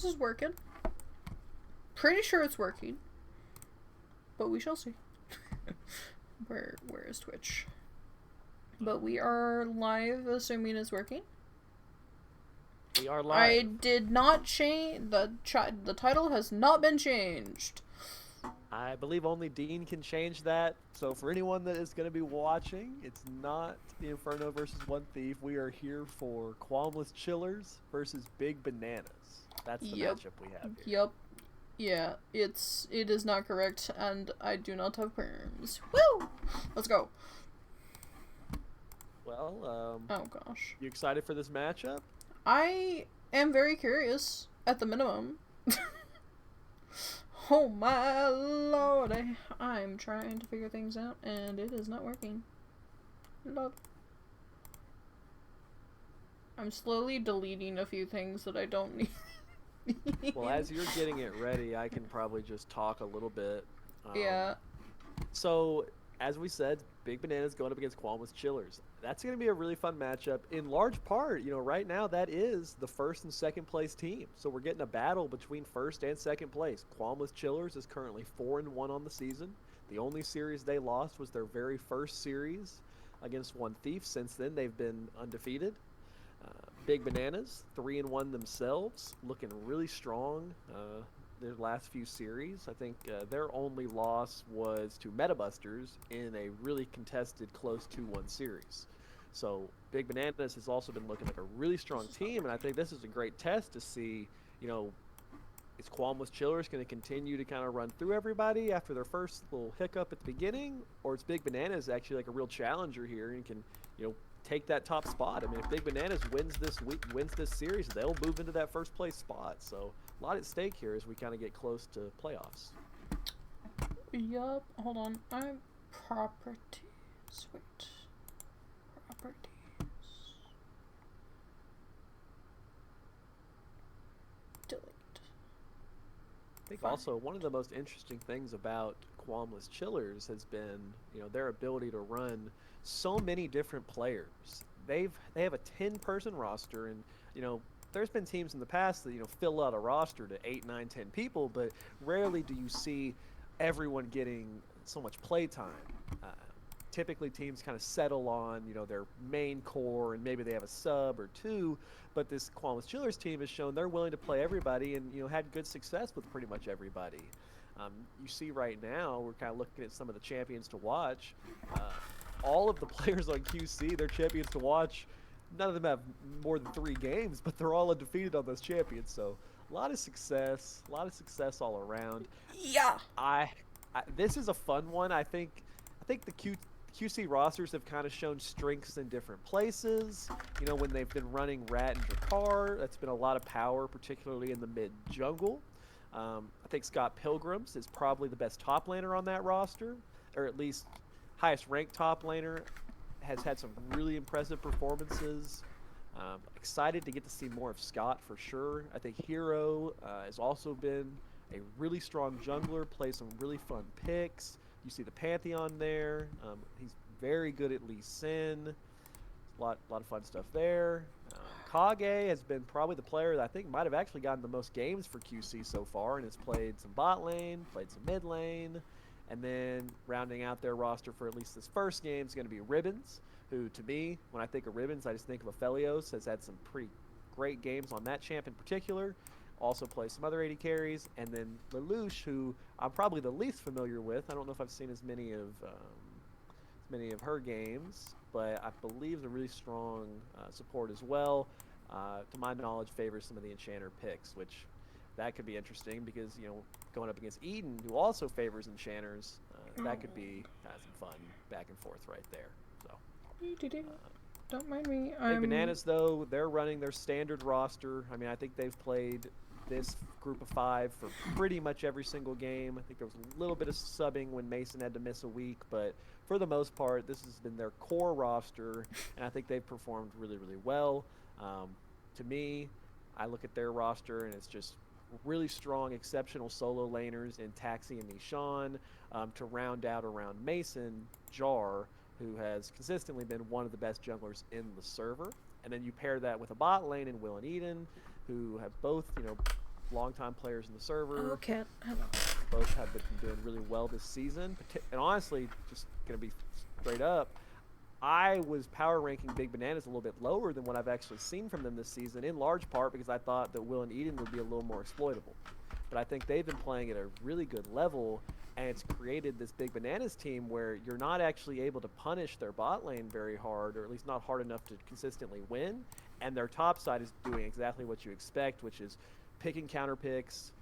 This is working. Pretty sure it's working. But we shall see. Where is Twitch? But we are live, assuming it's working. We are live. I did not change the title has not been changed. I believe only Dean can change that. So for anyone that is going to be watching, it's not the Inferno versus One Thief. We are here for Qualmless Chillers versus Big Bananas. That's the matchup we have here. Yep. Yeah, it is not correct, and I do not have perms. Woo! Let's go. Well, oh gosh. You excited for this matchup? I am very curious, at the minimum. Oh my lordy. I'm trying to figure things out, and it is not working. Love. I'm slowly deleting a few things that I don't need. Well, as you're getting it ready, I can probably just talk a little bit. Yeah. So, as we said, Big Bananas going up against Qualmless Chillers. That's going to be a really fun matchup. In large part, right now that is the first and second place team. So we're getting a battle between first and second place. Qualmless Chillers is currently 4-1 on the season. The only series they lost was their very first series against One Thief. Since then, they've been undefeated. Big Bananas, 3-1 themselves, looking really strong. Their last few series, I think their only loss was to Metabusters in a really contested close 2-1 series. So Big Bananas has also been looking like a really strong team, and I think this is a great test to see, is Qualmless Chillers going to continue to kind of run through everybody after their first little hiccup at the beginning, or is Big Bananas actually like a real challenger here and can, take that top spot? I mean, if Big Bananas wins this series, they'll move into that first place spot. So a lot at stake here as we kind of get close to playoffs. Yup. Hold on. I'm properties. Wait. Properties. Delete. I think also one of the most interesting things about Qualmless Chillers has been, their ability to run so many different players. They have a 10-person roster, and there's been teams in the past that fill out a roster to 8, 9, 10 people, but rarely do you see everyone getting so much play time. Typically teams kind of settle on their main core, and maybe they have a sub or two, but this Qualmless Chillers team has shown they're willing to play everybody and had good success with pretty much everybody. You see right now we're kind of looking at some of the champions to watch. All of the players on QC, they're champions to watch. None of them have more than 3 games, but they're all undefeated on those champions. So a lot of success all around. Yeah. This is a fun one. I think the QC rosters have kind of shown strengths in different places. When they've been running Rat and Drakkar, that's been a lot of power, particularly in the mid jungle. I think Scott Pilgrims is probably the best top laner on that roster, or at least highest ranked top laner. Has had some really impressive performances. Excited to get to see more of Scott for sure. I think Hero has also been a really strong jungler, plays some really fun picks. You see the Pantheon there. He's very good at Lee Sin. A lot of fun stuff there. Kage has been probably the player that I think might have actually gotten the most games for QC so far, and has played some bot lane, played some mid lane. And then rounding out their roster for at least this first game is going to be Ribbons, who to me, when I think of Ribbons, I just think of Aphelios, has had some pretty great games on that champ in particular. Also plays some other AD carries. And then Lelouch, who I'm probably the least familiar with. I don't know if I've seen as many of her games, but I believe a really strong support as well. To my knowledge, favors some of the Enchanter picks, which that could be interesting because, going up against Eden, who also favors enchanters, that could be some fun back and forth right there. So, don't mind me. Big Bananas, though, they're running their standard roster. I mean, I think they've played this group of 5 for pretty much every single game. I think there was a little bit of subbing when Mason had to miss a week, but for the most part, this has been their core roster, and I think they've performed really, really well. To me, I look at their roster, and it's just really strong, exceptional solo laners in Taxi and Nishan to round out around Mason, Jar, who has consistently been one of the best junglers in the server. And then you pair that with a bot lane in Will and Eden, who have both, longtime players in the server. Oh, cat. Hello. Both have been doing really well this season. And honestly, just going to be straight up, I was power ranking Big Bananas a little bit lower than what I've actually seen from them this season, in large part because I thought that Will and Eden would be a little more exploitable. But I think they've been playing at a really good level, and it's created this Big Bananas team where you're not actually able to punish their bot lane very hard, or at least not hard enough to consistently win, and their top side is doing exactly what you expect, which is picking counter picks,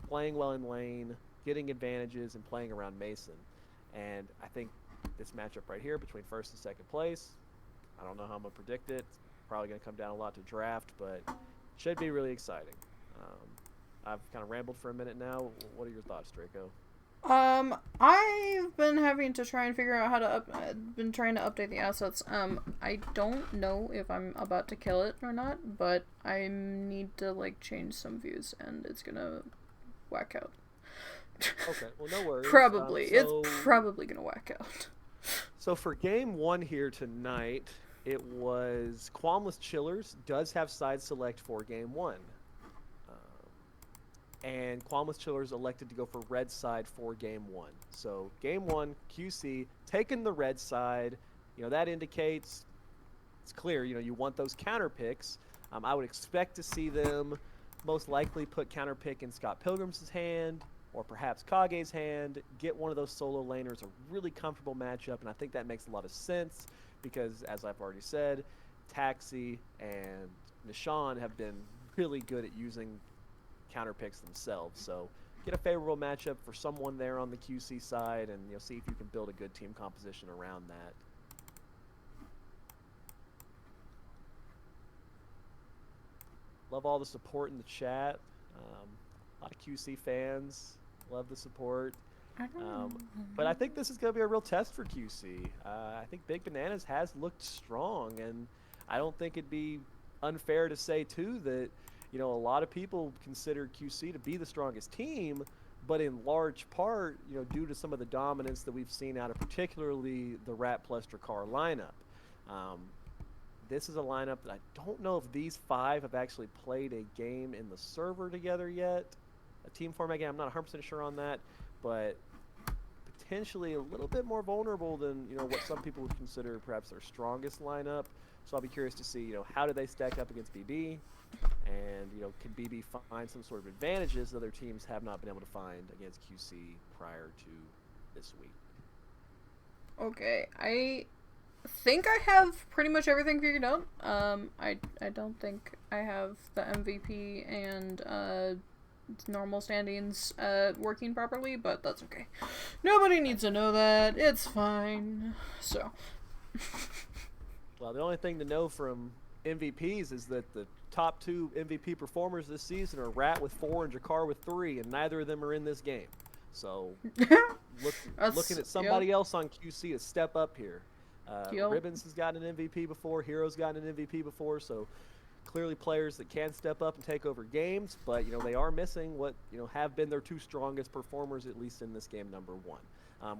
playing well in lane, getting advantages, and playing around Mason. And I think this matchup right here between first and second place, I don't know how I'm going to predict it. It's probably going to come down a lot to draft, but should be really exciting. I've kind of rambled for a minute now. What are your thoughts, Draco? I've been having to try and figure out how to been trying to update the assets. I don't know if I'm about to kill it or not, but I need to, like, change some views, and it's gonna whack out. Okay, well, no worries. Probably. It's probably gonna whack out. So for game one here tonight, it was Qualmless Chillers does have side select for game one. And Qualmless Chillers elected to go for red side for game one. So game one, QC taking the red side. That indicates it's clear. You want those counter picks. I would expect to see them most likely put counter pick in Scott Pilgrim's hand or perhaps Kage's hand, get one of those solo laners a really comfortable matchup, and I think that makes a lot of sense because, as I've already said, Taxi and Nishan have been really good at using counter picks themselves. So get a favorable matchup for someone there on the QC side, and see if you can build a good team composition around that. Love all the support in the chat. A lot of QC fans. Love the support. But I think this is going to be a real test for QC. I think Big Bananas has looked strong, and I don't think it'd be unfair to say, too, that a lot of people consider QC to be the strongest team, but in large part, due to some of the dominance that we've seen out of particularly the Rat plus Drakkar lineup. This is a lineup that I don't know if these five have actually played a game in the server together yet. A team format game, I'm not 100% sure on that, but potentially a little bit more vulnerable than what some people would consider perhaps their strongest lineup. So I'll be curious to see how do they stack up against BB, and can BB find some sort of advantages that other teams have not been able to find against QC prior to this week. Okay, I think I have pretty much everything figured out. I don't think I have the MVP and normal standings working properly, but that's okay. Nobody needs to know that. It's fine. So. Well, the only thing to know from MVPs is that the top two MVP performers this season are Rat with 4 and Drakkar with 3, and neither of them are in this game. So, looking at somebody else on QC to step up here. Ribbons has gotten an MVP before, Hero's gotten an MVP before, so clearly players that can step up and take over games, but they are missing what have been their two strongest performers, at least in this game number one.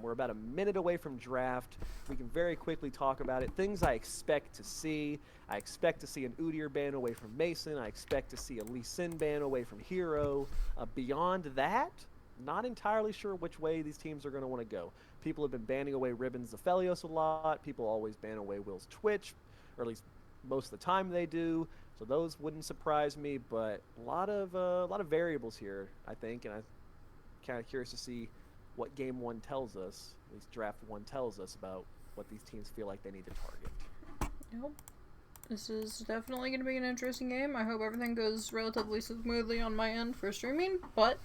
We're about a minute away from draft. We can very quickly talk about it. Things I expect to see. I expect to see an Udyr ban away from Mason. I expect to see a Lee Sin ban away from Hero. Beyond that, not entirely sure which way these teams are going to want to go. People have been banning away Ribbons Aphelios a lot. People always ban away Will's Twitch, or at least most of the time they do. So those wouldn't surprise me, but a lot of variables here, I think, and I'm kind of curious to see what game one tells us, at least draft one tells us about what these teams feel like they need to target. Yep. This is definitely going to be an interesting game. I hope everything goes relatively smoothly on my end for streaming, but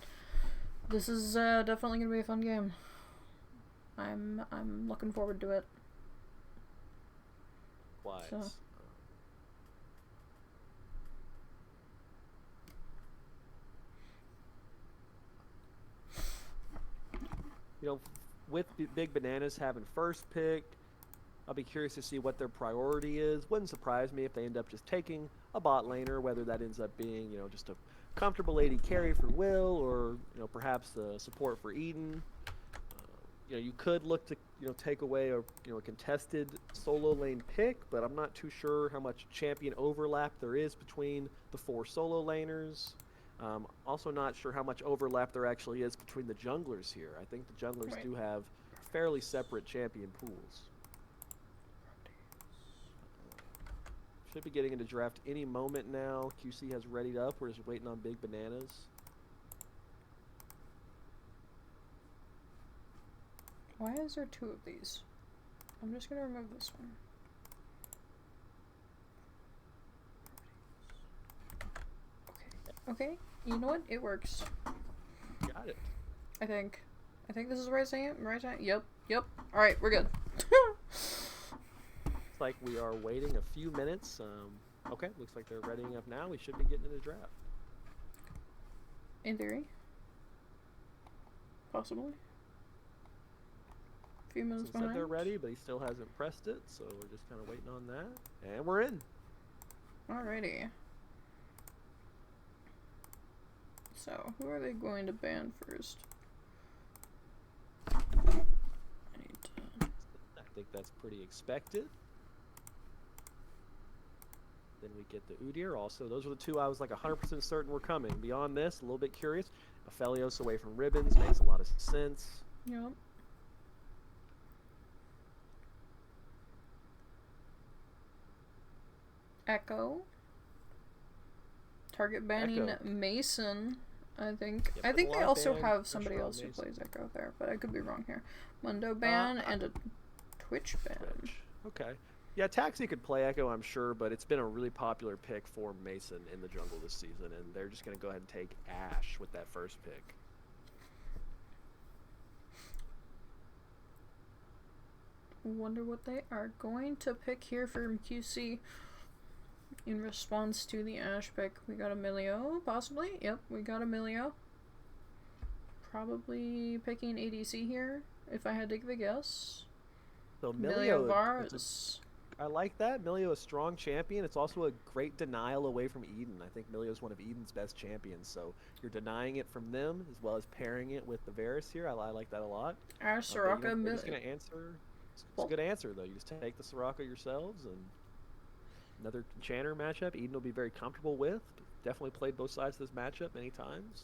this is definitely going to be a fun game. I'm looking forward to it. Wise. So. With Big Bananas having first pick, I'll be curious to see what their priority is. Wouldn't surprise me if they end up just taking a bot laner, whether that ends up being, just a comfortable AD carry for Will, or, perhaps the support for Eden. You could look to, take away a contested solo lane pick, but I'm not too sure how much champion overlap there is between the 4 solo laners. Also not sure how much overlap there actually is between the junglers here. I think the junglers Right. do have fairly separate champion pools. Should be getting into draft any moment now. QC has readied up. We're just waiting on big bananas. Why is there 2 of these? I'm just gonna remove this one. Okay. Okay. You know what? It works. Got it. I think. I think this is the right time. Right time. Yep. Yep. All right. We're good. Looks like we are waiting a few minutes. Okay, looks like they're readying up now. We should be getting into the draft. In theory. Possibly. A few minutes He behind. said they're ready, but he still hasn't pressed it, so we're just kind of waiting on that. And we're in. Alrighty. So, who are they going to ban first? I need to... I think that's pretty expected. Then we get the Udyr. Also, those are the 2 I was like 100% certain were coming. Beyond this, a little bit curious. Aphelios away from Ribbons makes a lot of sense. Yep. Echo. Target banning Echo. Mason, I think. Yep, I think a they lot also ban, have somebody pressure on else who Mason. plays Echo there, but I could be wrong here. Mundo ban and a Twitch ban. Twitch. Okay. Yeah, Taxi could play Echo, I'm sure, but it's been a really popular pick for Mason in the jungle this season, and they're just going to go ahead and take Ashe with that first pick. Wonder what they are going to pick here from QC in response to the Ashe pick. We got Emilio, possibly. Yep, we got Emilio. Probably picking ADC here, if I had to give a guess. So Emilio Milio, Varus. I like that. Milio, a strong champion. It's also a great denial away from Eden. I think Milio is one of Eden's best champions, so you're denying it from them as well as pairing it with the Varus here. I like that a lot. Ashe, But, Soraka, we're just going to answer. It's a good answer, though. You just take the Soraka yourselves, and another Enchanter matchup Eden will be very comfortable with. Definitely played both sides of this matchup many times.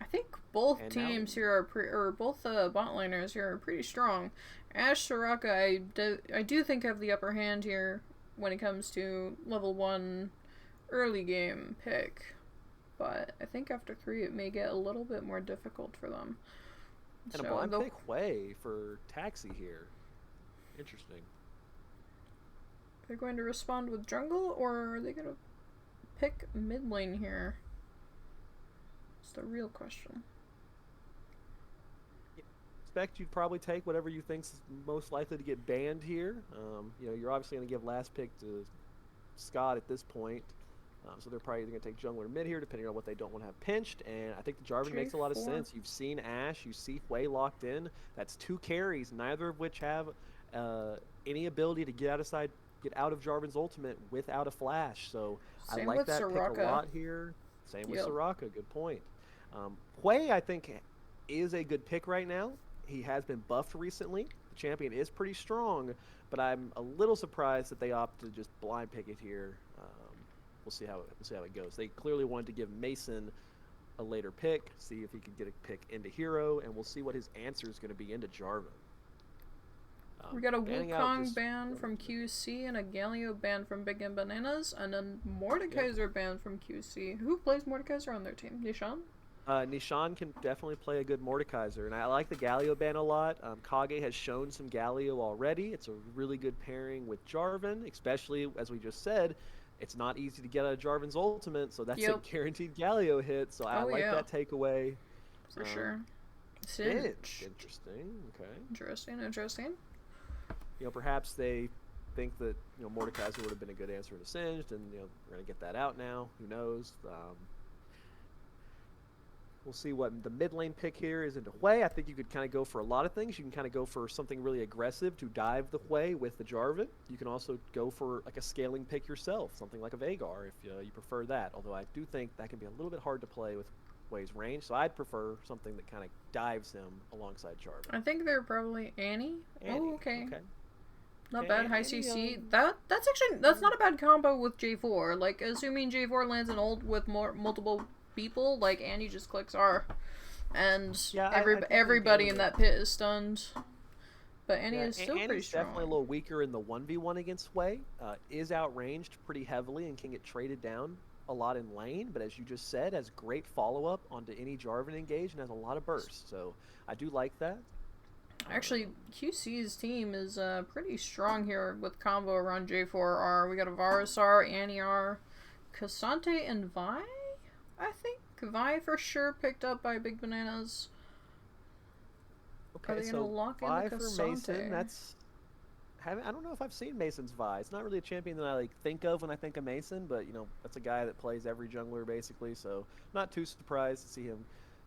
I think both And teams now- here are both bot laners here are pretty strong. Ashe, Soraka, I do think have the upper hand here when it comes to level 1 early game pick. But I think after 3 it may get a little bit more difficult for them. And a blind pick Hui for Taxi here. Interesting. They're going to respond with jungle, or are they going to pick mid lane here? It's the real question. Expect you'd probably take whatever you think's most likely to get banned here. You're obviously going to give last pick to Scott at this point. So they're probably going to take jungler or mid here, depending on what they don't want to have pinched. And I think the Jarvan makes a lot of G4. sense. You've seen Ashe, you see Hui locked in. That's 2 carries, neither of which have any ability to get out of Jarvan's ultimate without a flash. So Same I like with that Soraka. pick a lot here. Same with Yep. Soraka. Good point. Hui, I think, is a good pick right now. He has been buffed recently. The champion is pretty strong, but I'm a little surprised that they opted to just blind pick it here. We'll see how it goes. They clearly wanted to give Mason a later pick, see if he could get a pick into hero, and we'll see what his answer is going to be into Jarvan. We got a banning out Wukong just- ban from QC and a Galio ban from Big and Bananas, and a Mordekaiser ban from QC. Who plays Mordekaiser on their team? Nishan? Nishan can definitely play a good Mordekaiser, and I like the Galio ban a lot. Kage has shown some Galio already. It's a really good pairing with Jarvan, especially, as we just said, it's not easy to get out of Jarvan's ultimate, so that's a guaranteed Galio hit, so I like that takeaway. For sure. Singe. Interesting. Okay. Interesting. Perhaps they think that, Mordekaiser would have been a good answer to Singed, and, we're going to get that out now. Who knows? We'll see what the mid lane pick here is into Hui. I think you could kind of go for a lot of things. You can kind of go for something really aggressive to dive the Hui with the Jarvan. You can also go for like a scaling pick yourself, something like a Veigar if you prefer that. Although I do think that can be a little bit hard to play with Hui's range, so I'd prefer something that kind of dives him alongside Jarvan. I think they're probably Annie. Oh, okay. Not Okay, bad. High CC. That's not a bad combo with J4. Like, assuming J4 lands an ult with multiple people, like Andy just clicks R, and Yeah, I do think everybody Annie in that pit is stunned. But Annie Yeah, is still pretty Annie's definitely a strong. little weaker in the 1v1 against Wei. Is outranged pretty heavily and can get traded down a lot in lane, but as you just said, has great follow-up onto any Jarvan engage and has a lot of burst. So I do like that. Actually, Um, QC's team is pretty strong here with combo around J4R. We got a Varusar, Annie R, Cassante, and Vi? I think Vi for sure picked up by Big Bananas. Are okay, they gonna so lock in the Vi for Mason, Cassante? that's I don't know if I've seen Mason's Vi. It's not really a champion that I like think of when I think of Mason, but that's a guy that plays every jungler basically, so not too surprised to see him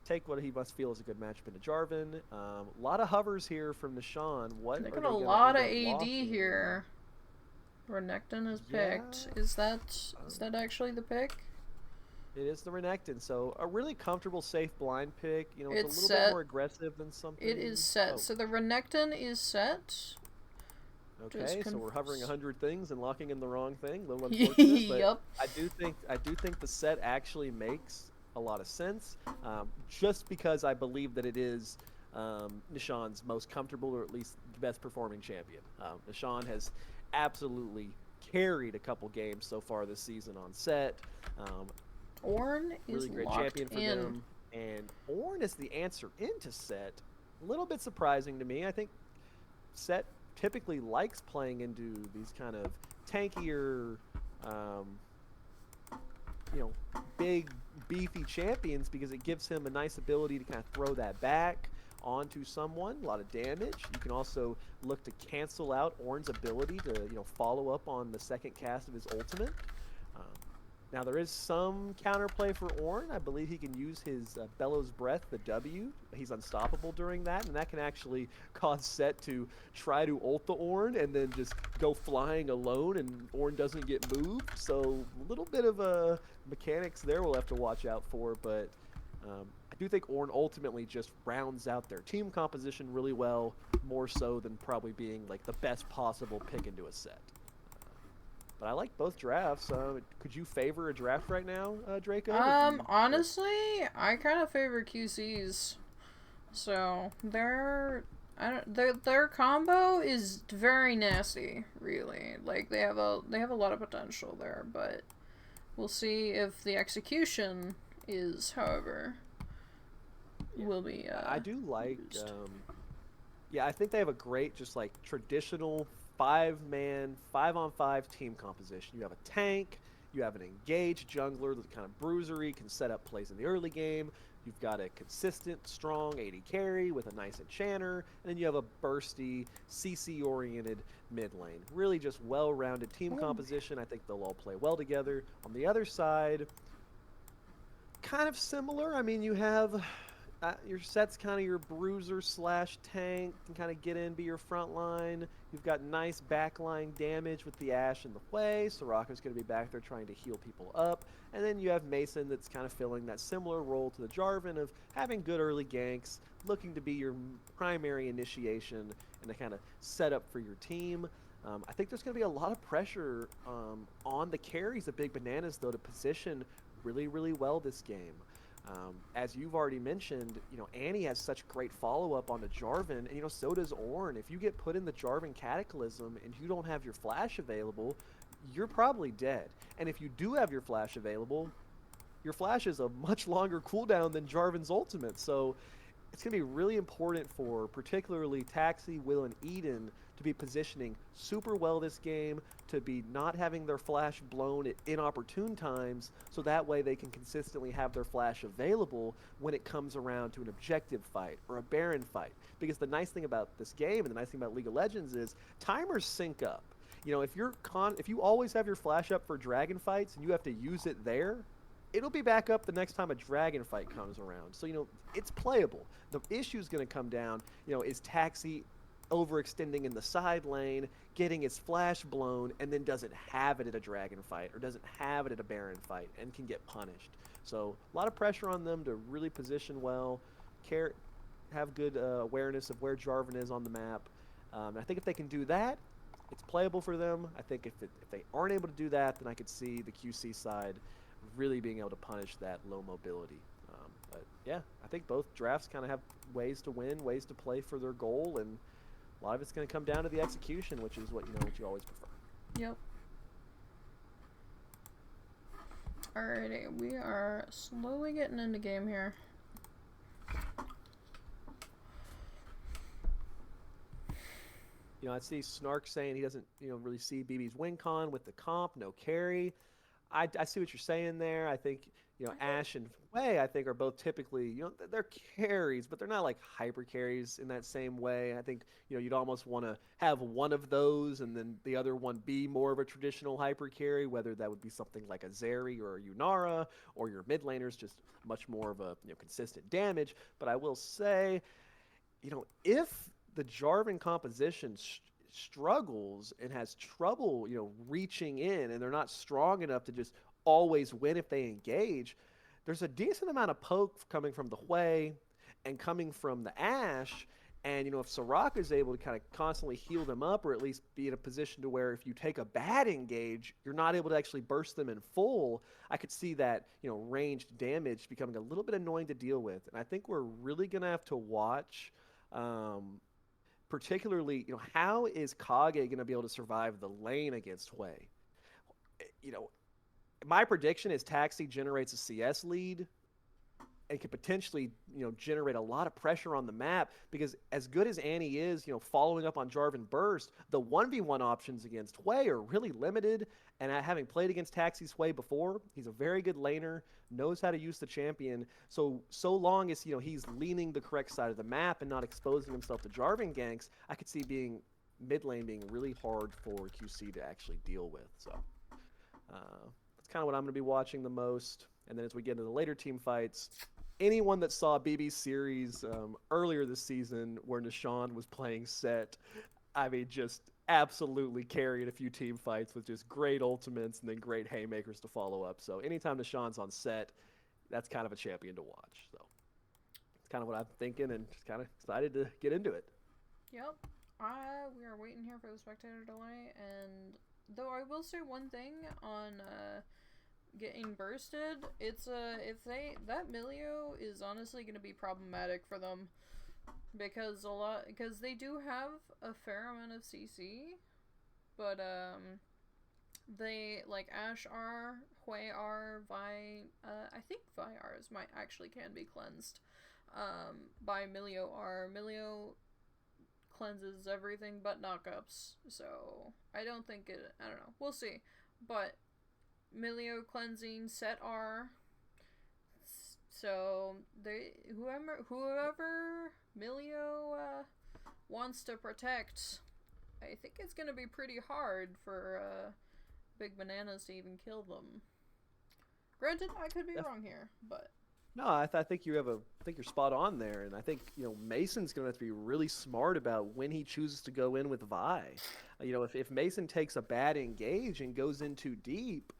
take what he must feel is a good matchup into Jarvan. A lot of hovers here from Nishan. What They are got a they gonna lot end of up AD locking? here. Renekton is Yeah, picked. Is that actually the pick? it is the Renekton, so a really comfortable, safe blind pick. It's a It's little bit set. more aggressive than It is something. set. Oh, So the Renekton is set. Just okay, so we're hovering 100 things and locking in the wrong thing. A little unfortunate, but Yup. I do think the set actually makes a lot of sense, just because I believe that it is Nishan's most comfortable or at least the best performing champion. Nishan has absolutely carried a couple games so far this season on set. Um, Ornn is really great locked champion for in. them, and Ornn is the answer into set. A little bit surprising to me. I think set typically likes playing into these kind of tankier, um, you know, big, beefy champions because it gives him a nice ability to kind of throw that back onto someone, a lot of damage. You can also look to cancel out Ornn's ability to, follow up on the second cast of his ultimate. Um, Now there is some counterplay for Ornn. I believe he can use his Bellows Breath, the W. He's unstoppable during that, and that can actually cause Set to try to ult the Ornn and then just go flying alone, and Ornn doesn't get moved. So a little bit of mechanics there we'll have to watch out for, but I do think Ornn ultimately just rounds out their team composition really well, more so than probably being like the best possible pick into a set. But I like both drafts. Could you favor a draft right now, Draco? Or do you? Honestly, I kind of favor QC's. So their combo is very nasty, really. Like they have a lot of potential there, but we'll see if the execution is, however, Yeah. will be I do like. used. Yeah, I think they have a great, just like traditional 5-man, 5-on-5 team composition. You have a tank, you have an engaged jungler that's kind of bruisery, can set up plays in the early game. You've got a consistent, strong AD carry with a nice enchanter, and then you have a bursty, CC-oriented mid lane. Really just well-rounded team composition. I think they'll all play well together. On the other side, kind of similar. I mean, you have your set's kind of your bruiser slash tank, can kind of get in, be your front line. You've got nice backline damage with the Ashe in the way. Soraka's going to be back there trying to heal people up. And then you have Mason that's kind of filling that similar role to the Jarvan of having good early ganks, looking to be your primary initiation and to kind of set up for your team. I think there's going to be a lot of pressure on the carries of Big Bananas, though, to position really, really well this game. As you've already mentioned, Annie has such great follow-up on the Jarvan, and, so does Ornn. If you get put in the Jarvan Cataclysm and you don't have your flash available, you're probably dead. And if you do have your flash available, your flash is a much longer cooldown than Jarvan's ultimate. So it's going to be really important for particularly Taxi, Will, and Eden to be positioning super well this game, to be not having their flash blown at inopportune times, so that way they can consistently have their flash available when it comes around to an objective fight or a Baron fight. Because the nice thing about this game and the nice thing about League of Legends is timers sync up. If you always have your flash up for dragon fights and you have to use it there, it'll be back up the next time a dragon fight comes around. So, it's playable. The issue is going to come down, is Taxi overextending in the side lane, getting his flash blown, and then doesn't have it at a dragon fight or doesn't have it at a baron fight and can get punished. So a lot of pressure on them to really position well, have good awareness of where Jarvan is on the map. I think if they can do that, it's playable for them. I think if they aren't able to do that, then I could see the QC side really being able to punish that low mobility. But yeah, I think both drafts kind of have ways to win, ways to play for their goal, and a lot of it's going to come down to the execution, which is what you always prefer. Yep. Alrighty, we are slowly getting into game here. I see Snark saying he doesn't, really see BB's win con with the comp, no carry. I see what you're saying there. I think, Ash and Wei, I think, are both typically, they're carries, but they're not like hyper carries in that same way. I think, you'd almost want to have one of those and then the other one be more of a traditional hyper carry, whether that would be something like a Zeri or a Yunara, or your mid laners just much more of a, consistent damage. But I will say, if the Jarvan composition struggles and has trouble, reaching in, and they're not strong enough to just always win if they engage, there's a decent amount of poke coming from the Hui and coming from the Ashe. And, if Soraka is able to kind of constantly heal them up, or at least be in a position to where if you take a bad engage, you're not able to actually burst them in full, I could see that, ranged damage becoming a little bit annoying to deal with. And I think we're really going to have to watch, particularly, how is Kage going to be able to survive the lane against Hui? My prediction is Taxi generates a CS lead and could potentially, generate a lot of pressure on the map, because as good as Annie is, following up on Jarvan Burst, the 1v1 options against Hui are really limited. And having played against Taxi's Hui before, he's a very good laner, knows how to use the champion. So long as, he's leaning the correct side of the map and not exposing himself to Jarvan ganks, I could see mid lane being really hard for QC to actually deal with. So that's kind of what I'm going to be watching the most. And then as we get into the later team fights, anyone that saw BB's series earlier this season where Nishan was playing Set, I mean, just absolutely carried a few team fights with just great ultimates and then great haymakers to follow up. So anytime Nishan's on Set, that's kind of a champion to watch. So it's kind of what I'm thinking, and just kind of excited to get into it. Yep. We are waiting here for the spectator delay, and though I will say one thing on getting bursted, it's that Milio is honestly going to be problematic for them, because they do have a fair amount of CC, but they like Ashe R, Hui R, Vi, I think Vi R's might actually can be cleansed by Milio R. Milio cleanses everything but knockups, so I don't think I don't know, we'll see. But Milio cleansing Set R, so whoever Milio wants to protect, I think it's gonna be pretty hard for Big Bananas to even kill them. Granted, I could be wrong here, but no, I think you're spot on there, and I think Mason's going to have to be really smart about when he chooses to go in with Vi. If Mason takes a bad engage and goes in too deep,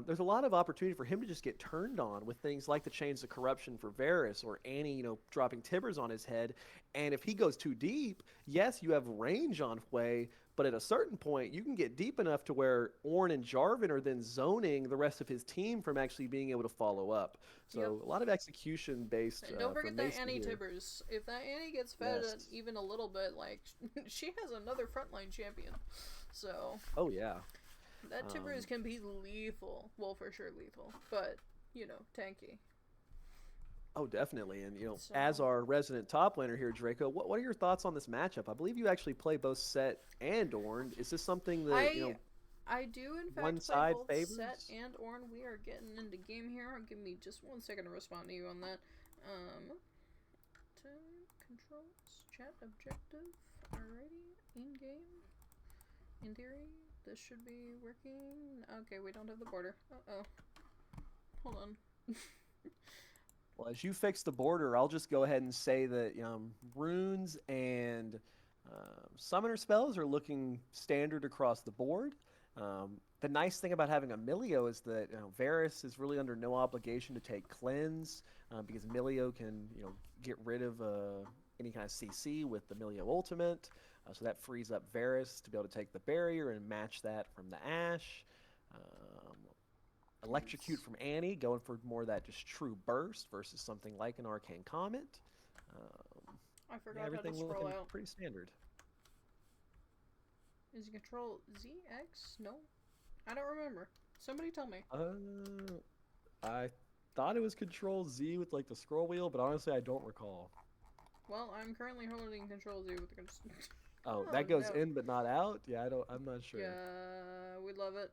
there's a lot of opportunity for him to just get turned on with things like the Chains of Corruption for Varus, or Annie, dropping Tibbers on his head. And if he goes too deep, yes, you have range on Hui, but at a certain point, you can get deep enough to where Ornn and Jarvan are then zoning the rest of his team from actually being able to follow up. So a lot of execution based. And don't forget that Annie here. Tibbers. If that Annie gets fed even a little bit, like she has another frontline champion. So. Oh yeah. That Tibbers can be lethal. Well, for sure lethal, but tanky. Oh, definitely. And as our resident top laner here, Draco, what are your thoughts on this matchup? I believe you actually play both Set and Ornn. Is this something that I do in fact one play side both favors? Set and Ornn. We are getting into game here. Give me just 1 second to respond to you on that. Controls, chat objective. Alrighty, in game. In theory, this should be working. Okay, we don't have the border. Uh-oh. Hold on. Well, as you fix the border, I'll just go ahead and say that runes and summoner spells are looking standard across the board. The nice thing about having a Milio is that Varus is really under no obligation to take cleanse, because Milio can get rid of any kind of CC with the Milio ultimate. So that frees up Varus to be able to take the barrier and match that from the Ashe. Electrocute Nice. from Annie, going for more of that just true burst versus something like an Arcane Comet. I Yeah, forgot how to everything scroll looking out. pretty standard. Is it Control Z, X? No? I don't remember. Somebody tell me. I thought it was Control Z with like the scroll wheel, but honestly, I don't recall. Well, I'm currently holding Control Z with the Oh, Oh that goes no. in but not out. Yeah, I'm not sure. Yeah, we love it.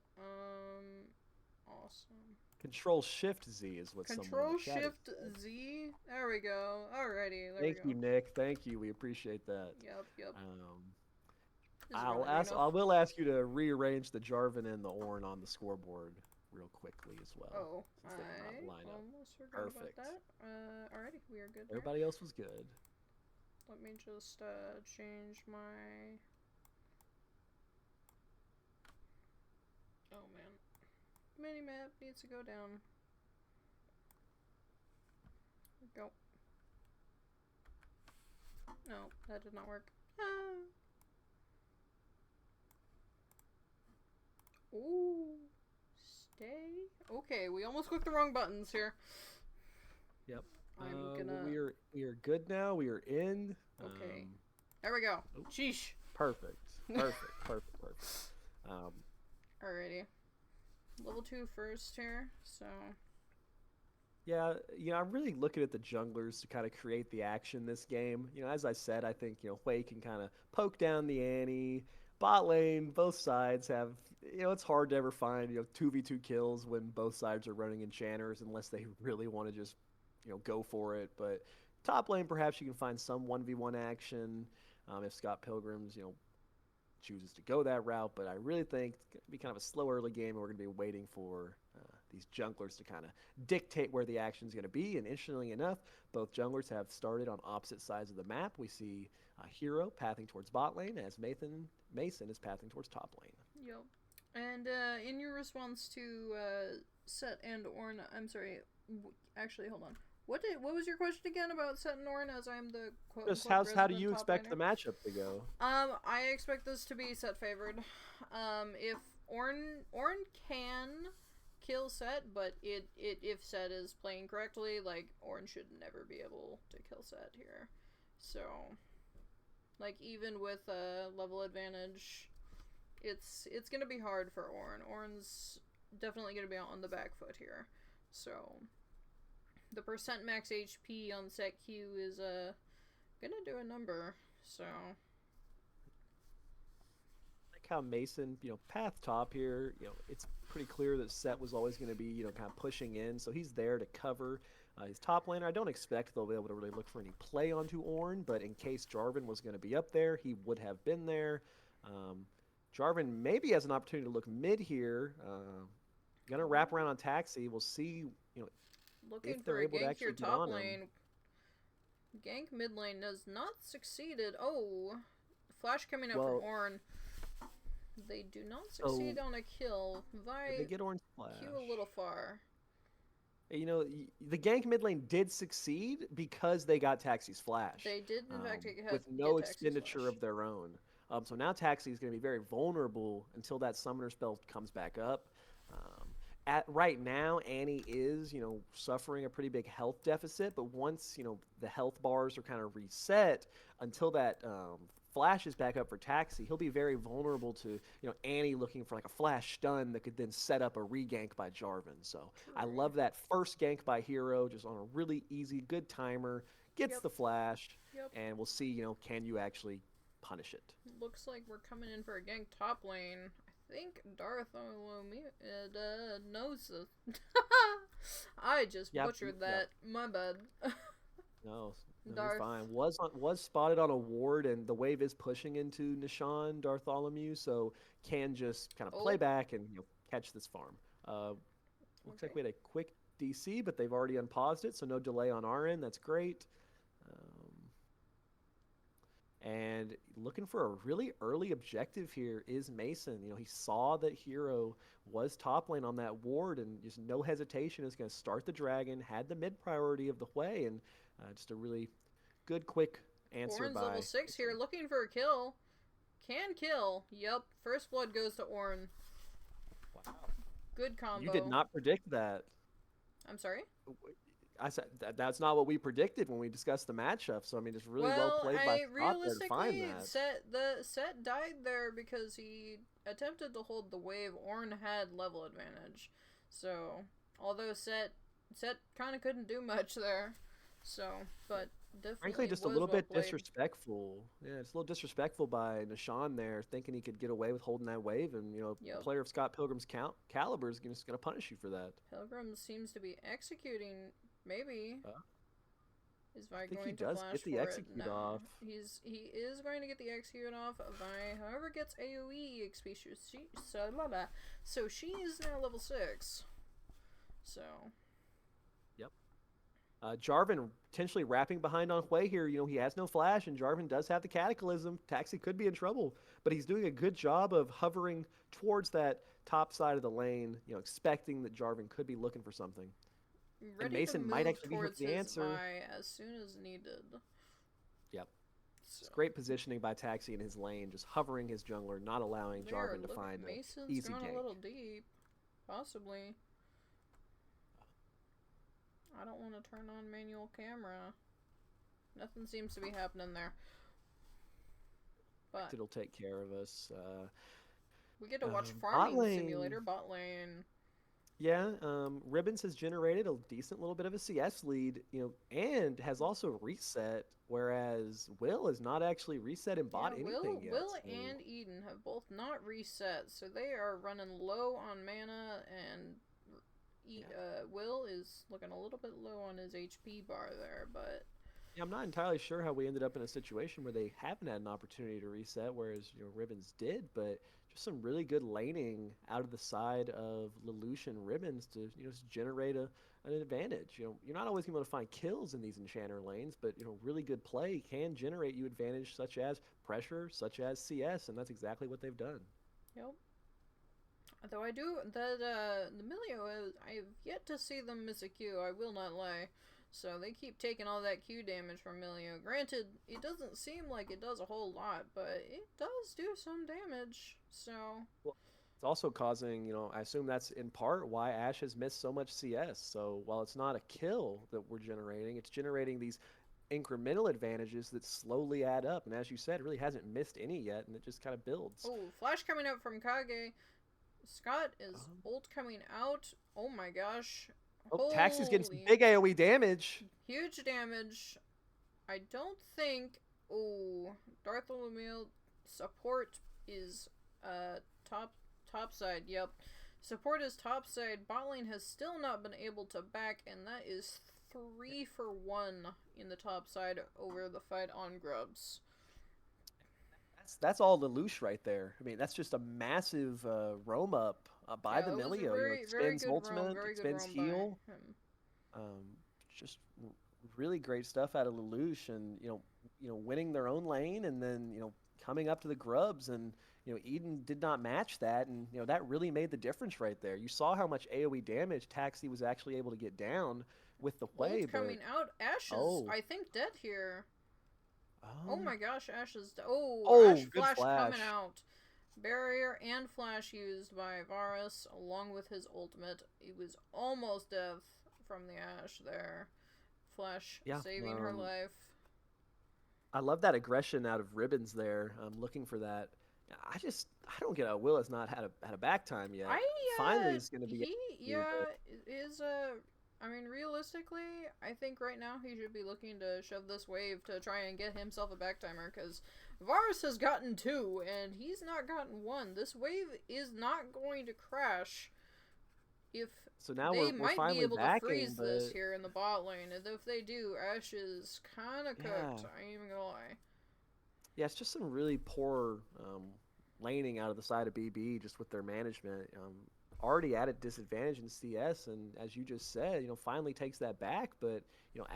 Awesome. Control Shift Z is what someone in the Control chat has Shift said. Z. There we go. Alrighty, there we Thank you, go. Nick. Thank you. We appreciate that. Yep, yep. Um, This is running I enough. will ask you to rearrange the Jarvan and the Ornn on the scoreboard real quickly as well, Oh, since they did not I line up. almost forgot about Perfect. that. Alrighty, we are good there. Everybody else was good. Let me just change my. Oh man, minimap needs to go down. Go. No, that did not work. Ah. Ooh, stay. Okay, we almost clicked the wrong buttons here. Yep. I'm Well, gonna. we are good now. We are in. Okay, there we go. Oh, Sheesh. perfect. Perfect. Perfect. Perfect. Um, Alrighty. Level 2 first here, so. Yeah, I'm really looking at the junglers to kind of create the action this game. As I said, I think, Hui can kind of poke down the ante. Bot lane, both sides have, it's hard to ever find, 2v2 kills when both sides are running enchanters unless they really want to just, go for it. But top lane, perhaps you can find some 1v1 action if Scott Pilgrim's, chooses to go that route, but I really think it's going to be kind of a slow early game, and we're going to be waiting for these junglers to kind of dictate where the action is going to be. And interestingly enough, both junglers have started on opposite sides of the map. We see Hero pathing towards bot lane as Mason is pathing towards top lane. Yep. And in your response to Set and Ornn, I'm sorry, actually, hold on. What was your question again about Set and Ornn, as I'm the quote Just unquote how do resident you top expect laner? the matchup to go? I expect this to be Set favored. If Ornn can kill Set, but if Set is playing correctly, like Ornn should never be able to kill Set here. So, like even with a level advantage, it's gonna be hard for Ornn. Ornn's definitely gonna be on the back foot here. So the percent max HP on set Q is gonna do a number. So Like how Mason, path top here, it's pretty clear that Set was always going to be, kind of pushing in, so he's there to cover his top laner. I don't expect they'll be able to really look for any play onto Ornn, but in case Jarvan was going to be up there, he would have been there. Jarvan maybe has an opportunity to look mid here. Gonna wrap around on Taxi. We'll see, looking if they're for a able to gank here actually get top on him. lane. Gank mid lane has not succeeded. Oh, flash coming up from Well, Ornn. They do not so succeed on a kill. they Vi get Ornn's Q a little flash. far. The gank mid lane did succeed because they got Taxi's flash, They did in fact with get no Taxi's expenditure flash. of their own. So now Taxi is going to be very vulnerable until that summoner spell comes back up. Um, at right now, Annie is, suffering a pretty big health deficit, but once, the health bars are kind of reset, until that flash is back up for Taxi, he'll be very vulnerable to, Annie looking for like a flash stun that could then set up a regank by Jarvan. So I True. love that first gank by Hero, just on a really easy, good timer, gets Yep. the flash, Yep. and we'll see, can you actually punish it? Looks like we're coming in for a gank top lane. I think Darth knows this. I just Yep, butchered yep. that. My bad. No, no, you're Darth. fine. Was spotted on a ward, and the wave is pushing into Nishan Dartholomew, so can just kind of play Oh, back and catch this farm. Looks like okay. we had a quick DC, but they've already unpaused it, so no delay on our end. That's great. Um, and looking for a really early objective here is Mason. He saw that Hero was top lane on that ward, and just no hesitation is going to start the dragon. Had the mid priority of the way, and just a really good, quick answer Ornn's level by 6 here, Mason. looking for a kill. Can kill. Yup. First blood goes to Ornn. Wow. Good combo. You did not predict that. I'm sorry? I said that's not what we predicted when we discussed the matchup. So I mean, it's really well Well, played by I Scott there to find realistically that. set died there because he attempted to hold the wave. Orn had level advantage, so although set kind of couldn't do much there. So, but Frankly, definitely just a was little well bit played. disrespectful. Yeah, it's a little disrespectful by Nishan there, thinking he could get away with holding that wave, and a Yep. player of Scott Pilgrim's caliber is just going to punish you for that. Pilgrim seems to be executing. Maybe Uh, is I Vi think he going to does flash get the for it? execute No, off. he is going to get the execute off. Vi, however, gets AOE XP. So blah, blah. So she is now level 6. So Yep. Jarvan potentially wrapping behind on Hui here. He has no flash, and Jarvan does have the Cataclysm. Taxi could be in trouble, but he's doing a good job of hovering towards that top side of the lane, expecting that Jarvan could be looking for something. And ready to Mason might move actually be here for towards the his answer. Vi as soon as needed. Yep. So It's great positioning by Taxi in his lane, just hovering his jungler, not allowing they are Jarvan to find an Mason's easy gone a little gank. deep, possibly. I don't want to turn on manual camera. Nothing seems to be happening there. But It'll take care of us. we get to watch Bot Farming lane. Simulator bot lane. Yeah, Ribbons has generated a decent little bit of a CS lead, and has also reset, whereas Will has not actually reset and Yeah, bought anything yet. Will So, and Eden have both not reset, so they are running low on mana, and yeah. Will is looking a little bit low on his HP bar there, but Yeah, I'm not entirely sure how we ended up in a situation where they haven't had an opportunity to reset, whereas Ribbons did. But just some really good laning out of the side of Lelouch and Ribbons to just generate an advantage. You're not always going to be able to find kills in these enchanter lanes, but really good play can generate you advantage such as pressure, such as CS, and that's exactly what they've done. yep. Though I do that the Milio, I've yet to see them miss a Q. I will not lie. So they keep taking all that Q damage from Milio. Granted, it doesn't seem like it does a whole lot, but it does do some damage. So Well, it's also causing, I assume that's in part why Ashe has missed so much CS. So while it's not a kill that we're generating, it's generating these incremental advantages that slowly add up. And as you said, it really hasn't missed any yet, and it just kind of builds. oh, flash coming out from Kage. Scott is Um, ult coming out. Oh my gosh. oh, Taxi's getting some Holy. big AoE damage. Huge damage. I don't think. Oh, Darth Lamille support is top side. Yep, support is top side. Bot lane has still not been able to back, and that is 3-for-1 in the top side over the fight on Grubs. That's all Lelouch right there. I mean, that's just a massive roam up by Yeah, the it was a Milio. very Expends good roam, ultimate, very good expends roam by heal. him. Um, just really great stuff out of Lelouch, and winning their own lane, and then coming up to the Grubs, and Eden did not match that, and that really made the difference right there. You saw how much AOE damage Taxi was actually able to get down with the Ult wave, but coming out. Ash is, oh, I think, dead here. Oh um, my gosh, Ash is. Oh, oh, Ash good flash coming flash. out. Barrier and flash used by Varus along with his ultimate. It was almost death from the Ash there. Flash Yeah, saving her life. I love that aggression out of Ribbons there. I'm looking for that. I don't get how Will has not had a back time yet. Finally, is going to be able to, but Is I mean, realistically, I think right now he should be looking to shove this wave to try and get himself a back timer, because Varus has gotten 2 and he's not gotten 1. This wave is not going to crash. If so now they we're might be finally able to backing, freeze this but here in the bot lane, and if they do, Ash is kind of cooked. yeah, I ain't even gonna lie. yeah, it's just some really poor laning out of the side of BB just with their management. Already at a disadvantage in CS, and as you just said, finally takes that back, but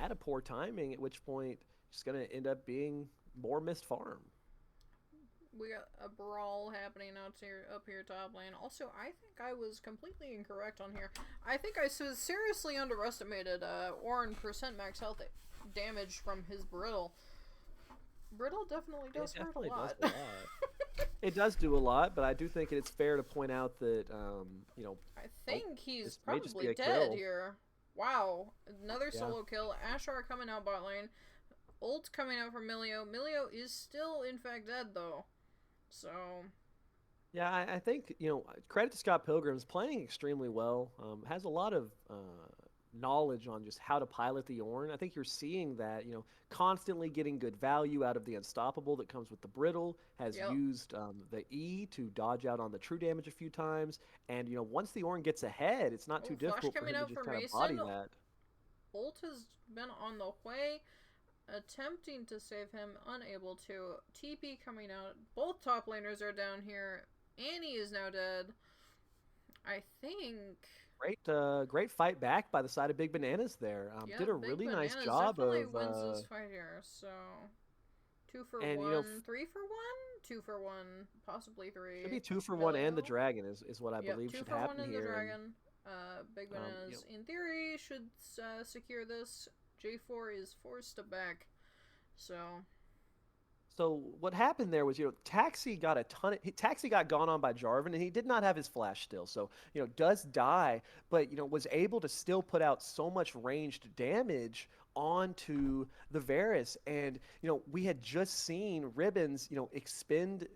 at a poor timing, at which point it's going to end up being more missed farm. We got a brawl happening up here top lane. Also, I think I was completely incorrect on here. I think I seriously underestimated Ornn percent max health damage from his brittle. Brittle definitely does hurt a lot. Does a lot. It does do a lot, but I do think it's fair to point out that, I oh, think he's this may just probably be a dead kill. here. Wow, another Yeah. solo kill. Ashar coming out bot lane. Ult coming out from Milio. Milio is still, in fact, dead, though. So, Yeah, I think, credit to Scott Pilgrim's playing extremely well. Has a lot of knowledge on just how to pilot the Ornn. I think you're seeing that, constantly getting good value out of the Unstoppable that comes with the Brittle, has yep. used the E to dodge out on the true damage a few times. And, once the Ornn gets ahead, it's not too Oh, flash difficult for coming him to out just for kind of body Mason. that. Ult has been on the way, attempting to save him, unable to. TP coming out. Both top laners are down here. Annie is now dead. I think. Great fight back by the side of Big Bananas there. Yeah, Did a Big really nice Bananas job definitely of, wins this fight here. So, two for and one, 3 for 1, 2 for 1, possibly should be three. 2 for 1 and the Milio. dragon is what I Yep, believe two should for one happen in the here. And dragon. Big you Bananas, know, in theory, should secure this. J4 is forced to back. So, so what happened there was, Taxi got gone on by Jarvan, and he did not have his flash still. So, does die, but was able to still put out so much ranged damage onto the Varus. And, we had just seen Ribbons, expend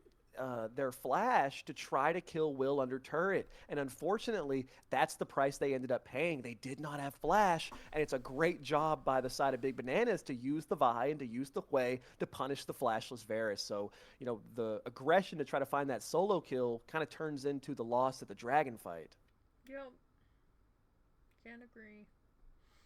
their flash to try to kill Will under turret. And unfortunately, that's the price they ended up paying. They did not have flash, and it's a great job by the side of Big Bananas to use the Vi and to use the Hwei to punish the flashless Varus. So, the aggression to try to find that solo kill kind of turns into the loss at the dragon fight. yep. Can't agree.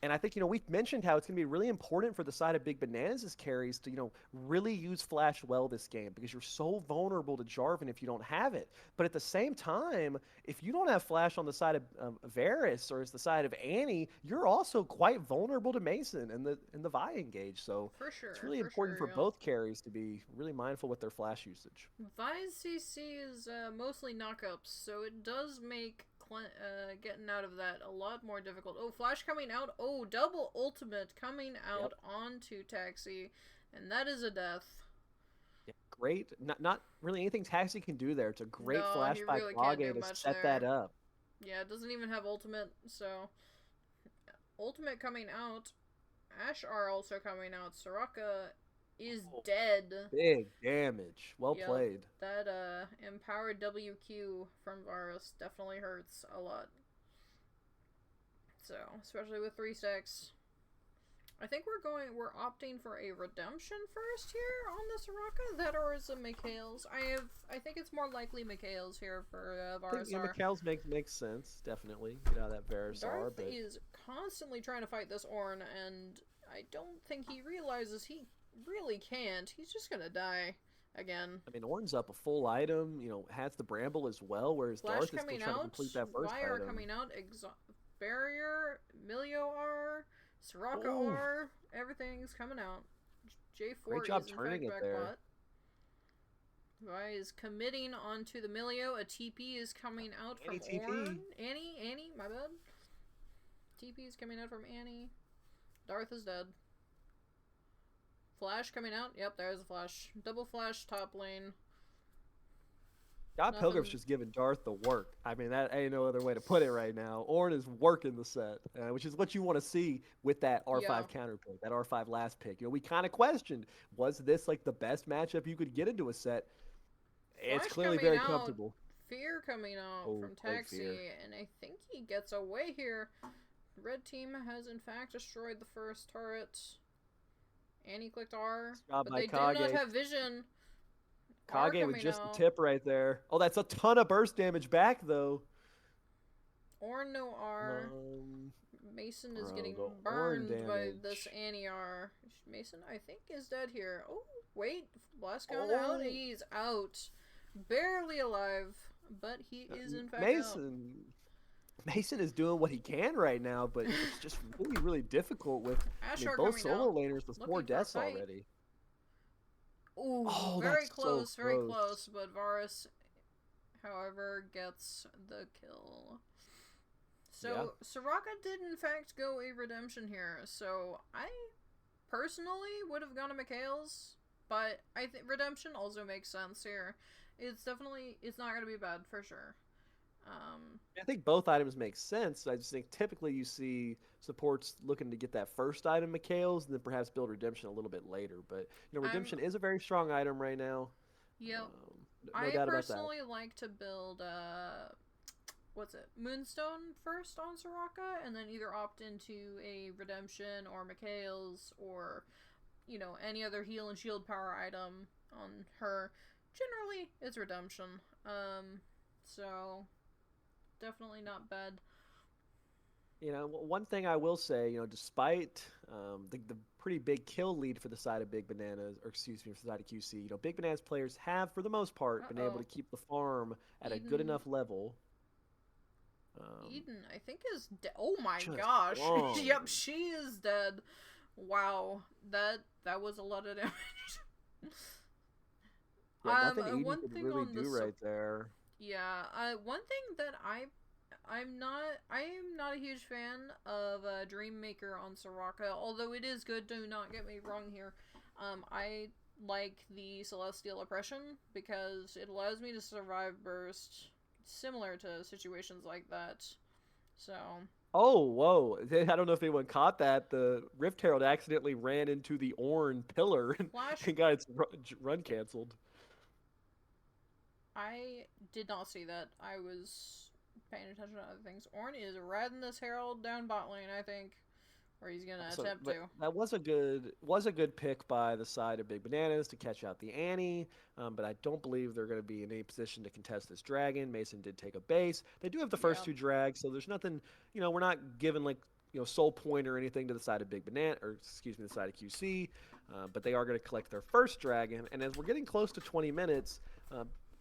And I think, we've mentioned how it's going to be really important for the side of Big Bananas' carries to, really use Flash well this game because you're so vulnerable to Jarvan if you don't have it. But at the same time, if you don't have Flash on the side of Varus or as the side of Annie, you're also quite vulnerable to Mason and the Vi engage. So it's really For important sure, for yep. both carries to be really mindful with their Flash usage. Vi's CC is mostly knockups, so it does make getting out of that a lot more difficult. Oh, flash coming out. Oh, double ultimate coming out onto Taxi, and that is a death. Yeah, great. Not really anything Taxi can do there. It's a great No, flash he by really can't do Kage to much set that there. up. Yeah, it doesn't even have ultimate, so ultimate coming out. Ashar also coming out. Soraka is dead. Big damage. Well Yep, played. that empowered WQ from Varus definitely hurts a lot. So, especially with 3 stacks. I think we're opting for a redemption first here on the Soraka. That or is a Mikhail's. I think it's more likely Mikhail's here for I think Varusar. McCall's makes sense, definitely. Get out of that Varusar, Darth but is constantly trying to fight this Ornn, and I don't think he realizes he really can't. He's just gonna die again. I mean Ornn's up a full item, has the Bramble as well, whereas Flash Darth is still coming trying to out, complete that first Wire item. coming out, Barrier, Milio R, Soraka Oh, R, everything's coming out. J4 great job is in turning fact it back there. bot. Vi is committing onto the Milio. A TP is coming out from TP. Ornn. Annie, my bad. TP is coming out from Annie. Darth is dead. Flash coming out. Yep, there's a flash. Double flash top lane. God Pilgrim's just giving Darth the work. I mean, that ain't no other way to put it right now. Ornn is working the set, which is what you want to see with that R5 counter pick, that R5 last pick. We kind of questioned, was this like the best matchup you could get into a set? It's clearly very comfortable. Fear coming out from Taxi, and I think he gets away here. Red team has in fact destroyed the first turret. Annie clicked R, but they do not have vision. Kage with just the tip right there. Oh, that's a ton of burst damage back, though. Ornn no R. Mason is getting burned by this Annie R. Mason, I think, is dead here. Oh, wait. Blast gun out. He's out. Barely alive, but he is in fact out. Mason is doing what he can right now, but it's just really, really difficult with both solo laners with 4 deaths already. Ooh, very close, but Varus, however, gets the kill. So, Soraka did in fact go a redemption here, so I personally would have gone to Mikhail's, but I think redemption also makes sense here. It's definitely, it's not gonna be bad for sure. I think both items make sense. I just think typically you see supports looking to get that first item McHale's and then perhaps build redemption a little bit later. But I'm redemption is a very strong item right now. Yep. No I doubt about that. personally like to build what's it? Moonstone first on Soraka and then either opt into a redemption or McHale's or any other heal and shield power item on her. Generally it's redemption. So definitely not bad. One thing I will say, despite the pretty big kill lead for the side of Big Bananas, or excuse me, for the side of QC, Big Bananas players have, for the most part, been able Uh-oh. to keep the farm at a good Eden enough level. Um, Eden, I think is dead. Oh my just gosh. Yep, long. she is dead. Wow. That was a lot of damage. Yeah, nothing Eden One could thing really on the do right there. yeah, one thing that I am not a huge fan of Dreammaker on Soraka, although it is good, do not get me wrong here. I like the Celestial Oppression because it allows me to survive burst similar to situations like that. So, Oh, whoa. I don't know if anyone caught that. The Rift Herald accidentally ran into the Ornn pillar and, Flash, and got its run canceled. I did not see that. I was paying attention to other things. Ornn is riding this Herald down bot lane, I think, or he's gonna So, attempt but to. that was a good pick by the side of Big Bananas to catch out the Annie. But I don't believe they're going to be in any position to contest this dragon. Mason did take a base. They do have the first Yeah. two drags, so there's nothing. We're not giving like soul point or anything to the side of Big Banana, or excuse me, the side of QC. But they are going to collect their first dragon. And as we're getting close to 20 minutes.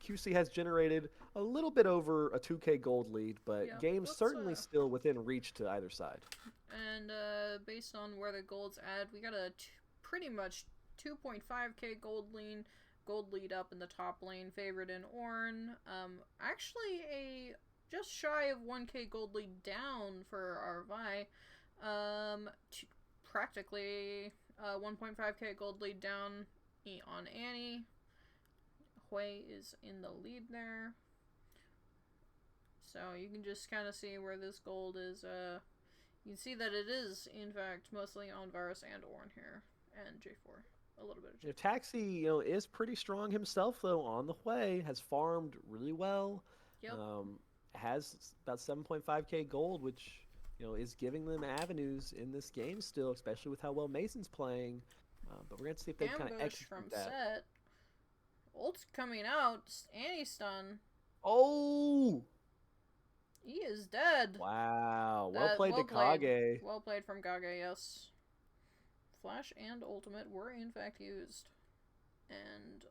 QC has generated a little bit over a 2K gold lead, but Yeah. game's Let's certainly still within reach to either side. And based on where the gold's at, we got a pretty much 2.5k gold lead up in the top lane, favored in Ornn. Actually a just shy of 1k gold lead down for our Vi. Practically 1.5k gold lead down on Annie. Hui is in the lead there. So you can just kind of see where this gold is. You can see that it is, in fact, mostly on Varus and Ornn here, and J4. A little bit of J4. Taxi, is pretty strong himself though on the way. Has farmed really well. Yep. Has about 7.5k gold, which is giving them avenues in this game still, especially with how well Mason's playing. But we're gonna see if they kind of Ambush execute from that. Set. Ult's coming out. Anti-stun. Oh! He is dead. Wow. Well played Well to played. Kage. Well played from Kage, yes. Flash and Ultimate were in fact used. And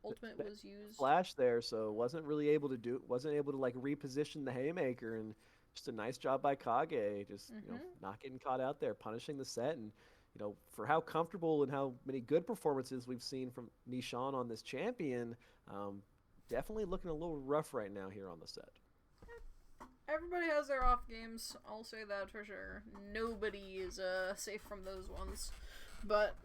Ultimate was used. Flash there, so wasn't able to like reposition the haymaker, and just a nice job by Kage, just not getting caught out there, punishing the set, and for how comfortable and how many good performances we've seen from Nishan on this champion, definitely looking a little rough right now here on the set. Everybody has their off games, I'll say that for sure. Nobody is safe from those ones. But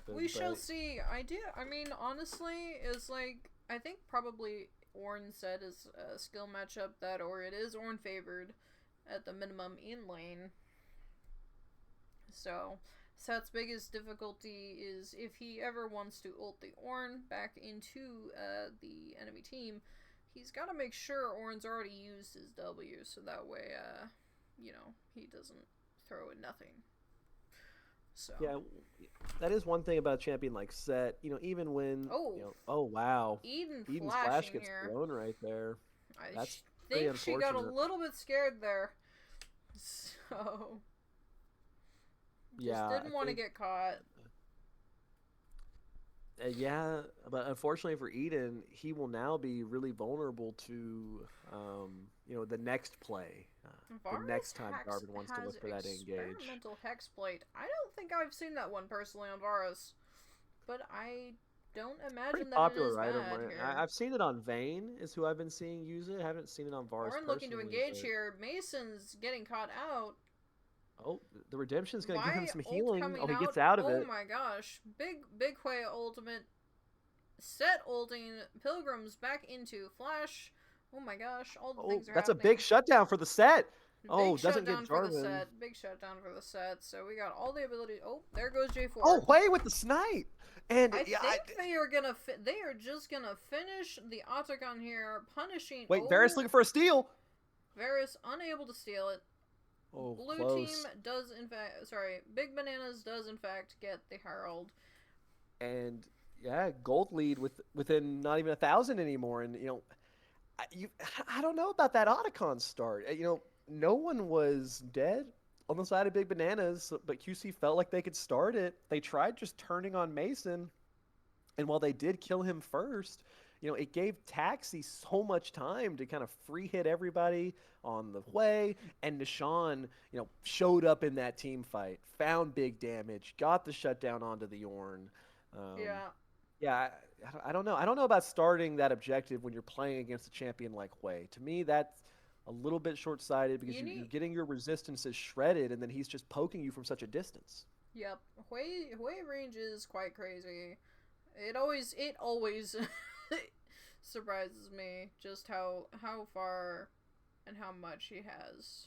we shall see. I mean, honestly, is like, I think probably Ornn said is a skill matchup that, or it is Ornn favored at the minimum in lane. So, Set's biggest difficulty is if he ever wants to ult the Ornn back into the enemy team, he's got to make sure Ornn's already used his W, so that way, he doesn't throw in nothing. So. Yeah, that is one thing about a champion like Set. Even when oh wow, Eden's flash gets here. blown right there. I think she got a little bit scared there. So just didn't want to get caught. Yeah, but unfortunately for Eden, he will now be really vulnerable to the next play. The next time Garvin wants to look for that engage. Experimental Hexblade. I don't think I've seen that one personally on Varus, but I don't imagine Pretty that popular it is item, bad right? here. I've seen it on Vayne, is who I've been seeing use it. I haven't seen it on Varus. Ornn looking to engage here. Mason's getting caught out. Oh, the redemption's gonna give him Vi some ult healing. Oh, coming he gets out. out of Oh it. my gosh. Big Hui ultimate. Set ulting Pilgrims back into Flash. Oh my gosh, all the Oh, things are that's a big happening. shutdown for the set. Oh, Big doesn't get shutdown for the Jarvan. set. Big shutdown for the set. So we got all the ability. Oh, there goes Oh, J4. Hui with the snipe. And I yeah, think they are gonna. They are just gonna finish the Autogon here, punishing. wait, Varus Oh, looking for a steal. Varus unable to steal it. Oh, Blue team close. does in fact. Sorry, Big Bananas does in fact get the Herald. And yeah, gold lead within not even 1,000 anymore. And you, I don't know about that Otacon start. No one was dead on the side of Big Bananas, but QC felt like they could start it. They tried just turning on Mason, and while they did kill him first, it gave Taxi so much time to kind of free hit everybody on the way. And Nishan, showed up in that team fight, found big damage, got the shutdown onto the Ornn. Um, Yeah, yeah, I don't know. I don't know about starting that objective when you're playing against a champion like Hui. To me, that's a little bit short-sighted because you you're need. getting your resistances shredded, and then he's just poking you from such a distance. Yep, Hui range is quite crazy. It always surprises me just how far and how much he has.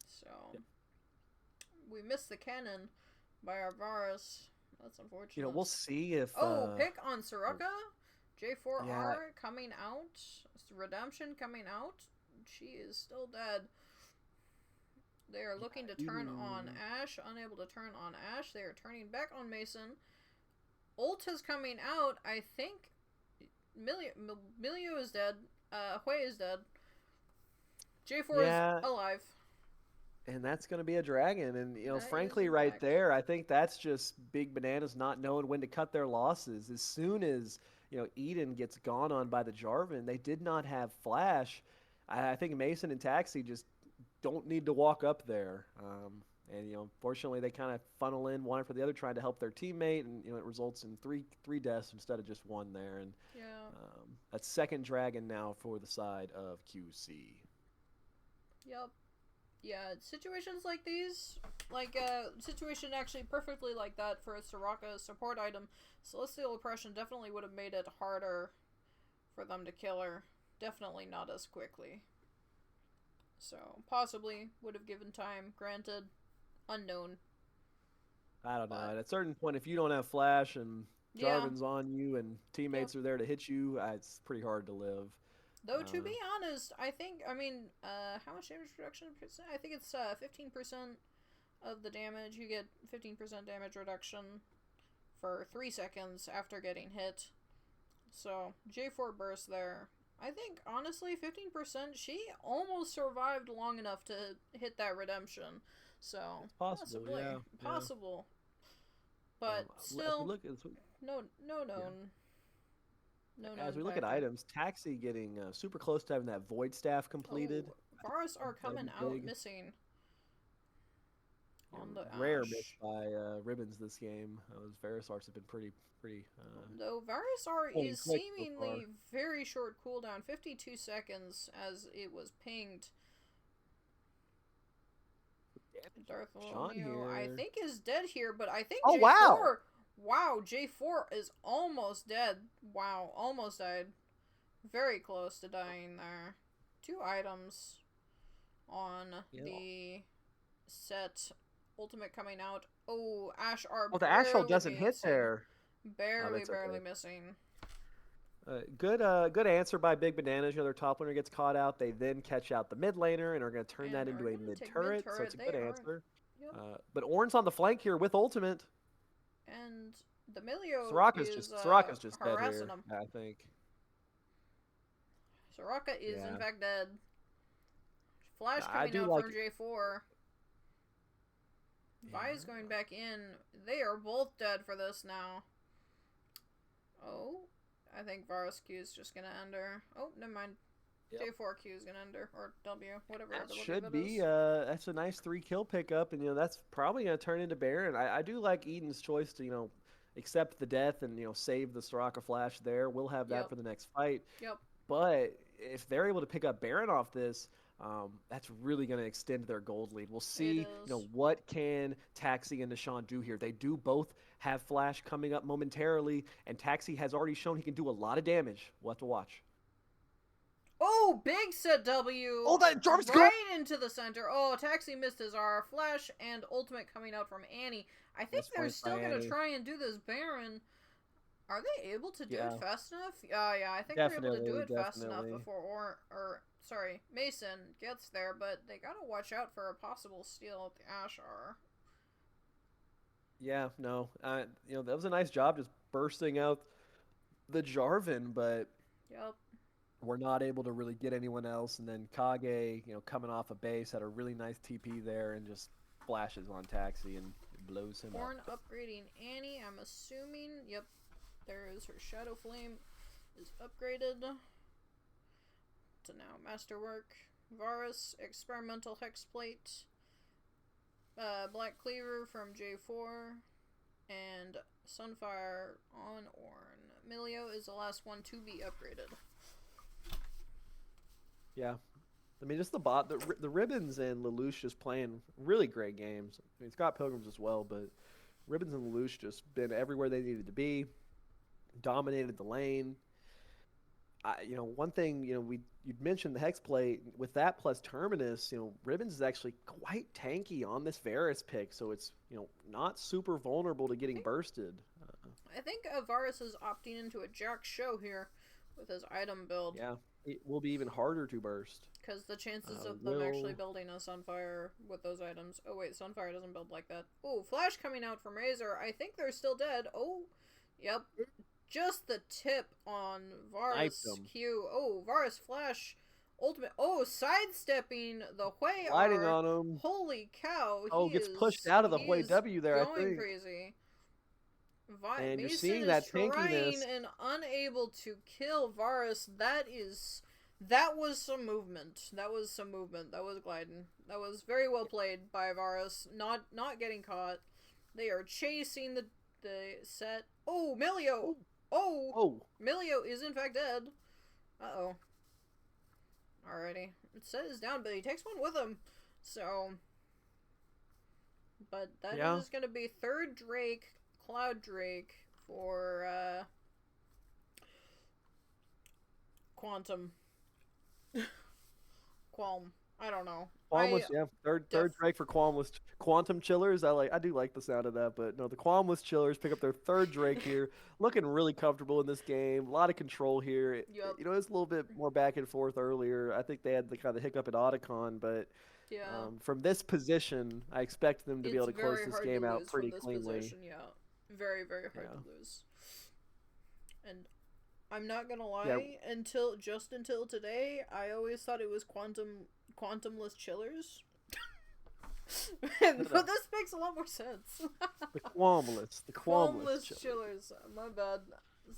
So Yep. we missed the cannon by our Varus. That's unfortunate. We'll see if. Oh, pick on Oh, Soraka. yeah, J4R coming out. Redemption coming out. She is still dead. They are yeah, looking to turn on you. Ashe. Unable to turn on Ashe. They are turning back on Mason. Ult is coming out. I think Milio is dead. Hui is dead. J4 is Yeah, alive. and that's going to be a dragon. And That is frankly, in right fact. there, I think that's just Big Bananas not knowing when to cut their losses. As soon as Eden gets gone on by the Jarvan, they did not have Flash. I think Mason and Taxi just don't need to walk up there. And fortunately, they kind of funnel in one for the other, trying to help their teammate, and it results in three deaths instead of just one there. And Yeah. that's second dragon now for the side of QC. Yep. Yeah, situations like these, like situation actually perfectly like that for a Soraka support item, Celestial Oppression definitely would have made it harder for them to kill her. Definitely not as quickly. So, possibly would have given time, granted, unknown. I don't know. But, At a certain point, if you don't have flash and yeah, Jarvan's on you and yep. teammates are there to hit you, it's pretty hard to live. Though, to Uh, be honest, I mean, how much damage reduction percent? I think it's 15% of the damage. You get 15% damage reduction for 3 seconds after getting hit. So, J4 burst there. I think, honestly, 15%, she almost survived long enough to hit that redemption. So, it's possible, possibly. yeah, yeah. Possible. But As we still, look, no yeah. known. No As known we look at factor. items, Taxi getting super close to having that Void Staff completed. Oh, Varus are That'll coming be out big. missing Yeah, on the rare miss Ash. by Ribbons this game. Those Verisarts have been pretty Though Varusar pulling is quick so seemingly far. very short cooldown, 52 seconds as it was pinged. Damage on Sean Bartholomew, I here. think, is dead here, but I think Oh wow! J4. Wow, J4 is almost dead. Wow, almost died. Very close to dying there. 2 items on Yeah. the set. Ultimate coming out. Oh, Ash are Oh, the Ashel barely doesn't hit missing. there. Oh, Barely, that's barely okay. missing. Good answer by Big Bananas. Their top laner gets caught out. They then catch out the mid laner and are going to turn that And are into a gonna mid take mid turret. So it's turret. a They good are. answer. Yep. But Ornn's on the flank here with ultimate. And the Milio Soraka's is just Soraka's just dead harassing here. him. I think. Soraka is in Yeah, fact dead. Flash I coming do out like from it. J4. Vi is going Yeah. back in. They are both dead for this now. Oh, I think Varus Q is just gonna end her. Oh, never mind. Yep. J4 Q is gonna end her. Or W, whatever That the believe should it be. is. That's a nice 3 kill pickup, and that's probably going to turn into Baron. I do like Eden's choice to accept the death and save the Soraka flash there. We'll have that Yep. for the next fight. Yep. But if they're able to pick up Baron off this, That's really going to extend their gold lead. We'll It see, is. what can Taxi and Deshaun do here. They do both have Flash coming up momentarily, and Taxi has already shown he can do a lot of damage. We'll have to watch. Oh, big set W! Oh, that Jarvis go! Right into the center. Oh, Taxi missed his R. Flash and Ultimate coming out from Annie. I think they're Mispoints by still going to Annie. try and do this Baron. Are they able to do it Yeah, fast enough? Yeah, I think they're able to do definitely, it fast enough definitely. before sorry, Mason gets there, but they gotta watch out for a possible steal at the Ashar. Yeah, no, that was a nice job just bursting out the Jarvan, but Yep. we're not able to really get anyone else. And then Kage, coming off a base, had a really nice TP there and just flashes on Taxi and blows him up. Horn upgrading Annie, I'm assuming. Yep. There is her Shadow Flame is upgraded to now Masterwork. Varus, Experimental Hexplate. Black Cleaver from J4. And Sunfire on Ornn. Milio is the last one to be upgraded. Yeah. I mean, just the Ribbons and Lelouch just playing really great games. I mean, Scott Pilgrims as well, but Ribbons and Lelouch just been everywhere they needed to be, dominated the lane. One thing, you'd mentioned the Hex play with that plus Terminus. Ribbons is actually quite tanky on this Varus pick, so it's not super vulnerable to getting bursted. I think Varus is opting into a Jack show here with his item build. Yeah, it will be even harder to burst. Because the chances of them actually building a Sunfire with those items... Oh wait, Sunfire doesn't build like that. Oh, Flash coming out from Razor. I think they're still dead. Oh, yep. Just the tip on Varus Q. Oh, Varus Flash Ultimate. Oh, sidestepping the Hui R. Sliding on him. Holy cow. Oh, gets pushed out of the Hui W there, I think. Going crazy. And Mason you're seeing is that trying tankiness. and unable to kill Varus. That was some movement. That was gliding. That was very well played by Varus. Not getting caught. They are chasing the set. Oh, Milio! Oh! Milio is in fact dead. Uh-oh. Alrighty. The set is down, but he takes one with him. So... But that is going to be third Drake... Cloud Drake for Quantum. Qualm. I don't know. Qualmless, yeah. Third Drake for Qualmless. Quantum Chillers, I do like the sound of that, but no, the Qualmless Chillers pick up their third Drake here. Looking really comfortable in this game. A lot of control here. Yep. It's a little bit more back and forth earlier. I think they had the kind of hiccup at Otacon, but from this position, I expect them to be able to close this game out pretty cleanly. Position, yeah. Very, very hard to lose. And I'm not gonna lie, until today, I always thought it was quantumless chillers. But this makes a lot more sense. The Qualmless chillers. My bad.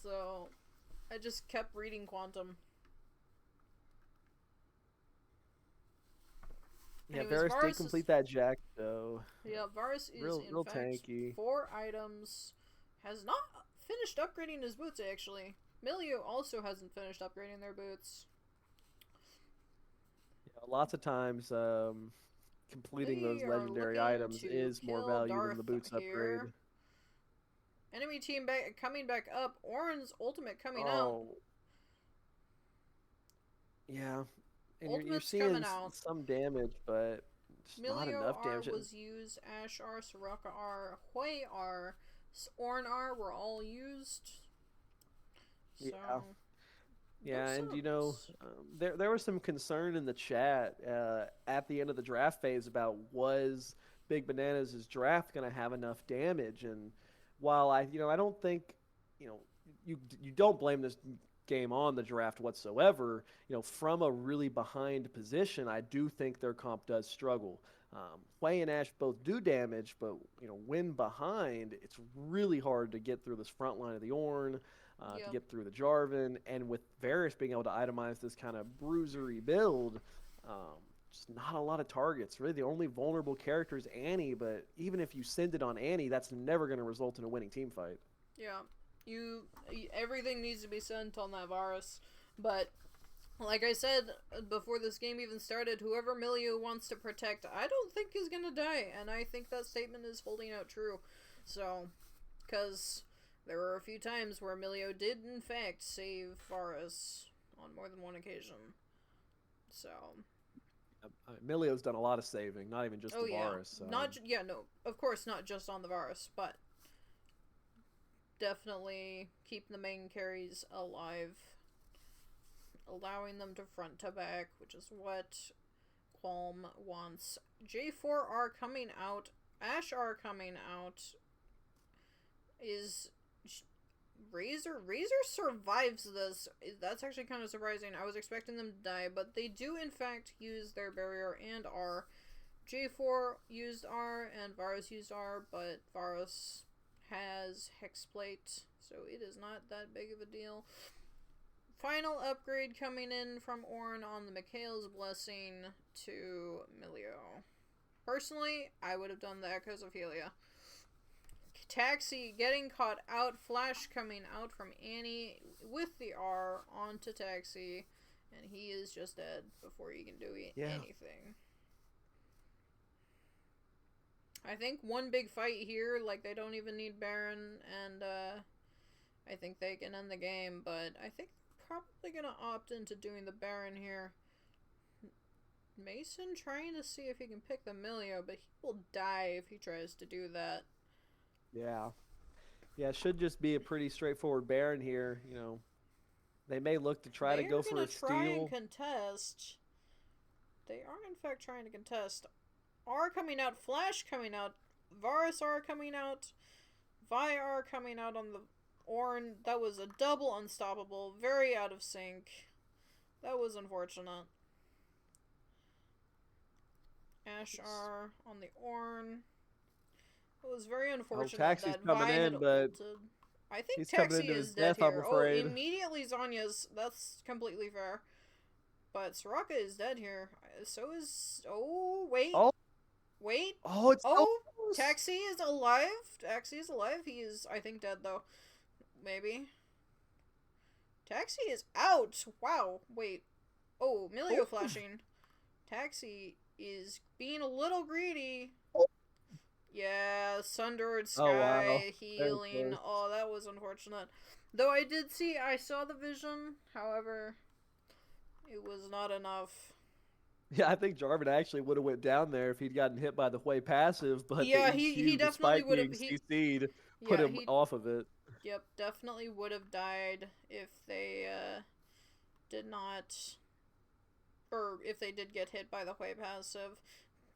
So I just kept reading quantum. Yeah, Varus did complete that Jack, though. Yeah, Varus is real tanky. 4 items. Has not finished upgrading his boots, actually. Milio also hasn't finished upgrading their boots. Yeah, lots of times, completing those legendary items is more value than the boots upgrade. Enemy team coming back up. Ornn's ultimate coming out. Yeah. And you're seeing some damage, but just not enough damage. R was used, Ash R, Soraka R, Hui R, Ornn R were all used. So, yeah, and there was some concern in the chat at the end of the draft phase about was Big Bananas' draft going to have enough damage, and while I don't think you don't blame this game on the draft whatsoever, from a really behind position, I do think their comp does struggle. Hui and Ash both do damage, but when behind, it's really hard to get through this front line of the Ornn, to get through the Jarvan, and with Varus being able to itemize this kind of bruisery build, just not a lot of targets. Really, the only vulnerable character is Annie, but even if you send it on Annie, that's never going to result in a winning team fight. Yeah. Everything needs to be sent on that Varus, but Like I said before this game even started, whoever Milio wants to protect, I don't think is gonna die, and I think that statement is holding out true. So, because there were a few times where Milio did in fact save Varus on more than one occasion. So, Emilio's done a lot of saving, not even just oh the yeah, Varus. no, of course not just on the Varus, but definitely keep the main carries alive, allowing them to front to back, which is what Qualm wants. J4 are coming out, Ashe are coming out. Is Razor survives this. That's actually kind of surprising. I was expecting them to die, but they do in fact use their barrier and R. J4 used R and Varus used R, but Varus has Hexplate, so it is not that big of a deal. Final upgrade coming in from Ornn on the Mikhail's Blessing to Milio. Personally, I would have done the Echoes of Helia. Taxi getting caught out, Flash coming out from Annie with the R onto Taxi, and he is just dead before you can do anything. I think one big fight here, like they don't even need Baron, and I think they can end the game, but I think they're probably gonna opt into doing the Baron here. Mason trying to see if he can pick the Milio, but he will die if he tries to do that. Yeah. Yeah, it should just be a pretty straightforward Baron here. You know, they may look to try to go for a steal. They're going to try and contest. They are, in fact, trying to contest. R coming out, Flash coming out, Varus R coming out, Vi R coming out on the Ornn. That was a double unstoppable. Very out of sync. That was unfortunate. Ashe R on the Ornn. It was very unfortunate that Vi had ulted. I think Taxi is dead here. Oh, immediately Zonya's. That's completely fair. But Soraka is dead here. So is... Oh, wait. Oh. Wait. Oh, it's Taxi is alive. Taxi is alive. He is, I think, dead, though. Maybe. Taxi is out. Wow. Wait. Oh, Milio flashing. Taxi is being a little greedy. Yeah, Sundered Sky healing. Oh, that was unfortunate. Though I saw the vision, however, it was not enough. Yeah, I think Jarvan actually would have went down there if he'd gotten hit by the Hwei passive, but yeah, the EQ, he definitely would have CC'd, put him off of it. Yep, definitely would have died if they did not, or if they did get hit by the Hwei passive.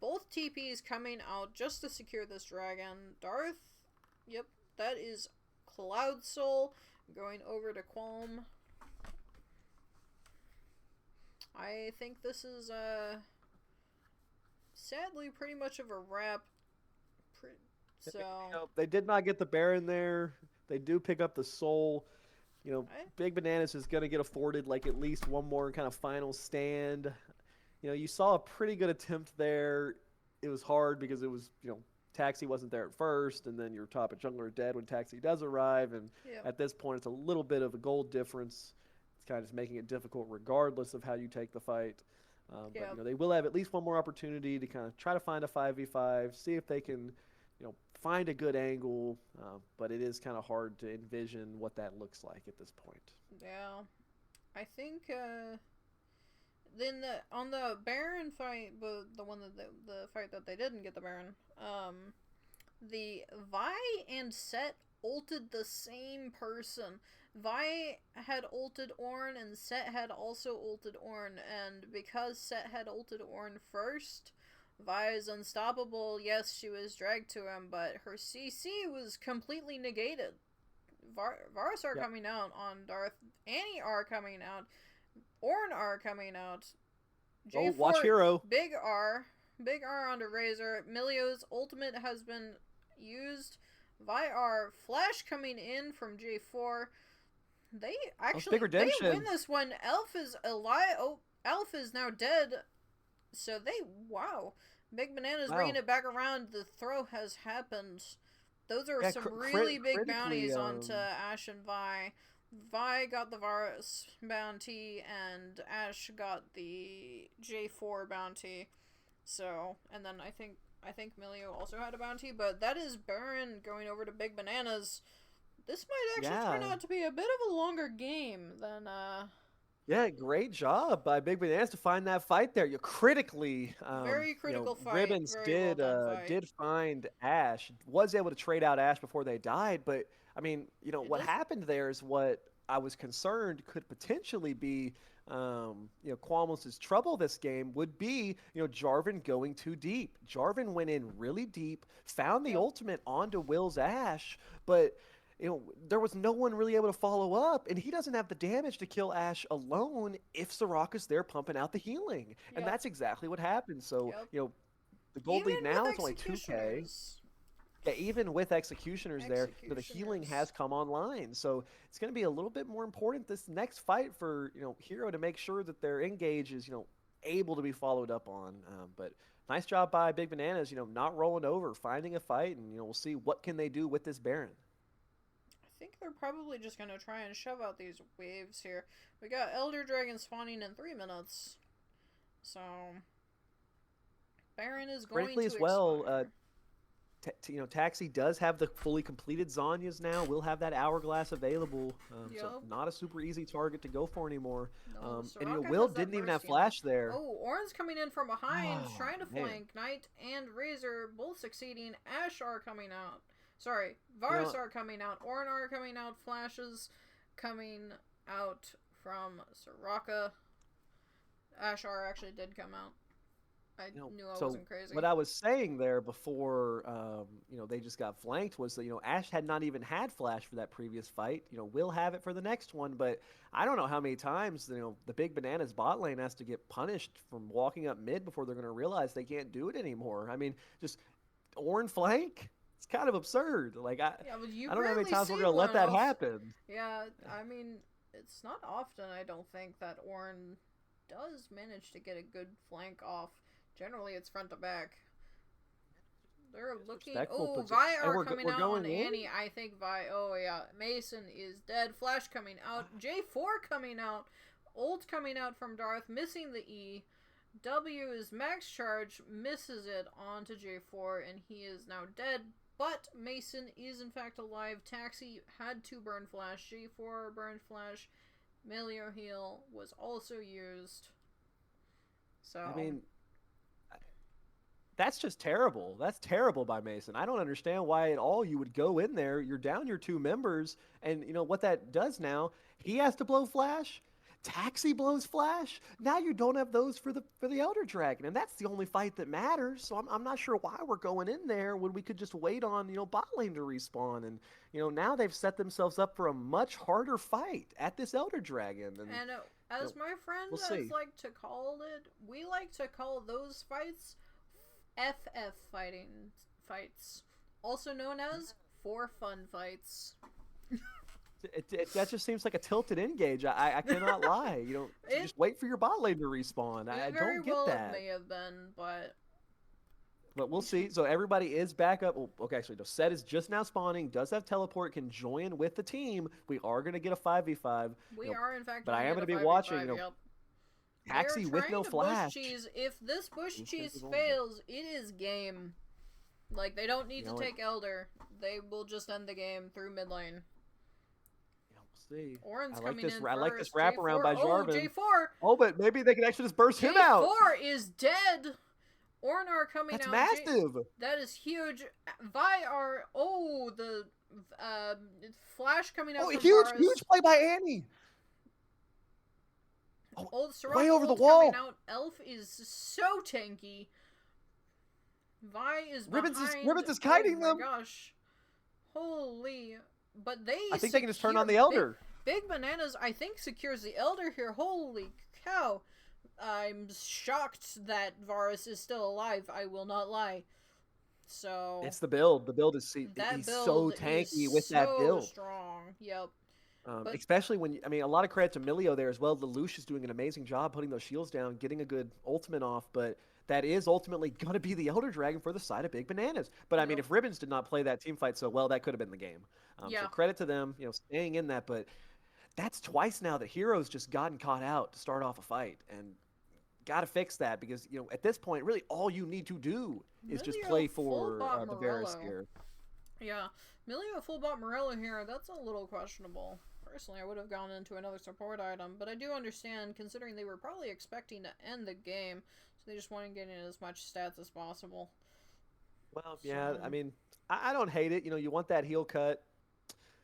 Both TPs coming out just to secure this dragon. Darth, yep, that is Cloud Soul going over to Qualm. I think this is, sadly pretty much of a wrap. So they did not get the Baron there. They do pick up the Soul. You know, Big Bananas is going to get afforded like at least one more kind of final stand. You know, you saw a pretty good attempt there. It was hard because it was, you know, Taxi wasn't there at first, and then your top of jungler dead when Taxi does arrive, and at this point it's a little bit of a gold difference. It's kind of just making it difficult regardless of how you take the fight. But, you know, they will have at least one more opportunity to kind of try to find a 5v5, see if they can, you know, find a good angle, but it is kind of hard to envision what that looks like at this point. Yeah. I think, then on the Baron fight, but the one that the fight that they didn't get the Baron, the Vi and Set ulted the same person. Vi had ulted Ornn and Set had also ulted Ornn, and because Set had ulted Ornn first, Vi is unstoppable. Yes, she was dragged to him, but her CC was completely negated. Varus are coming out on Darth. Annie are coming out. Ornn are coming out. J4, watch Hero. Big R onto Razor. Milio's ultimate has been used. Vi R Flash coming in from J4. They actually they win this one. Elf is alive. Oh, Elf is now dead. So Big Banana's bringing it back around. The throw has happened. Those are some really big bounties onto Ashe and Vi. Vi got the Varus bounty, and Ash got the J4 bounty. So, and then I think Milio also had a bounty, but that is Baron going over to Big Bananas. This might actually turn Yeah. out to be a bit of a longer game than Yeah, great job by Big Bananas to find that fight there. You critically, very critical fight, Ribbons very well done fight. did find Ash, was able to trade out Ash before they died, but I mean, It what does. happened there is what I was concerned could potentially be, Qualmless's trouble this game would be, Jarvan going too deep. Jarvan went in really deep, found the Yep. ultimate onto Will's Ash, but there was no one really able to follow up, and he doesn't have the damage to kill Ash alone if Soraka's there pumping out the healing. And Yep. that's exactly what happened. So, Yep. the gold lead Even with now is only 2K. executioners. Yeah, even with executioners there, the healing has Executioners. come online. So it's going to be a little bit more important this next fight for, Hero to make sure that their engage is, able to be followed up on. But nice job by Big Bananas, not rolling over, finding a fight, and, we'll see what can they do with this Baron. I think they're probably just gonna try and shove out these waves here. We got Elder Dragon spawning in 3 minutes. So Baron is going Critically to as well, expire. Taxi does have the fully completed Zanyas now. We'll have that hourglass available, so Yup. not a super easy target to go for anymore. No, And Soraka Will has that didn't even have Mercy. flash there. Oh, Orin's coming in from behind, Oh trying to man, flank. Knight and Razor both succeeding. Ash are coming out. Sorry, you Varus know, are coming out. Orin are coming out. Flashes coming out from Soraka. Ashar actually did come out. I knew I so wasn't crazy. what I was saying there before, they just got flanked was that Ash had not even had flash for that previous fight. Will have it for the next one, but I don't know how many times the Big Bananas bot lane has to get punished from walking up mid before they're going to realize they can't do it anymore. I mean, just Orin flank. It's kind of absurd. Like Yeah, but you I don't know how many rarely times we're see going to let one that off. happen. Yeah, I mean, it's not often, I don't think, that Orin does manage to get a good flank off. Generally, it's front to back. They're looking. Disrespectful, Oh, but Vi and are coming we're out on going in. Annie. I think Vi. Oh, yeah. Mason is dead. Flash coming out. J4 coming out. Ult coming out from Darth, missing the E. W is max charge, misses it onto J4, and he is now dead. But Mason is in fact alive. Taxi had to burn flash. J4 burned flash. Melio heal was also used. I So mean, that's just terrible. That's terrible by Mason. I don't understand why at all you would go in there. You're down your two members, and what that does now. He has to blow flash. Taxi blows flash. Now you don't have those for the Elder Dragon, and that's the only fight that matters. So I'm not sure why we're going in there when we could just wait on bot lane to respawn, and now they've set themselves up for a much harder fight at this Elder Dragon, and and you as know, my friend we'll has see. like to call it, we like to call those fights FF fights, also known as for fun fights. That just seems like a tilted engage. I cannot lie. To It just wait for your bot lane to respawn. I it very don't get well it that. may have been, but But we'll see. So everybody is back up. Well, okay, actually, no, Set is just now spawning. Does have teleport. Can join with the team. We are going to get a 5v5. we are in fact But I going to am get going a to be 5v5. watching. Yep. They are Taxi with trying no to bush flash. cheese. If this bush cheese Instinctive only. fails, it is game. Like, they don't need to What? take Elder. They will just end the game through mid lane. We'll see. Orin's I like coming this. in I like this first. wraparound J4. by Oh, Jarvan. J4. Oh, but maybe they can actually just burst him out. J4 is dead. Ornar coming That's out. massive. That is huge. Vi are. Oh, the flash coming out Oh, from huge, Varus. huge play by Annie. Oh, Old Soraka way over the ult coming wall. out. Elf is so tanky. Vi is Ribbons is behind. Ribbons is Oh kiting my them. gosh. Holy. But they I think they can just turn on the Big, Elder. Big Bananas, I think, secures the Elder here. Holy cow. I'm shocked that Varus is still alive. I will not lie. So It's the build. The build is that he's so build tanky is with that so build. strong. Yep. But Especially when I mean a lot of credit to Milio there as well. Lelouch is doing an amazing job putting those shields down, getting a good ultimate off, but that is ultimately going to be the Elder Dragon for the side of Big Bananas. But I mean, yep. if Ribbons did not play that team fight so well, that could have been the game. So Yeah. credit to them, staying in that. But that's twice now that Hero's just gotten caught out to start off a fight, and got to fix that because at this point, really all you need to do is just Milio play full for bot the Varus Morello. here. Yeah, Milio full bot Morello here, that's a little questionable. Personally, I would have gone into another support item, but I do understand, considering they were probably expecting to end the game, so they just want to get in as much stats as possible. Well, So, yeah, I mean, I don't hate it. You want that heal cut.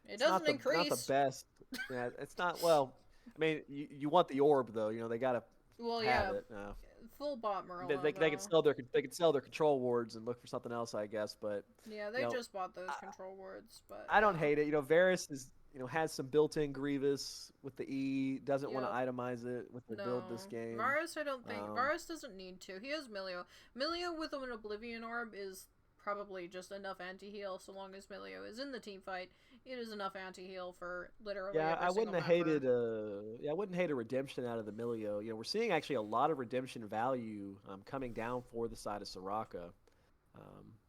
it It's not doesn't the increase. best. Yeah, it's not. Well, I mean, you want the orb though. They gotta Well, have yeah, it. full bot They, Morello, they, they can though. sell their control wards and look for something else, I guess. But Yeah, you they know, just bought those I, control words, but I don't yeah. hate it. Varus is has some built-in Grievous with the E. Doesn't want to Yep. itemize it with their build this No. game. Varus, I don't think. Varus doesn't need to. He has Milio. Milio with an Oblivion Orb is probably just enough anti-heal so long as Milio is in the team fight. It is enough anti-heal for literally Yeah, every I single wouldn't have member. hated I wouldn't hate a redemption out of the Milio. We're seeing actually a lot of redemption value coming down for the side of Soraka.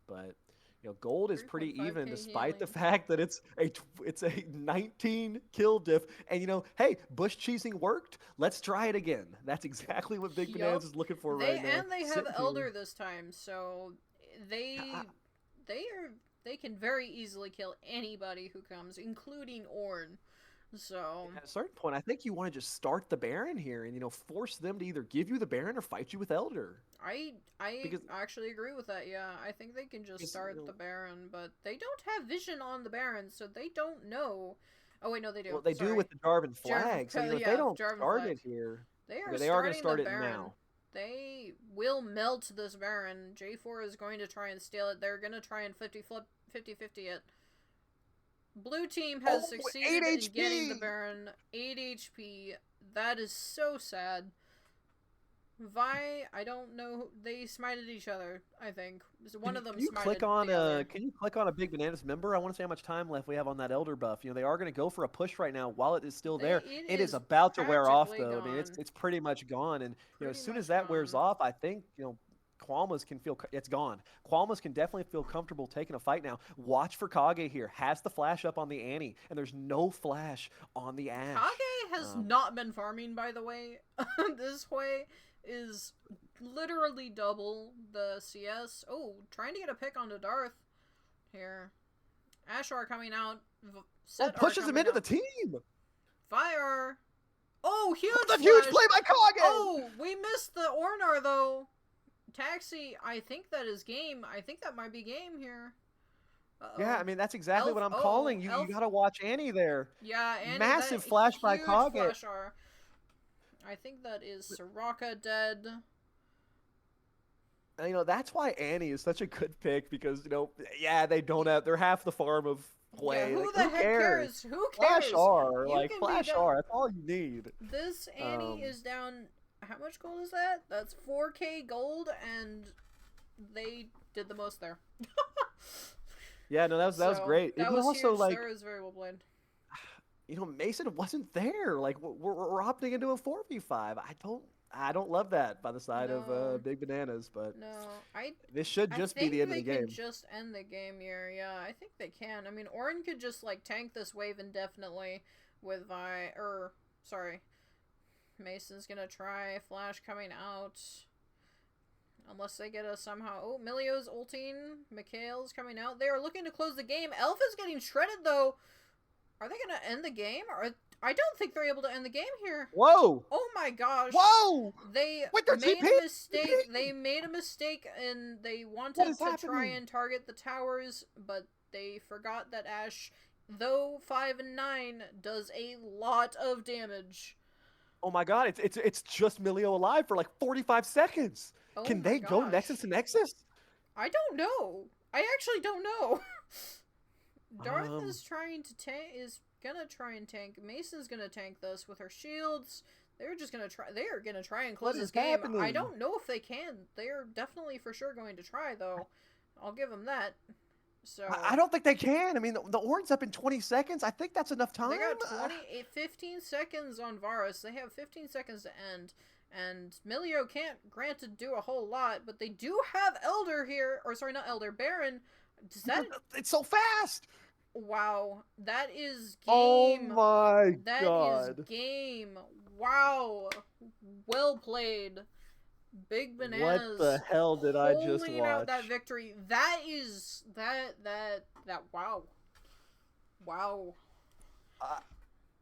But gold is pretty 3.5k even despite the healing. fact that it's a 19 kill diff. And hey, bush cheesing worked. Let's try it again. That's exactly what Big Bananas Yup. is looking for right now. They have Sitting Elder here. this time, so Yeah, they they are they can very easily kill anybody who comes, including Ornn. So at a certain point, I think you want to just start the Baron here and force them to either give you the Baron or fight you with Elder. I Because actually agree with that. Yeah, I think they can just start the Baron, but they don't have vision on the Baron, so they don't know. Oh wait, no, they do. well, they do Sorry, with the Jarvan flag. So if they yeah, don't Jarvan start flag. it here, They are they are going to starting the start it Baron. now. They will melt this Baron. J4 is going to try and steal it. They're going to try and 50-50 it. Blue team has succeeded in getting the Baron. 8 HP. That is so sad. Vi, I don't know. They smited each other, I think. One of them smited the other. Can you click on a Big Bananas member? I want to see how much time left we have on that Elder buff. They are going to go for a push right now while it is still there. It is about to wear off though. Gone. I mean, it's pretty much gone. And as soon as that wears gone. off, I think Qualmless can feel it's gone. Qualmless can definitely feel comfortable taking a fight now. Watch for Kage here. Has the flash up on the Annie, and there's no flash on the Ashe. Kage has not been farming, by the way. This way is literally double the CS. Oh, trying to get a pick onto Darth here. Ashar coming out. Pushes him into the team. Fire. Oh, huge the huge play by Kage. Oh, we missed the Ornar though. Taxi, I think that is game. I think that might be game here. Yeah, I mean, that's exactly what I'm calling. You got to watch Annie there. Yeah, Annie. Massive flash by Kage. I think that is Soraka dead. And, that's why Annie is such a good pick because, they don't have, they're half the farm of play. Yeah, who the heck cares? Who Flash cares? R, Flash R, that's all you need. This Annie is down. How much gold is that? That's 4k gold, and they did the most there. Yeah, no, that was great. That was also huge. That was very well played. Mason wasn't there. We're opting into a 4v5. I don't love that by the side of Big Bananas, but this should just be the end of the game. I think they can just end the game here. Yeah, I think they can. I mean, Ornn could just tank this wave indefinitely with Mason's gonna try flash coming out. Unless they get us somehow. Oh, Milio's ulting. Mikhail's coming out. They are looking to close the game. Elf is getting shredded though. Are they gonna end the game? I don't think they're able to end the game here. Whoa! Oh my gosh! Whoa! They made a mistake. They made a mistake, and they wanted to try and target the towers, but they forgot that Ashe, though 5 and 9, does a lot of damage. Oh my god! It's just Milio alive for 45 seconds. Oh Can they go Nexus to Nexus? I don't know. I actually don't know. Darth is trying to gonna try and tank. Mason's gonna tank this with her shields. They're just gonna try. They are gonna try and close this game. I don't know if they can. They are definitely for sure going to try though. I'll give them that. So I don't think they can. I mean, the Ornn's up in 20 seconds. I think that's enough time. They got 15 seconds on Varus. They have 15 seconds to end. And Milio can't, granted, do a whole lot, but they do have Elder here. Or, sorry, not Elder, Baron. Does that... It's so fast! Wow, that is Oh game. my That is god. game. Wow. Well played. Big What the Bananas hell did I just pulling out that watch? victory. That is that wow. Wow. I,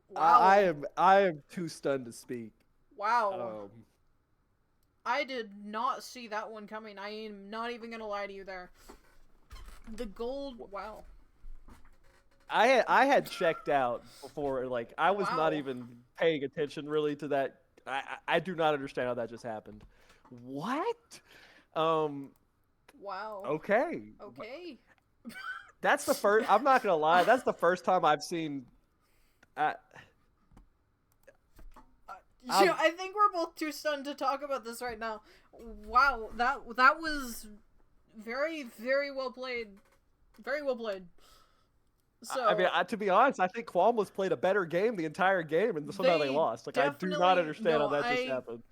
Wow. I am too stunned to speak. Wow. Um, I did not see that one coming. I am not even gonna lie to you there. The gold, wow. I had checked out before, like I was not Wow. even paying attention really to that. I do not understand how that just happened. What? Um, Wow. okay. Okay. That's the first. I'm not gonna lie. That's the first time I've seen. I, I think we're both too stunned to talk about this right now. Wow, that was very, very well played. Very well played. I mean, So to be honest, I think Qualmless played a better game the entire game, and somehow they they lost. Like, I do not definitely understand how no. that just happened.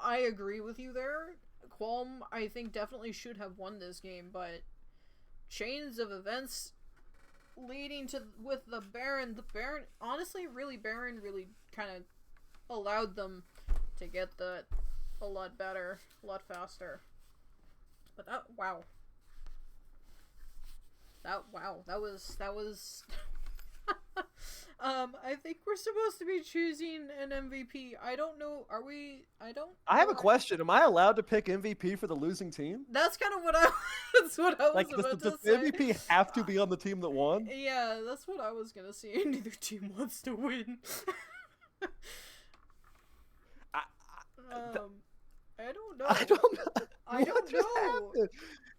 I agree with you there. Qualm, I think definitely should have won this game, but chains of events leading to with the Baron honestly really Baron really kind of allowed them to get that a lot better, a lot faster. But that wow. That was I think we're supposed to be choosing an MVP. I don't know. Are we? I don't I have know. a question. Am I allowed to pick MVP for the losing team? That's kind of what I that's what I was Like, about does to the say. MVP have to be on the team that won? Yeah, that's what I was gonna say. Neither team wants to win. I, um, I don't know. I don't know. I don't just know. happened?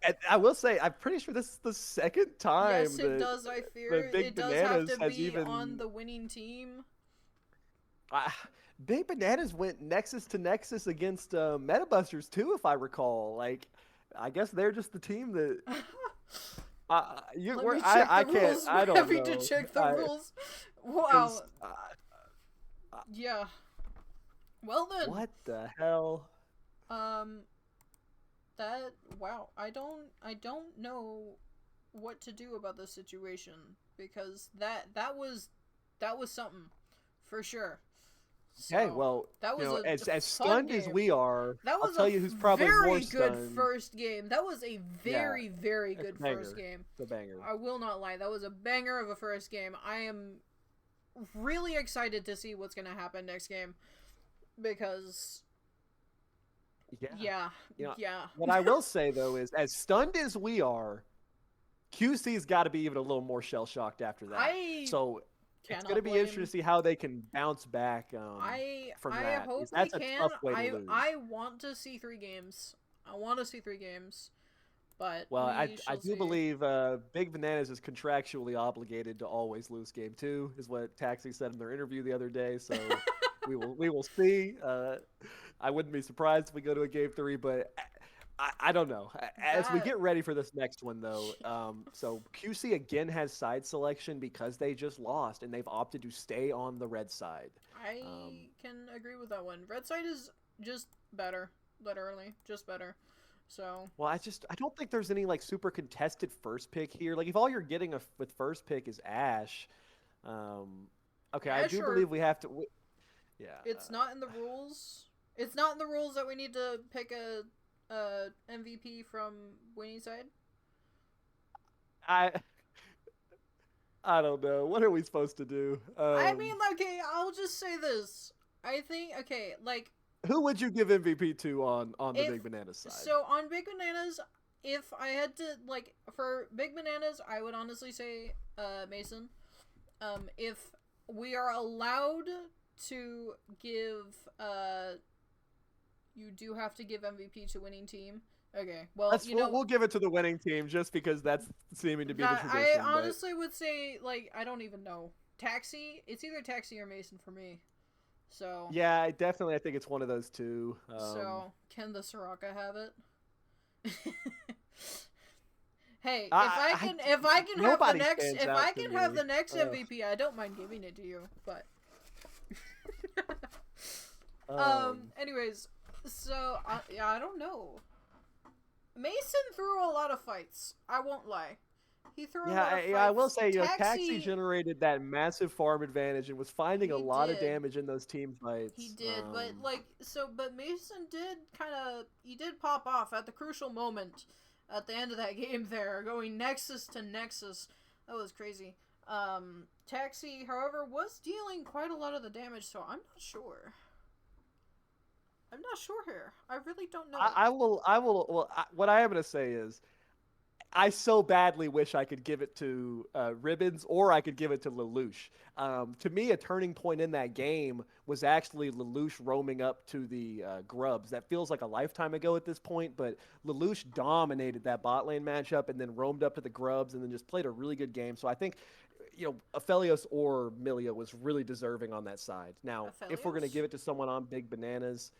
And I will say, I'm pretty sure this is the second time Yes, it does. I fear that Big it does have Bananas to has be on even. the winning team. Uh, Big Bananas went Nexus to Nexus against Metabusters too, if I recall. Like, I guess they're just the team that. Let me check the I can't. rules. I We're don't having to know. check the rules. Because Wow. Yeah. Well then. what the hell? Um. That wow. I don't know what to do about this situation because that was something for sure. So, Okay, well, that was a as fun stunned as game. we are, That I'll was tell a you who's probably more very good stunned. first game. That was a Yeah, very, very it's a good first banger. game. It's a banger. I will not lie. That was a banger of a first game. I am really excited to see what's going to happen next game because Yeah. yeah, You know, yeah. what I will say though is, as stunned as we are, QC's got to be even a little more shell shocked after that. I So it's going to cannot be interesting to blame. see how they can bounce back from I that. Because hope they that's a can. tough way to lose. I want to see 3 games. I want to see 3 games, but Well, we I shall do see. believe Big Bananas is contractually obligated to always lose game two, is what Taxi said in their interview the other day. So we will see. I wouldn't be surprised if we go to a game three, but I don't know. As we That get ready for this next one, though, so QC again has side selection because they just lost and they've opted to stay on the red side. I can agree with that one. Red side is just better, literally, just better. So Well, I don't think there's any like super contested first pick here. Like if all you're getting with first pick is Ash, okay, I do Asher, believe we have to. Yeah, it's not in the rules. It's not in the rules that we need to pick a MVP from winning side. I I don't know. What are we supposed to do? I mean, okay, I'll just say this. I think okay, like Who would you give MVP to on the if Big Banana side? so on Big Bananas, if I had to like for Big Bananas, I would honestly say Mason. If we are allowed to give you do have to give MVP to winning team. Okay, well, We'll give it to the winning team just because that's seeming to be the that I tradition. honestly would say like I don't even know. Taxi, it's either Taxi or Mason for me. So Yeah, I think it's one of those two. so can the Soraka have it? Hey, if I can have the nobody next stands if out I to can have me. the next Ugh. MVP, I don't mind giving it to you, but anyways, so yeah, I don't know. Mason threw a lot of fights. I won't lie. He threw a Yeah, lot of I will fights. say, Taxi Taxi, generated that massive farm advantage and was finding a he lot of did. damage in those team He fights. did, but but Mason did he did pop off at the crucial moment at the end of that game there, going Nexus to Nexus. That was crazy. Taxi, however, was dealing quite a lot of the damage, so I'm not sure. I'm not sure here. I really don't know. What I am going to say is, I so badly wish I could give it to Ribbons or I could give it to Lelouch. To me, a turning point in that game was actually Lelouch roaming up to the Grubs. That feels like a lifetime ago at this point, but Lelouch dominated that bot lane matchup and then roamed up to the Grubs and then just played a really good game. So I think, Aphelios or Millia was really deserving on that side. Now, if we're going to Aphelios? give it to someone on Big Bananas,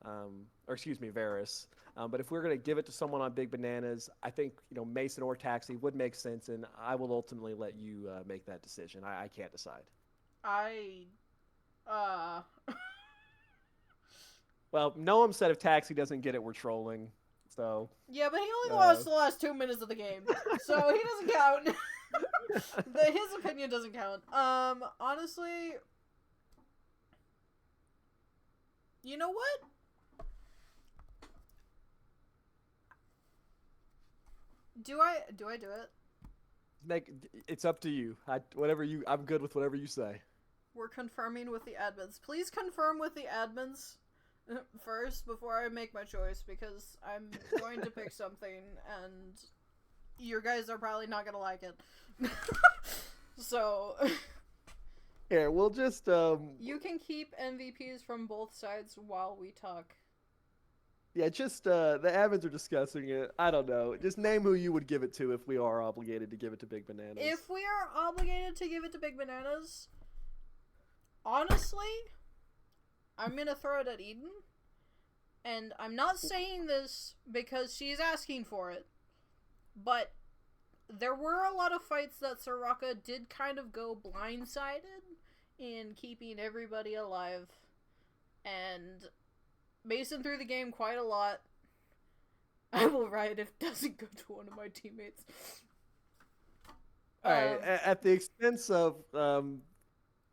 or excuse me, Varus. But if we're going to give it to someone on Big Bananas, I think Mason or Taxi would make sense, and I will ultimately let you make that decision. I can't decide. I Well, Noam said if Taxi doesn't get it, we're trolling. So yeah, but he only lost the last 2 minutes of the game, so he doesn't count. His opinion doesn't count. Honestly, you know what? Do I do it? It's up to you. I'm good with whatever you say. We're confirming with the admins. Please confirm with the admins first before I make my choice, because I'm going to pick something and you guys are probably not gonna like it. So Here, we'll just you can keep MVPs from both sides while we talk. Yeah, just the admins are discussing it. I don't know. Just name who you would give it to if we are obligated to give it to Big Bananas. If we are obligated to give it to Big Bananas, honestly, I'm gonna throw it at Eden. And I'm not saying this because she's asking for it, but there were a lot of fights that Soraka did kind of go blindsided in keeping everybody alive. And Mason threw the game quite a lot. I will riot if it doesn't go to one of my teammates. Alright, at the expense of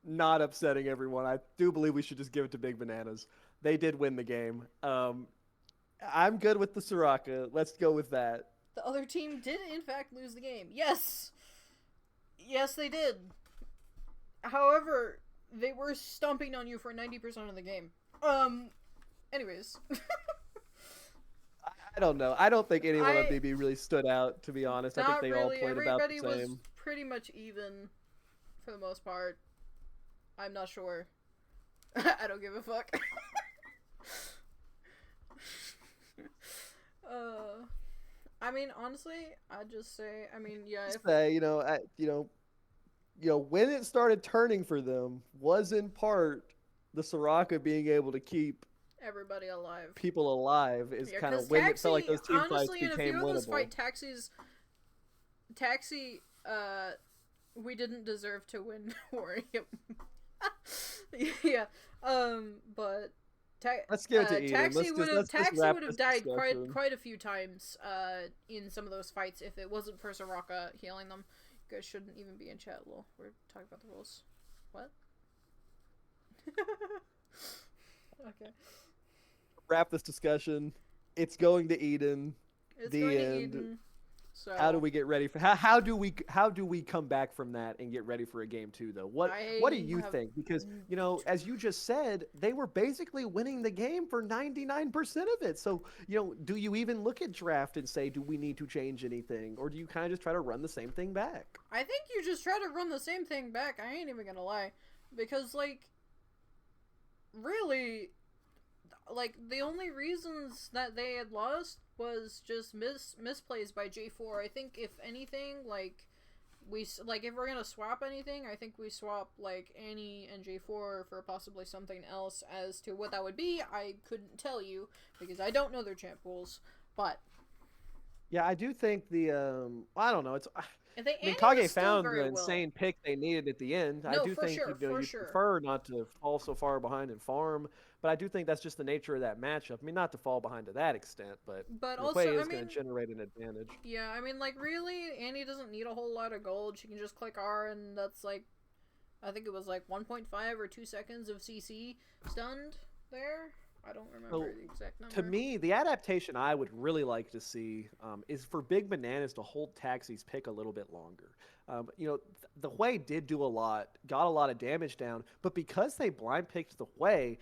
not upsetting everyone, I do believe we should just give it to Big Bananas. They did win the game. I'm good with the Soraka. Let's go with that. The other team did, in fact, lose the game. Yes! Yes, they did. However, they were stomping on you for 90% of the game. Anyways. I don't know. I don't think anyone on BB really stood out, to be honest. I think they all played about the same. Everybody was pretty much even, for the most part. I'm not sure. I don't give a fuck. I mean, honestly, I'd just say, yeah. When it started turning for them was in part the Soraka being able to keep everybody alive. People alive is kind of when it felt like those team fights became winnable. Honestly, in a few of those Taxi, we didn't deserve to win for him. Yeah, but let's give it to Eden. Taxi would have died quite a few times in some of those fights if it wasn't for Soraka healing them. You guys shouldn't even be in chat, lol. We're talking about the rules. What? Okay. Wrap this discussion. It's going to Eden. It's the going end. To Eden. So how do we get ready for how do we come back from that and get ready for a game 2 though? What do you think? Because as you just said, they were basically winning the game for 99% of it. So do you even look at draft and say, do we need to change anything, or do you kind of just try to run the same thing back? I think you just try to run the same thing back. I ain't even gonna lie, because really, the only reasons that they had lost was just misplays by J4. I think if anything, if we're gonna swap anything, I think we swap Annie and J4 for possibly something else. As to what that would be, I couldn't tell you because I don't know their champ rules. But yeah, I do think the I don't know. Kage found the insane pick they needed at the end. No, I do think you prefer not to fall so far behind and farm, But I do think that's just the nature of that matchup. I mean, not to fall behind to that extent, but But Hui also, I is going mean, to generate an advantage. yeah, I mean, like, really, Annie doesn't need a whole lot of gold. She can just click R, and that's like, I think it was like 1.5 or 2 seconds of CC stunned there. I don't remember So, the exact to number. me, the adaptation I would really like to see is for Big Bananas to hold Taxi's pick a little bit longer. The Hui did do a lot, got a lot of damage down, but because they blind picked the Hui,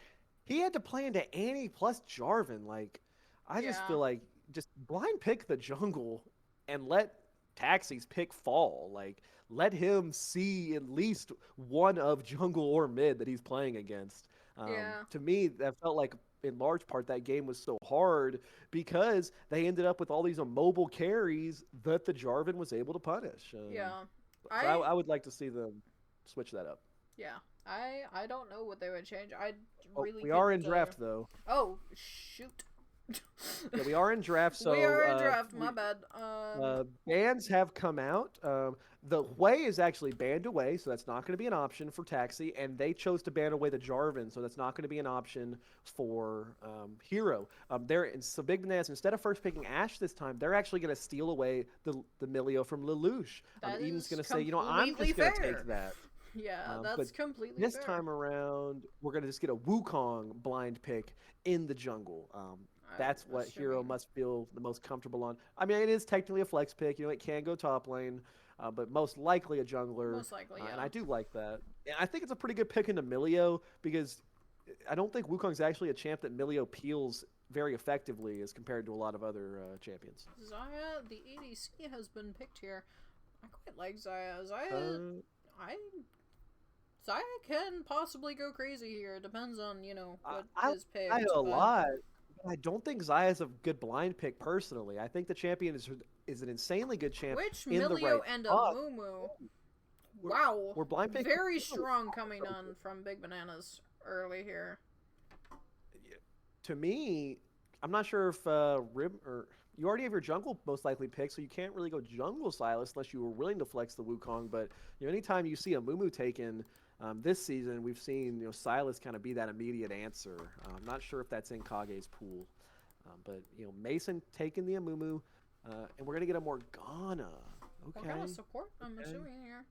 he had to play into Annie plus Jarvan. Like, I just Yeah. feel like just blind pick the jungle and let Taxi's pick fall. Like, let him see at least one of jungle or mid that he's playing against. Yeah. To me, that felt like in large part that game was so hard because they ended up with all these immobile carries that the Jarvan was able to punish. Yeah. So I I would like to see them switch that up. yeah. I don't know what they would change. I Oh, really we are couldn't in tell you. draft though. Oh, shoot. Yeah, we are in draft. We So are in draft, my bad. bans have come out. The Hui is actually banned away, so that's not going to be an option for Taxi, and they chose to ban away the Jarvan, so that's not going to be an option for Hero. So Big Bananas, instead of first picking Ashe this time, they're actually going to steal away the Milio from Lelouch. That Eden's is going to say, I'm completely just going to fair. take that. Yeah, But that's completely this fair. time around, we're going to just get a Wukong blind pick in the jungle. That's I'm what Hero assuming. must feel the most comfortable on. I mean, it is technically a flex pick. It can go top lane, but most likely a jungler. Most likely, And yeah. I do like that. And I think it's a pretty good pick into Milio because I don't think Wukong's actually a champ that Milio peels very effectively as compared to a lot of other champions. Xayah, the ADC, has been picked here. I quite like Xayah. Uh, I Zaya can possibly go crazy here. It depends on, I, what I is like picked, a but lot. But I don't think Zaya's a good blind pick personally. I think the champion is an insanely good champ which in the Milio right and a spot. Mumu. We're, Wow. we're blind picking. Very strong coming on from Big Bananas early here. To me, I'm not sure if Rim or you already have your jungle most likely picked, so you can't really go jungle Silas unless you were willing to flex the Wukong. But anytime you see a Mumu taken this season, we've seen Silas kind of be that immediate answer. I'm not sure if that's in Kage's pool, but Mason taking the Amumu, and we're gonna get a Morgana. What Okay. kind of support? I'm Okay. assuming here.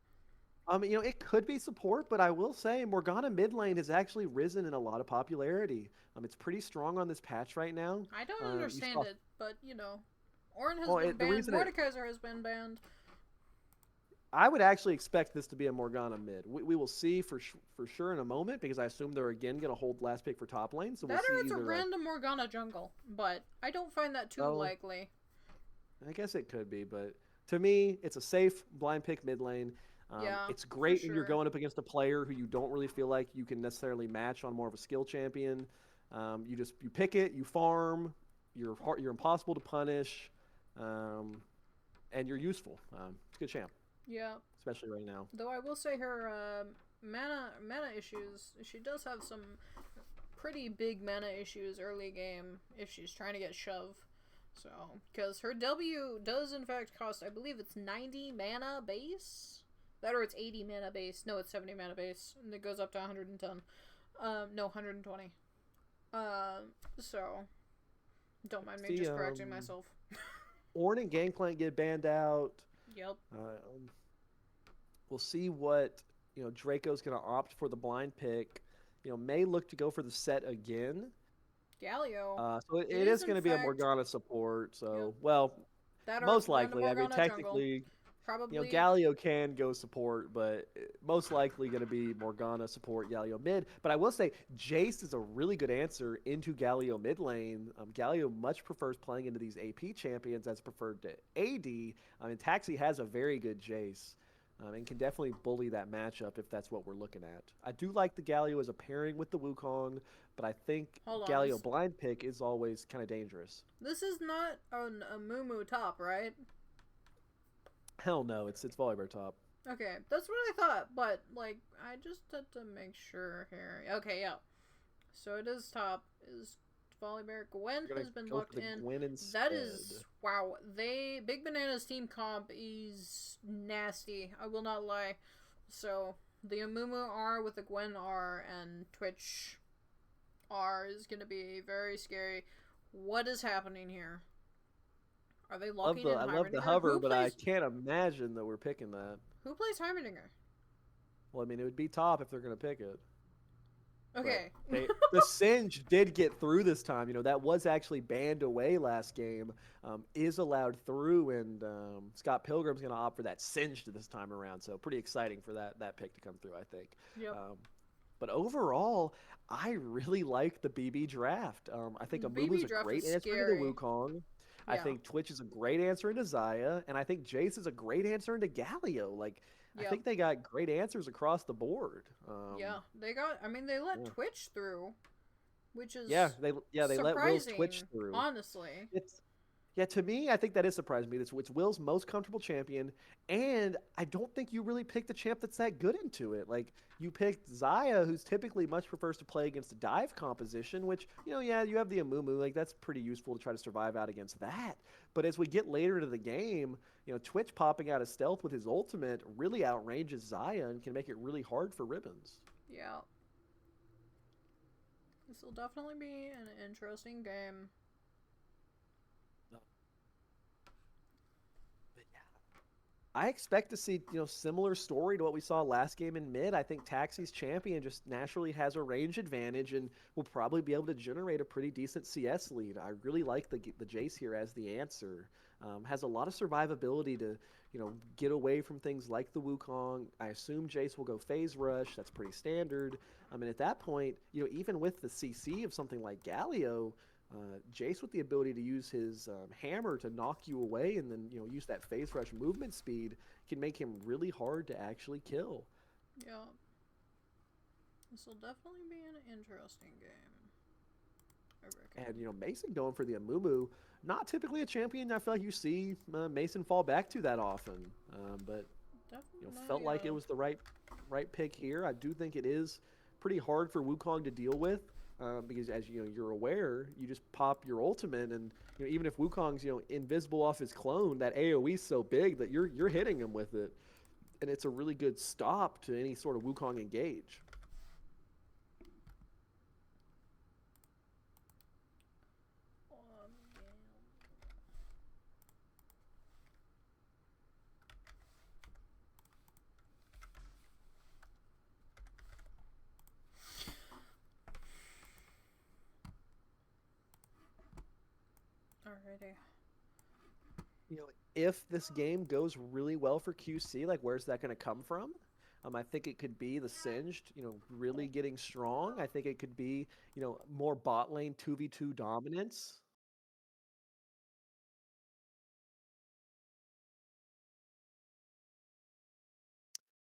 It could be support, but I will say Morgana mid lane has actually risen in a lot of popularity. It's pretty strong on this patch right now. I don't You understand saw, it, but Ornn has well, been the banned. reason Mordekaiser has been banned. I would actually expect this to be a Morgana mid. We will see for sure in a moment because I assume they're again going to hold last pick for top lane. So we'll That see or it's a either. random Morgana jungle, but I don't find that too Oh, likely. I guess it could be, but to me, it's a safe blind pick mid lane. Yeah, It's for great when you're sure. going up against a player who you don't really feel like you can necessarily match on more of a skill champion. You pick it, you farm, you're impossible to punish, and you're useful. It's a good champ, Yeah. especially right now. Though I will say her mana issues. She does have some pretty big mana issues early game if she's trying to get shove. So, because her W does in fact cost, I believe it's 90 mana base. That or it's 80 mana base. No, it's 70 mana base, and it goes up to 110. No, 120. So don't mind me See, just correcting myself. Ornn and Gangplank get banned out. Yep. We'll see what Draco's going to opt for the blind pick. May look to go for the set again. Galio. So it It is is in going to be a fact. Morgana support. So Yep. well, That or it's most random likely. I mean, Morgana jungle. technically, Probably. Galio can go support, but most likely going to be Morgana support, Galio mid. But I will say, Jace is a really good answer into Galio mid lane. Galio much prefers playing into these AP champions as preferred to AD. Taxi has a very good Jace. And can definitely bully that matchup if that's what we're looking at. I do like the Galio as a pairing with the Wukong, but I think Hold on. Galio blind pick is always kind of dangerous. This is not a Mumu top, right? Hell no, it's Volibear top. Okay, that's what I thought, but I just had to make sure here. Okay, yeah. So it is top. Is Volibear. Gwen has been Go for locked the in. Gwen instead. That is wow. Big Banana's team comp is nasty. I will not lie. So the Amumu R with the Gwen R and Twitch R is going to be very scary. What is happening here? Are they Love locking the in I love the Heimerdinger? hover, but I can't imagine that we're picking that. Who plays Heimerdinger? Well, I mean, it would be top if they're gonna pick it. But Okay. the Singe did get through this time. You know, that was actually banned away last game. Is allowed through, and Scott Pilgrim's going to opt for that Singed this time around. So pretty exciting for that pick to come through, I think. Yep. But overall, I really like the BB draft. I think BB Amumu's a draft great is answer into the scary. Wukong. I Yeah. think Twitch is a great answer into Zaya, and I think Jace is a great answer into Galio. Like, I Yep. think they got great answers across the board. Yeah. They got. I mean, they let Yeah. Twitch through, which Yeah, is they let Will's Twitch surprising, through. honestly. It's Yeah, to me, I think that is surprising me. It's Will's most comfortable champion, and I don't think you really picked a champ that's that good into it. Like you picked Zaya, who's typically much prefers to play against a dive composition, which yeah, you have the Amumu, like that's pretty useful to try to survive out against that. But as we get later into the game, Twitch popping out of stealth with his ultimate really outranges Zaya and can make it really hard for Ribbons. Yeah. This will definitely be an interesting game. I expect to see, similar story to what we saw last game in mid. I think Taxi's champion just naturally has a range advantage and will probably be able to generate a pretty decent CS lead. I really like the Jace here as the answer. Has a lot of survivability to, get away from things like the Wukong. I assume Jace will go phase rush. That's pretty standard. I mean, at that point, even with the CC of something like Galio, Jace with the ability to use his hammer to knock you away and then use that phase rush movement speed can make him really hard to actually kill. Yeah. This will definitely be an interesting game. I reckon. And Mason going for the Amumu, not typically a champion I feel like you see Mason fall back to that often, but felt like it was the right pick here. I do think it is pretty hard for Wukong to deal with. Because as you're aware, you just pop your ultimate, and even if Wukong's invisible off his clone, that AOE's so big that you're hitting him with it, and it's a really good stop to any sort of Wukong engage. Alrighty. If this game goes really well for QC, like where's that going to come from? I think it could be the Singed, really getting strong. I think it could be, more bot lane 2v2 dominance.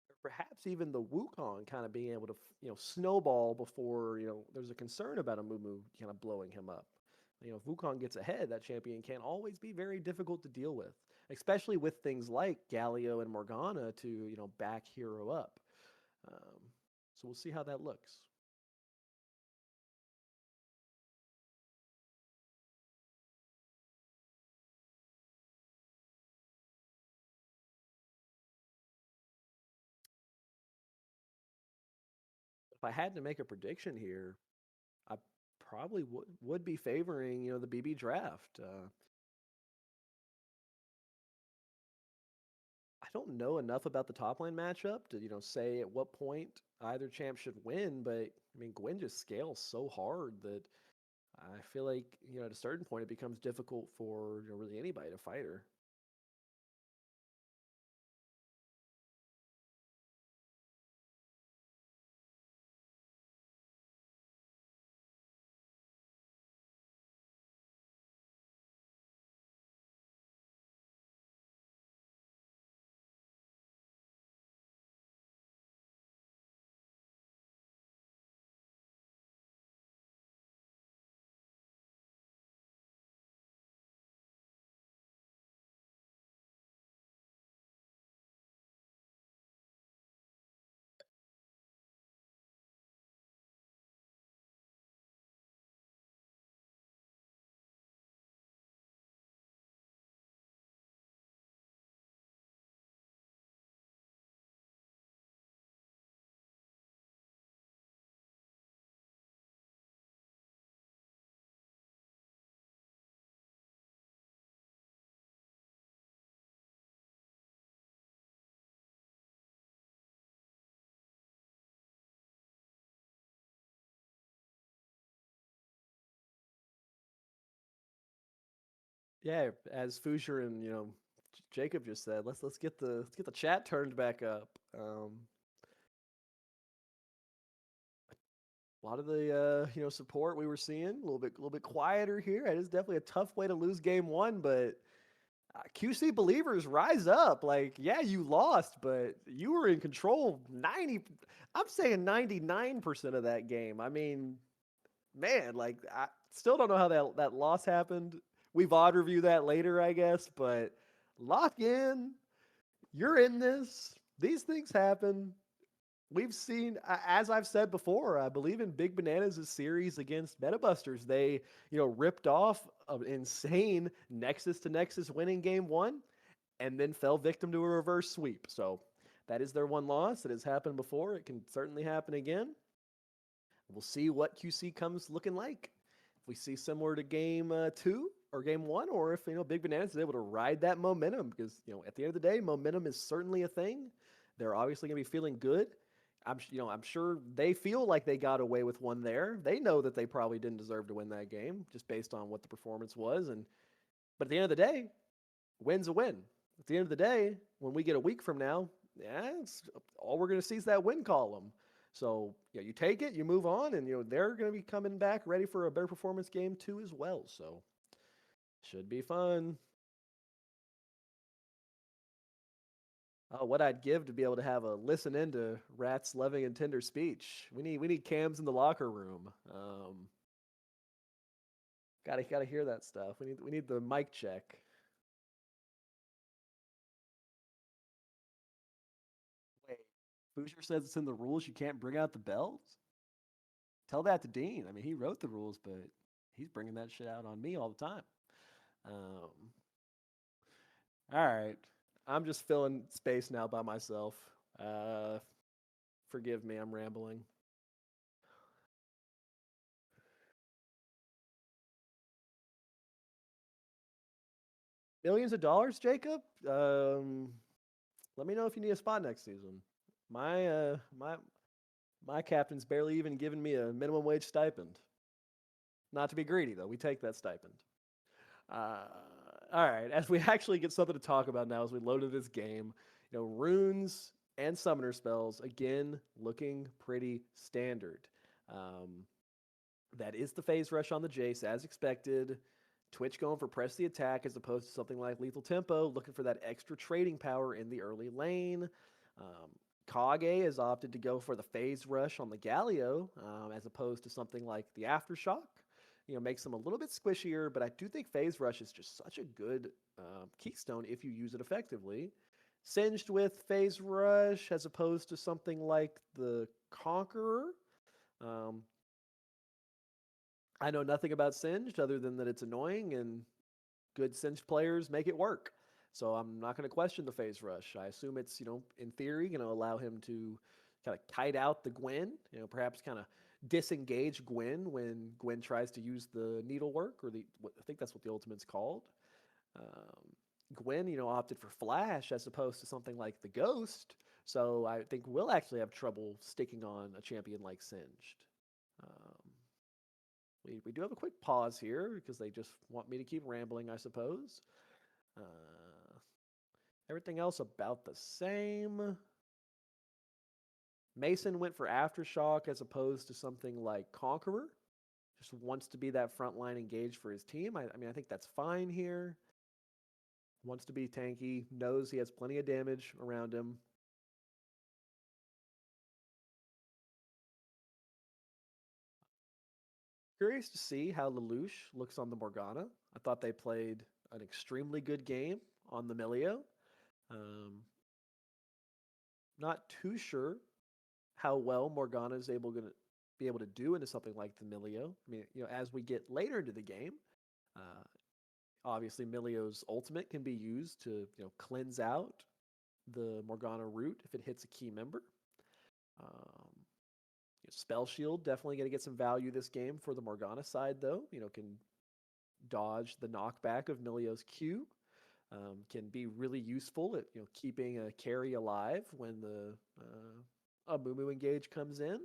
Or perhaps even the Wukong kind of being able to, snowball before, there's a concern about a Mumu kind of blowing him up. If Wukong gets ahead, that champion can always be very difficult to deal with, especially with things like Galio and Morgana to, back hero up. So we'll see how that looks. If I had to make a prediction here, I probably would be favoring, the BB draft. I don't know enough about the top lane matchup to, say at what point either champ should win, but I mean, Gwen just scales so hard that I feel like, at a certain point it becomes difficult for, really anybody to fight her. Yeah, as Fuchsia and Jacob just said, let's get the chat turned back up. A lot of the support we were seeing a little bit quieter here. It is definitely a tough way to lose game one, but QC believers rise up. Like, yeah, you lost, but you were in control 90. I'm saying 99% of that game. I mean, man, like I still don't know how that loss happened. We've odd review that later, I guess, but lock in. You're in this. These things happen. We've seen, as I've said before, I believe in Big Bananas' series against Metabusters. They, ripped off an insane Nexus to Nexus winning game one and then fell victim to a reverse sweep. So that is their one loss. It has happened before. It can certainly happen again. We'll see what QC comes looking like. If we see similar to game two or game one, or if Big Bananas is able to ride that momentum, because at the end of the day, momentum is certainly a thing. They're obviously going to be feeling good. I'm sure they feel like they got away with one there. They know that they probably didn't deserve to win that game just based on what the performance was. But at the end of the day, win's a win. At the end of the day, when we get a week from now, all we're going to see is that win column. So you take it, you move on, and they're going to be coming back ready for a better performance game too as well. So should be fun. Oh, what I'd give to be able to have a listen into Rat's loving and tender speech. We need cams in the locker room. Gotta hear that stuff. We need the mic check. Wait, Boucher says it's in the rules. You can't bring out the belts. Tell that to Dean. I mean, he wrote the rules, but he's bringing that shit out on me all the time. Um, all right, I'm just filling space now by myself. Forgive me, I'm rambling. Millions of dollars, Jacob. Let me know if you need a spot next season. My captain's barely even giving me a minimum wage stipend. Not to be greedy though, we take that stipend. Uh, all right, as we actually get something to talk about now, as we load into this game, runes and summoner spells again looking pretty standard. Um, that is the phase rush on the Jace as expected. Twitch going for press the attack as opposed to something like lethal tempo, looking for that extra trading power in the early lane. Kage has opted to go for the phase rush on the Galio as opposed to something like the Aftershock. Makes them a little bit squishier, but I do think phase rush is just such a good keystone if you use it effectively. Singed with phase rush as opposed to something like the Conqueror. I know nothing about Singed other than that it's annoying and good Singed players make it work. So I'm not going to question the phase rush. I assume it's, in theory, going to allow him to kind of kite out the Gwen, perhaps kind of disengage Gwen when Gwen tries to use the needlework, or I think that's what the ultimate's called. Gwen, opted for Flash as opposed to something like the Ghost. So I think we'll actually have trouble sticking on a champion like Singed. We do have a quick pause here because they just want me to keep rambling, I suppose. Everything else about the same. Mason went for Aftershock as opposed to something like Conqueror. Just wants to be that frontline engaged for his team. I mean, I think that's fine here. Wants to be tanky, knows he has plenty of damage around him. Curious to see how Lelouch looks on the Morgana. I thought they played an extremely good game on the Milio. Not too sure how well Morgana is going to be able to do into something like the Milio. I mean, as we get later into the game, obviously Milio's ultimate can be used to cleanse out the Morgana root if it hits a key member. Spell Shield definitely going to get some value this game for the Morgana side, though. Can dodge the knockback of Milio's Q. Can be really useful at keeping a carry alive when the Amumu engage comes in.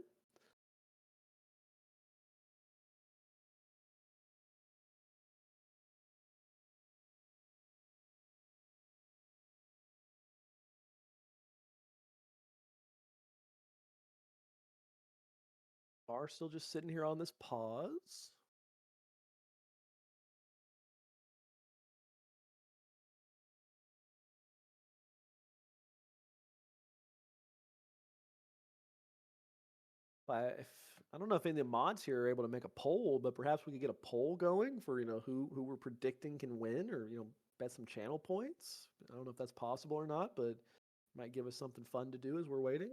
Are still just sitting here on this pause. I don't know if any of the mods here are able to make a poll, but perhaps we could get a poll going for who we're predicting can win, or bet some channel points. I don't know if that's possible or not, but might give us something fun to do as we're waiting.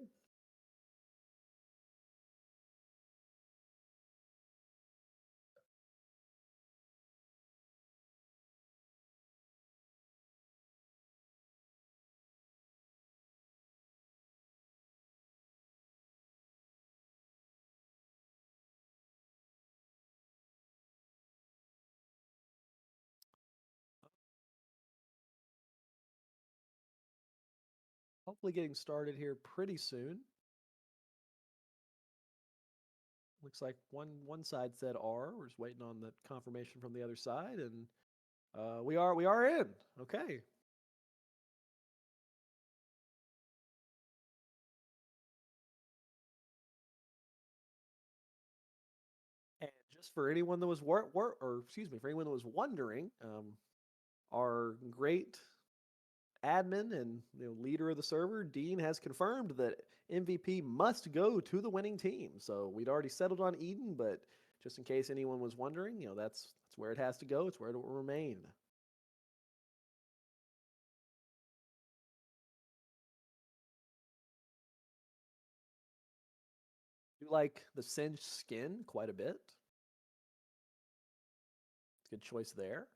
Hopefully getting started here pretty soon. Looks like one side said R. We're just waiting on the confirmation from the other side, and we are in. Okay. And just for anyone that was for anyone that was wondering, our great admin and leader of the server, Dean, has confirmed that MVP must go to the winning team. So we'd already settled on Eden, but just in case anyone was wondering, that's where it has to go. It's where it will remain. Do like the singed skin quite a bit. Good choice there.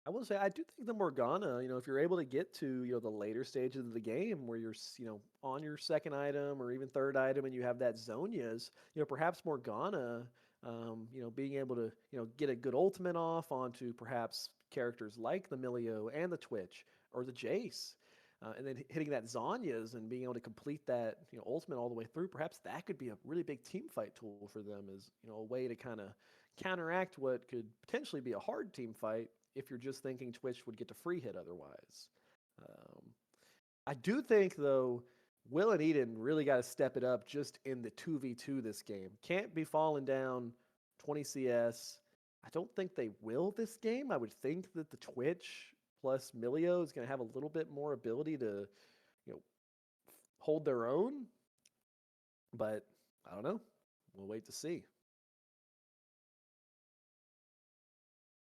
I will say I do think the Morgana, if you're able to get to, the later stages of the game where you're, on your second item or even third item and you have that Zonias, perhaps Morgana, being able to, get a good ultimate off onto perhaps characters like the Milio and the Twitch or the Jace. And then hitting that Zonias and being able to complete that, ultimate all the way through, perhaps that could be a really big team fight tool for them as, a way to kind of counteract what could potentially be a hard team fight if you're just thinking Twitch would get to free hit otherwise. Um, I do think, though, Will and Eden really got to step it up just in the 2v2 this game. Can't be falling down 20 CS. I don't think they will this game. I would think that the Twitch plus Milio is going to have a little bit more ability to, hold their own. But I don't know. We'll wait to see.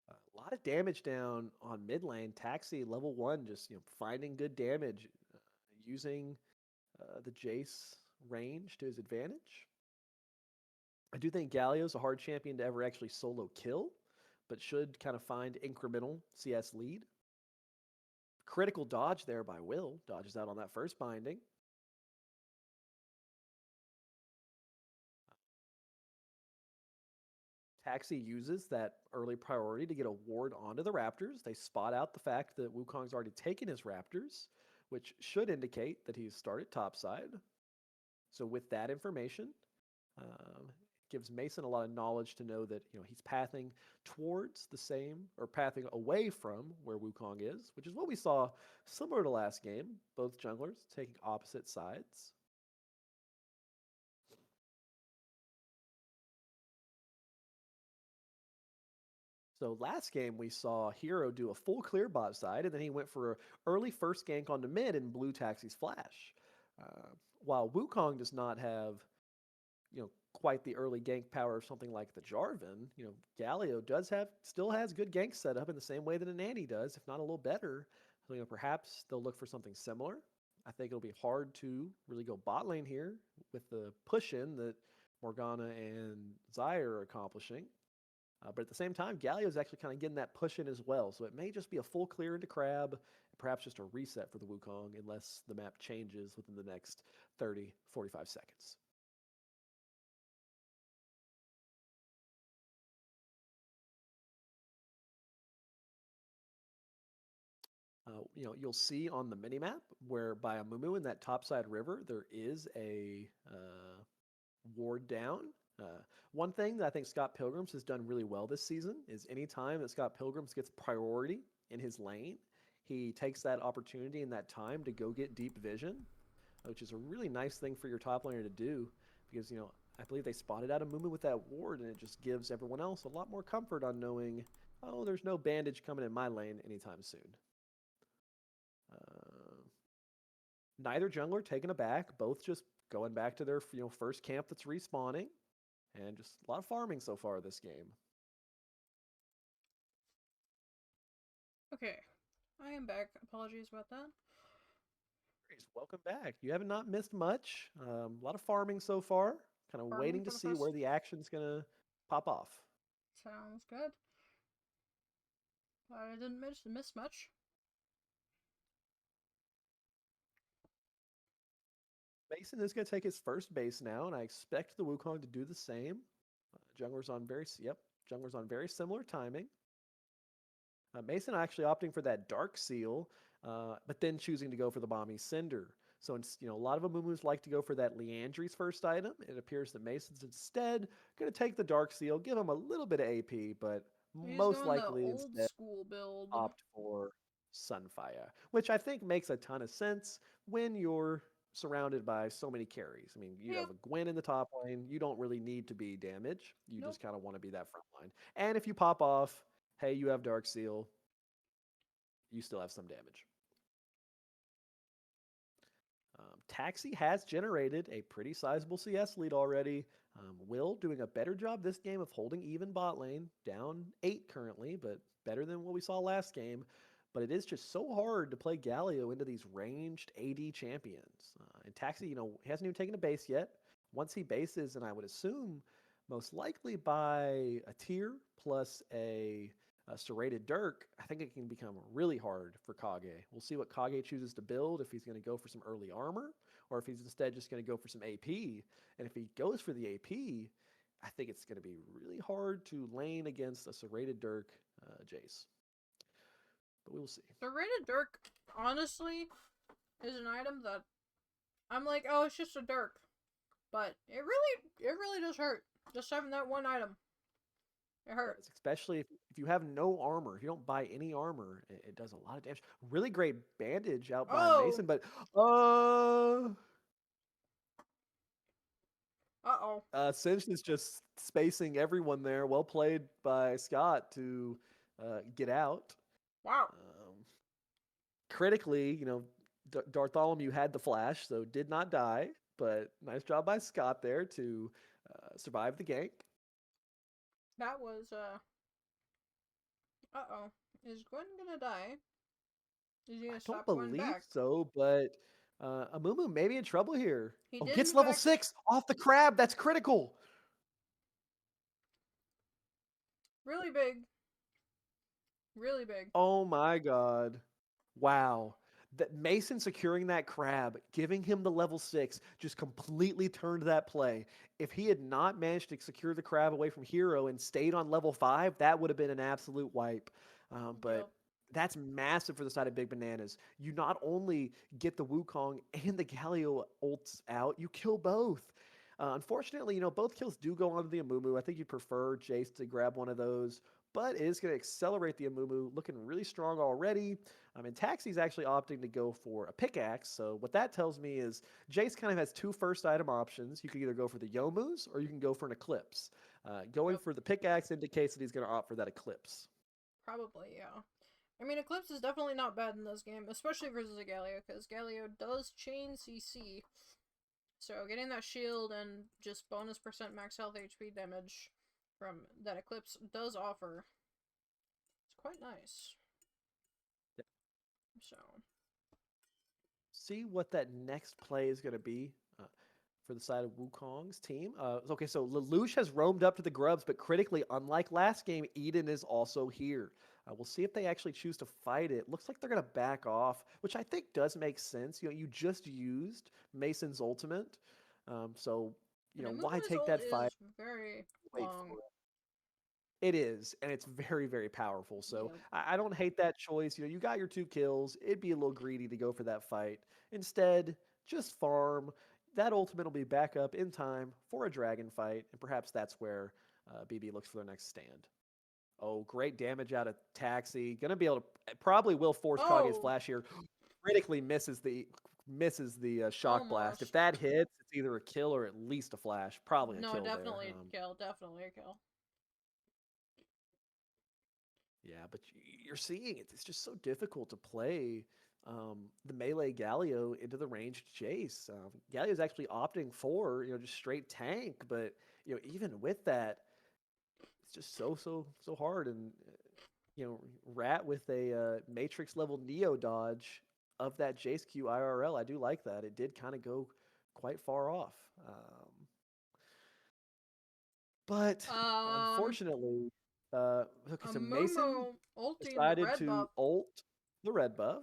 A lot of damage down on mid lane. Taxi level 1, just finding good damage, using the Jace range to his advantage. I do think Galio's a hard champion to ever actually solo kill, but should kind of find incremental CS lead. Critical dodge there by Will. Dodges out on that first binding. Taxi uses that early priority to get a ward onto the Raptors. They spot out the fact that Wukong's already taken his Raptors, which should indicate that he's started topside. So with that information, gives Mason a lot of knowledge to know that he's pathing towards the same or pathing away from where Wukong is, which is what we saw similar to last game. Both junglers taking opposite sides. So last game we saw Hero do a full clear bot side, and then he went for an early first gank onto mid and blew Taxi's flash. While Wukong does not have, quite the early gank power of something like the Jarvan, Galio still has good gank setup in the same way that a Nanny does, if not a little better. So, perhaps they'll look for something similar. I think it'll be hard to really go bot lane here with the push in that Morgana and Zyre are accomplishing. But at the same time, Galio is actually kind of getting that push in as well. So it may just be a full clear into Crab, perhaps just a reset for the Wukong, unless the map changes within the next 30, 45 seconds. You'll see on the minimap where by Amumu in that topside river, there is a ward down. One thing that I think Scott Pilgrims has done really well this season is anytime that Scott Pilgrims gets priority in his lane, he takes that opportunity and that time to go get deep vision, which is a really nice thing for your top laner to do because, I believe they spotted out a Mumu with that ward, and it just gives everyone else a lot more comfort on knowing, oh, there's no bandage coming in my lane anytime soon. Neither jungler taken aback, both just going back to their first camp that's respawning, and just a lot of farming so far this game. Okay, I am back. Apologies about that. Welcome back. You have not missed much. A lot of farming so far. Kind of Farming waiting for to the see first. where the action's gonna pop off. Sounds good. I didn't miss much. Mason is going to take his first base now, and I expect the Wukong to do the same. Jungler's on very similar timing. Mason actually opting for that Dark Seal, but then choosing to go for the Balmy Cinder. So, a lot of Amumus like to go for that Leandry's first item. It appears that Mason's instead going to take the Dark Seal, give him a little bit of AP, but He's most going the likely old instead school build. opt for Sunfire, which I think makes a ton of sense when you're surrounded by so many carries. I mean, you have a Gwen in the top lane. You don't really need to be damage. You just kind of want to be that front line. And if you pop off, hey, you have Dark Seal, you still have some damage. Taxi has generated a pretty sizable CS lead already. Will doing a better job this game of holding even bot lane, down 8 currently, but better than what we saw last game. But it is just so hard to play Galio into these ranged AD champions. And Taxi, he hasn't even taken a base yet. Once he bases, and I would assume most likely by a tier plus a serrated Dirk, I think it can become really hard for Kage. We'll see what Kage chooses to build, if he's going to go for some early armor, or if he's instead just going to go for some AP. And if he goes for the AP, I think it's going to be really hard to lane against a serrated Dirk Jace. But we will see. Serrated Dirk, honestly, is an item that I'm like, oh, it's just a Dirk. But it really does hurt. Just having that one item. It hurts. Especially if you have no armor. If you don't buy any armor, it does a lot of damage. Really great bandage out by Mason, but Cinch is just spacing everyone there. Well played by Scott to get out. Wow. Critically, Bartholomew had the flash, so did not die. But nice job by Scott there to survive the gank. That was, Is Gwen gonna die? Is he gonna stop going back? I don't believe so, but Amumu may be in trouble here. He Gets level 6 off the crab. That's critical. Really big. Really big. Oh my god. Wow. That Mason securing that crab, giving him the level 6, just completely turned that play. If he had not managed to secure the crab away from Hero and stayed on level 5, that would have been an absolute wipe. But that's massive for the side of Big Bananas. You not only get the Wukong and the Galio ults out, you kill both. Unfortunately, both kills do go onto the Amumu. I think you'd prefer Jace to grab one of those, but it is going to accelerate the Amumu, looking really strong already. And Taxi's actually opting to go for a pickaxe. So what that tells me is Jace kind of has 2 first item options. You can either go for the Yomus or you can go for an Eclipse. Going for the pickaxe indicates that he's going to opt for that Eclipse. Probably, yeah. I mean, Eclipse is definitely not bad in this game, especially versus a Galio, because Galio does chain CC. So getting that shield and just bonus % max health HP damage from that Eclipse does offer. It's quite nice. Yeah. So. See what that next play is going to be for the side of Wukong's team. Okay, so Lelouch has roamed up to the Grubs, but critically, unlike last game, Eden is also here. We'll see if they actually choose to fight it. Looks like they're going to back off, which I think does make sense. You just used Mason's ultimate. So, why take that fight? Very long. It is, and it's very, very powerful. So I don't hate that choice. You got your 2 kills. It'd be a little greedy to go for that fight. Instead, just farm. That ultimate will be back up in time for a dragon fight, and perhaps that's where BB looks for their next stand. Oh, great damage out of Taxi. Gonna be able to probably will force Kage's Oh, flash here. Critically misses the shock blast. If almost. that hits, it's either a kill or at least a flash. Probably a No, kill there. definitely a kill. Definitely a kill. Yeah, but you're seeing it. It's just so difficult to play the melee Galio into the ranged chase. Galio's actually opting for just straight tank, but even with that, it's just so hard. And Rat with a Matrix level Neo dodge of that Jace Q IRL, I do like that. It did kind of go quite far off. But Um, unfortunately, okay, a so Mason Mumu ulting the decided red buff. to ult the red buff.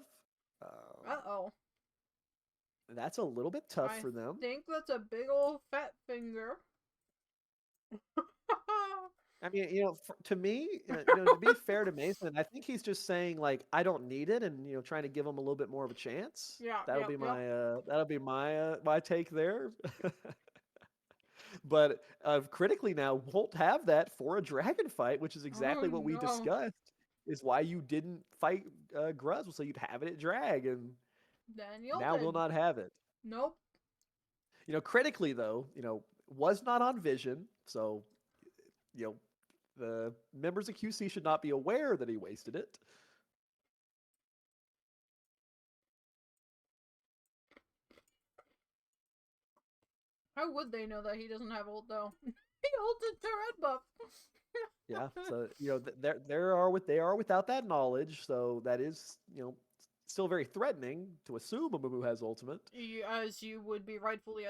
Um, Uh-oh. that's a little bit tough I for them. think that's a big old fat finger. I mean, to me, to be fair to Mason, I think he's just saying like I don't need it, and trying to give him a little bit more of a chance. Yeah, That'll yep, be yep. my take there. But critically now won't have that for a dragon fight, which is Oh exactly what we no. discussed. Is why you didn't fight Gruz, so you'd have it at drag, and Daniel now will did. not have it. Nope. Critically though, was not on vision, so you know the members of QC should not be aware that he wasted it. How would they know that he doesn't have ult though? He ulted the red buff. Yeah, so they are without that knowledge, so that is still very threatening to assume a Mumu has ultimate. As you would be rightfully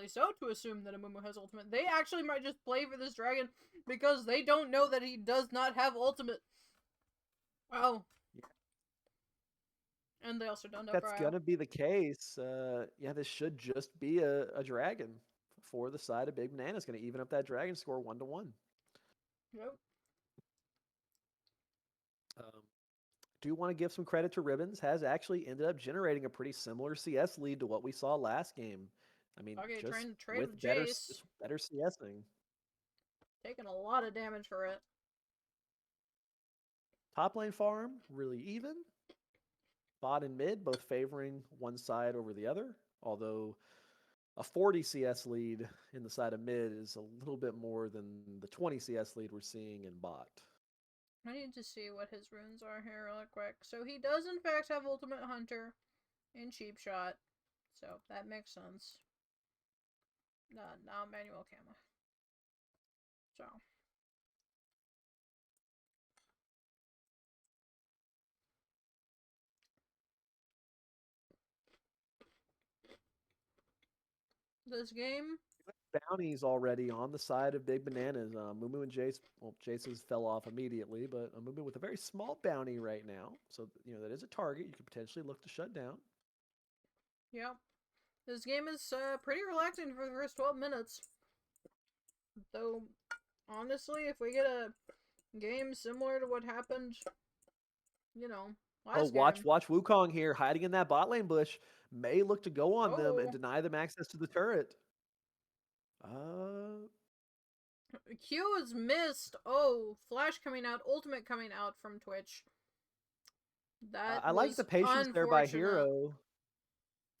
so to assume that a Mumu has ultimate. They actually might just play for this dragon because they don't know that he does not have ultimate. Wow. And they also don't know That's Cryo. gonna be the case. Yeah, this should just be a dragon for the side of Big Banana. It's gonna even up that dragon score 1-1. Yep. Um, do want to give some credit to Ribbons. Has actually ended up generating a pretty similar CS lead to what we saw last game. I mean, Okay, just trying to trade with with better Jace. better CSing. Taking a lot of damage for it. Top lane farm really even. Bot and mid both favoring one side over the other. Although a 40 CS lead in the side of mid is a little bit more than the 20 CS lead we're seeing in bot. I need to see what his runes are here real quick. So he does in fact have Ultimate Hunter and Cheap Shot. So that makes sense. Now manual camo. So. This game. Bounties already on the side of Big Bananas. Mumu and Jace, well, Jace's fell off immediately, but Mumu with a very small bounty right now. So, that is a target you could potentially look to shut down. Yep. This game is pretty relaxing for the first 12 minutes. Though, honestly, if we get a game similar to what happened, last Watch game. Wukong here hiding in that bot lane bush. May look to go on them and Oh. deny them access to the turret. Q is missed. Oh, Flash coming out, Ultimate coming out from Twitch. That I like was the patience there by unfortunate. Hero.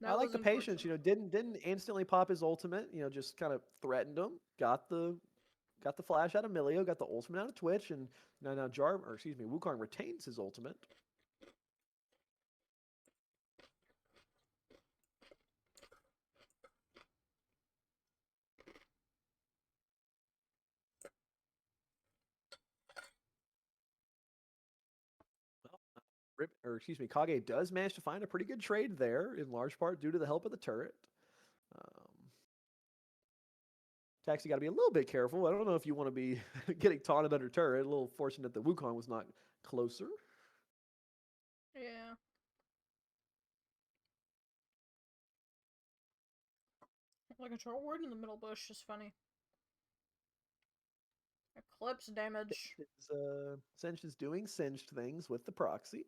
I That like was the patience. unfortunate. Didn't instantly pop his ultimate. Just kind of threatened him. Got the flash out of Milio. Got the ultimate out of Twitch, and now Wukong retains his ultimate. Kage does manage to find a pretty good trade there, in large part due to the help of the turret. Taxi got to be a little bit careful. I don't know if you want to be getting taunted under turret. A little fortunate that Wukong was not closer. Yeah. Like a troll ward in the middle bush is funny. Eclipse damage. Singed is doing Singed things with the proxy.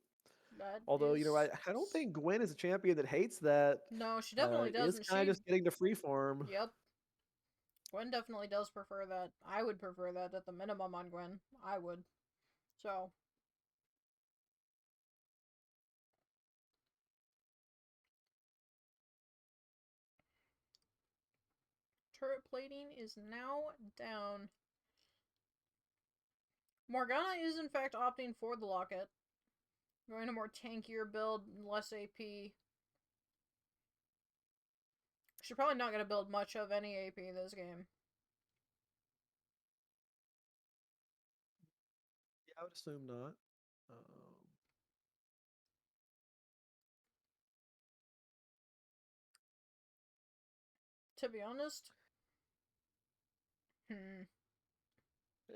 That Although, is... I don't think Gwen is a champion that hates that. No, she definitely Is doesn't. kind of just getting to freeform. Yep. Gwen definitely does prefer that. I would prefer that at the minimum on Gwen. I would. So, turret plating is now down. Morgana is in fact opting for the locket. Going a more tankier build, less AP. She's probably not going to build much of any AP this game. Yeah, I would assume not. To be honest.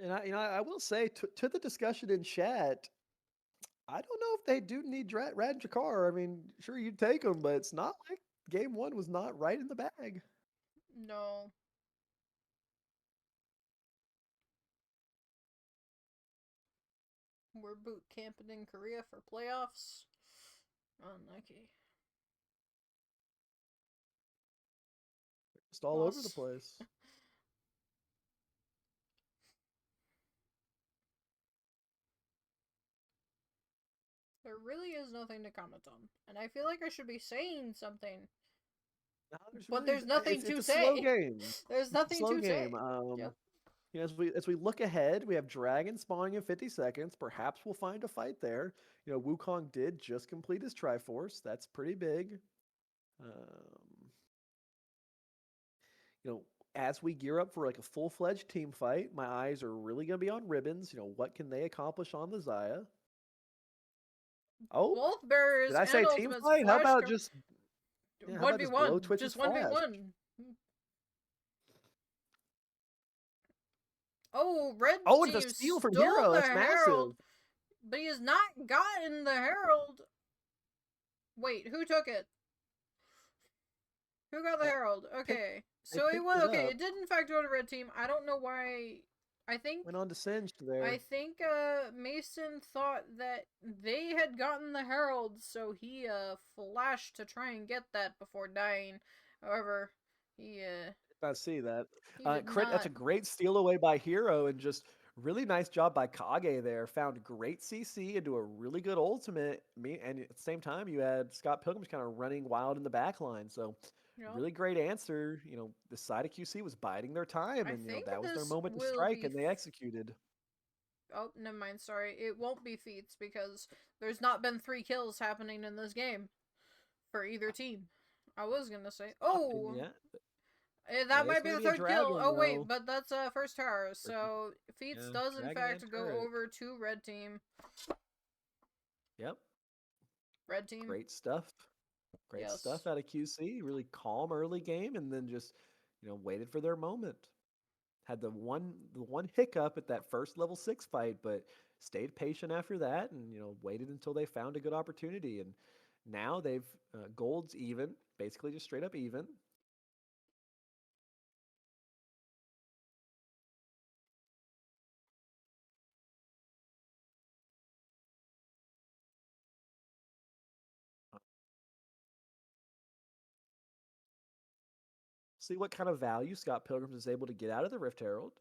And I will say to the discussion in chat, I don't know if they do need Rad and Jakar. I mean, sure you'd take them, but it's not like game one was not right in the bag. No. We're boot camping in Korea for playoffs. Unlucky. Just all over the place. There really is nothing to comment on. And I feel like I should be saying something. No, But there's nothing to it's say. a slow game. There's nothing Slow to game. say. Yep. You know, as we look ahead, we have Dragon spawning in 50 seconds. Perhaps we'll find a fight there. You know, Wukong did just complete his Triforce. That's pretty big. You know, as we gear up for like a full-fledged team fight, my eyes are really going to be on Ribbons. You know, what can they accomplish on the Xayah? Oh, both barriers did I and say team ultimates fight? How flash about just yeah, how about just blow 1v1. Twitch's Just flash? 1v1. Oh, red Oh, team it's a steal from stole Hero. the That's Herald, massive. but he has not gotten the Herald. Wait, who took it? Who got the Herald? Okay. So it was okay. It did in fact go to red team. I don't know why. I think went on to Singed there. I think Mason thought that they had gotten the Herald, so he flashed to try and get that before dying. However, he I see that. Crit, That's a great steal away by Hero, and just really nice job by Kage there. Found great CC into a really good ultimate. And at the same time, you had Scott Pilgrim's kind of running wild in the back line. So really great answer. You know, the side of QC was biding their time, and you know that was their moment to strike, and they executed. Oh, never mind. Sorry, it won't be feats because there's not been 3 kills happening in this game for either team. I was gonna say, that might be the 3rd kill. Oh wait, but that's first tower. So feats does in fact go over to red team. Yep. Red team. Great stuff. Great stuff out of QC. Really calm early game, and then just waited for their moment. Had the one hiccup at that first level 6 fight, but stayed patient after that, and waited until they found a good opportunity. And now they've gold's even, basically just straight up even. See what kind of value Scott Pilgrim is able to get out of the Rift Herald.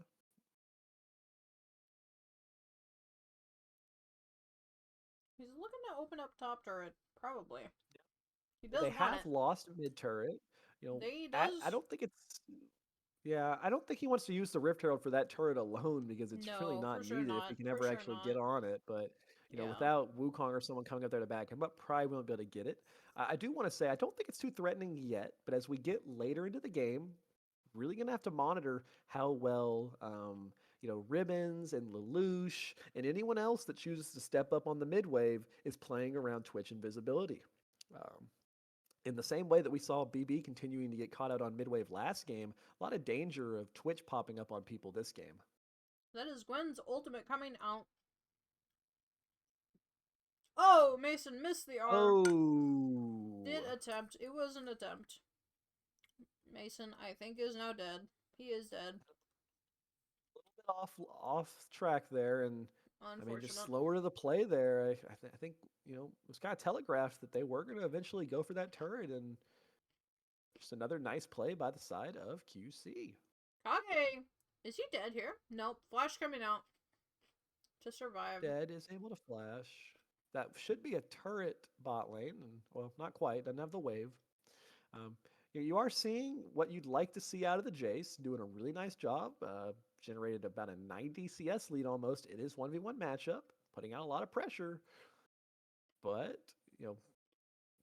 He's looking to open up top turret, probably. He does. They have lost mid turret. I don't think it's. Yeah, I don't think he wants to use the Rift Herald for that turret alone because it's really not needed if he can ever actually get on it. But without Wukong or someone coming up there to back him up, probably won't be able to get it. I do want to say I don't think it's too threatening yet, but as we get later into the game, really gonna have to monitor how well Ribbons and Lelouch and anyone else that chooses to step up on the mid wave is playing around Twitch invisibility. In the same way that we saw BB continuing to get caught out on midwave last game, a lot of danger of Twitch popping up on people this game. That is Gwen's ultimate coming out. Oh, Mason missed the R. Oh. Did attempt. It was an attempt. Mason, I think, is now dead. He is dead. A little bit off track there, and I mean, just slower to the play there. I think it was kind of telegraphed that they were going to eventually go for that turret, and just another nice play by the side of QC. Kage, is he dead here? Nope. Flash coming out to survive. Dead is able to flash. That should be a turret bot lane. And, well, not quite. Doesn't have the wave. Um, you are seeing what you'd like to see out of the Jace. Doing a really nice job. Generated about a 90 CS lead almost. It is 1v1 matchup. Putting out a lot of pressure. But,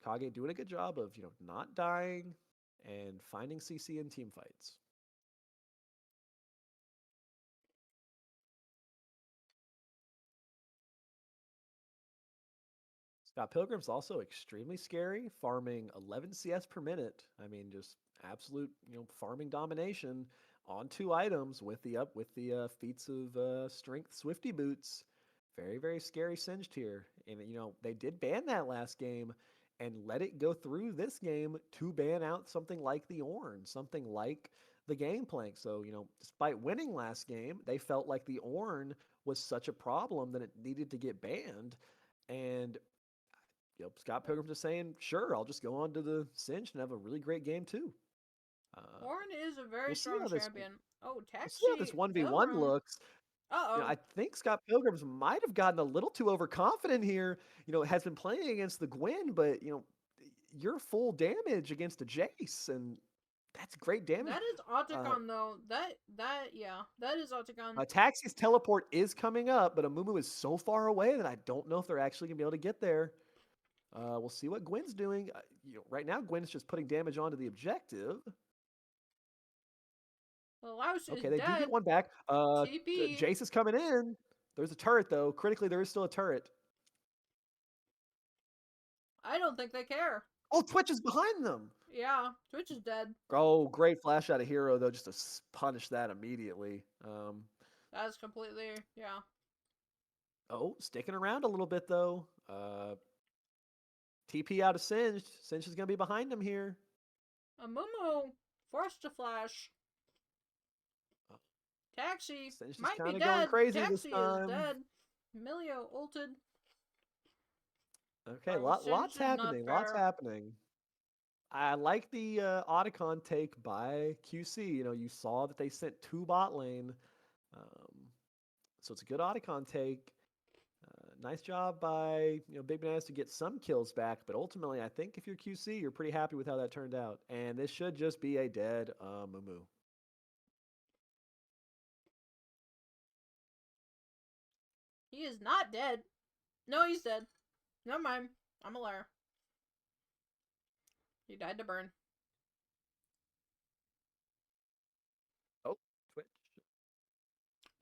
Kage doing a good job of, not dying and finding CC in team fights. Scott Pilgrim's also extremely scary, farming 11 CS per minute. I mean, just absolute, farming domination on 2 items with the feats of strength Swifty boots. Very, very scary singed here. And they did ban that last game and let it go through this game to ban out something like the Ornn, something like the Gangplank. So, despite winning last game, they felt like the Ornn was such a problem that it needed to get banned. And Scott Pilgrim's just saying, sure, I'll just go on to the Cinch and have a really great game too. Ornn is a very strong champion. Oh, We'll Taxi. see how this 1v1 looks. Uh-oh. I think Scott Pilgrims might have gotten a little too overconfident here. Has been playing against the Gwen, but you're full damage against a Jace, and that's great damage. That is Otacon though. That is Otacon. Taxi's teleport is coming up, but Amumu is so far away that I don't know if they're actually gonna be able to get there. We'll see what Gwen's doing. Right now, Gwen's just putting damage onto the objective. Okay, they do get one back. TP. Jace is coming in. There's a turret, though. Critically, there is still a turret. I don't think they care. Oh, Twitch is behind them. Yeah, Twitch is dead. Oh, great flash out of Hero, though, just to punish that immediately. That's completely, yeah. Oh, sticking around a little bit, though. TP out of Singed. Singed is going to be behind him here. Amumu forced to flash. Taxi Singed might is be dead. Going crazy Taxi this time. is dead. Emilio ulted. Okay, lots happening. Lots happening. I like the Otacon take by QC. You saw that they sent 2 bot lane. So it's a good Otacon take. Nice job by Big Bananas to get some kills back, but ultimately I think if you're QC, you're pretty happy with how that turned out. And this should just be a dead Mumu. He is not dead. No, he's dead. Never mind. I'm a liar. He died to burn. Oh, Twitch.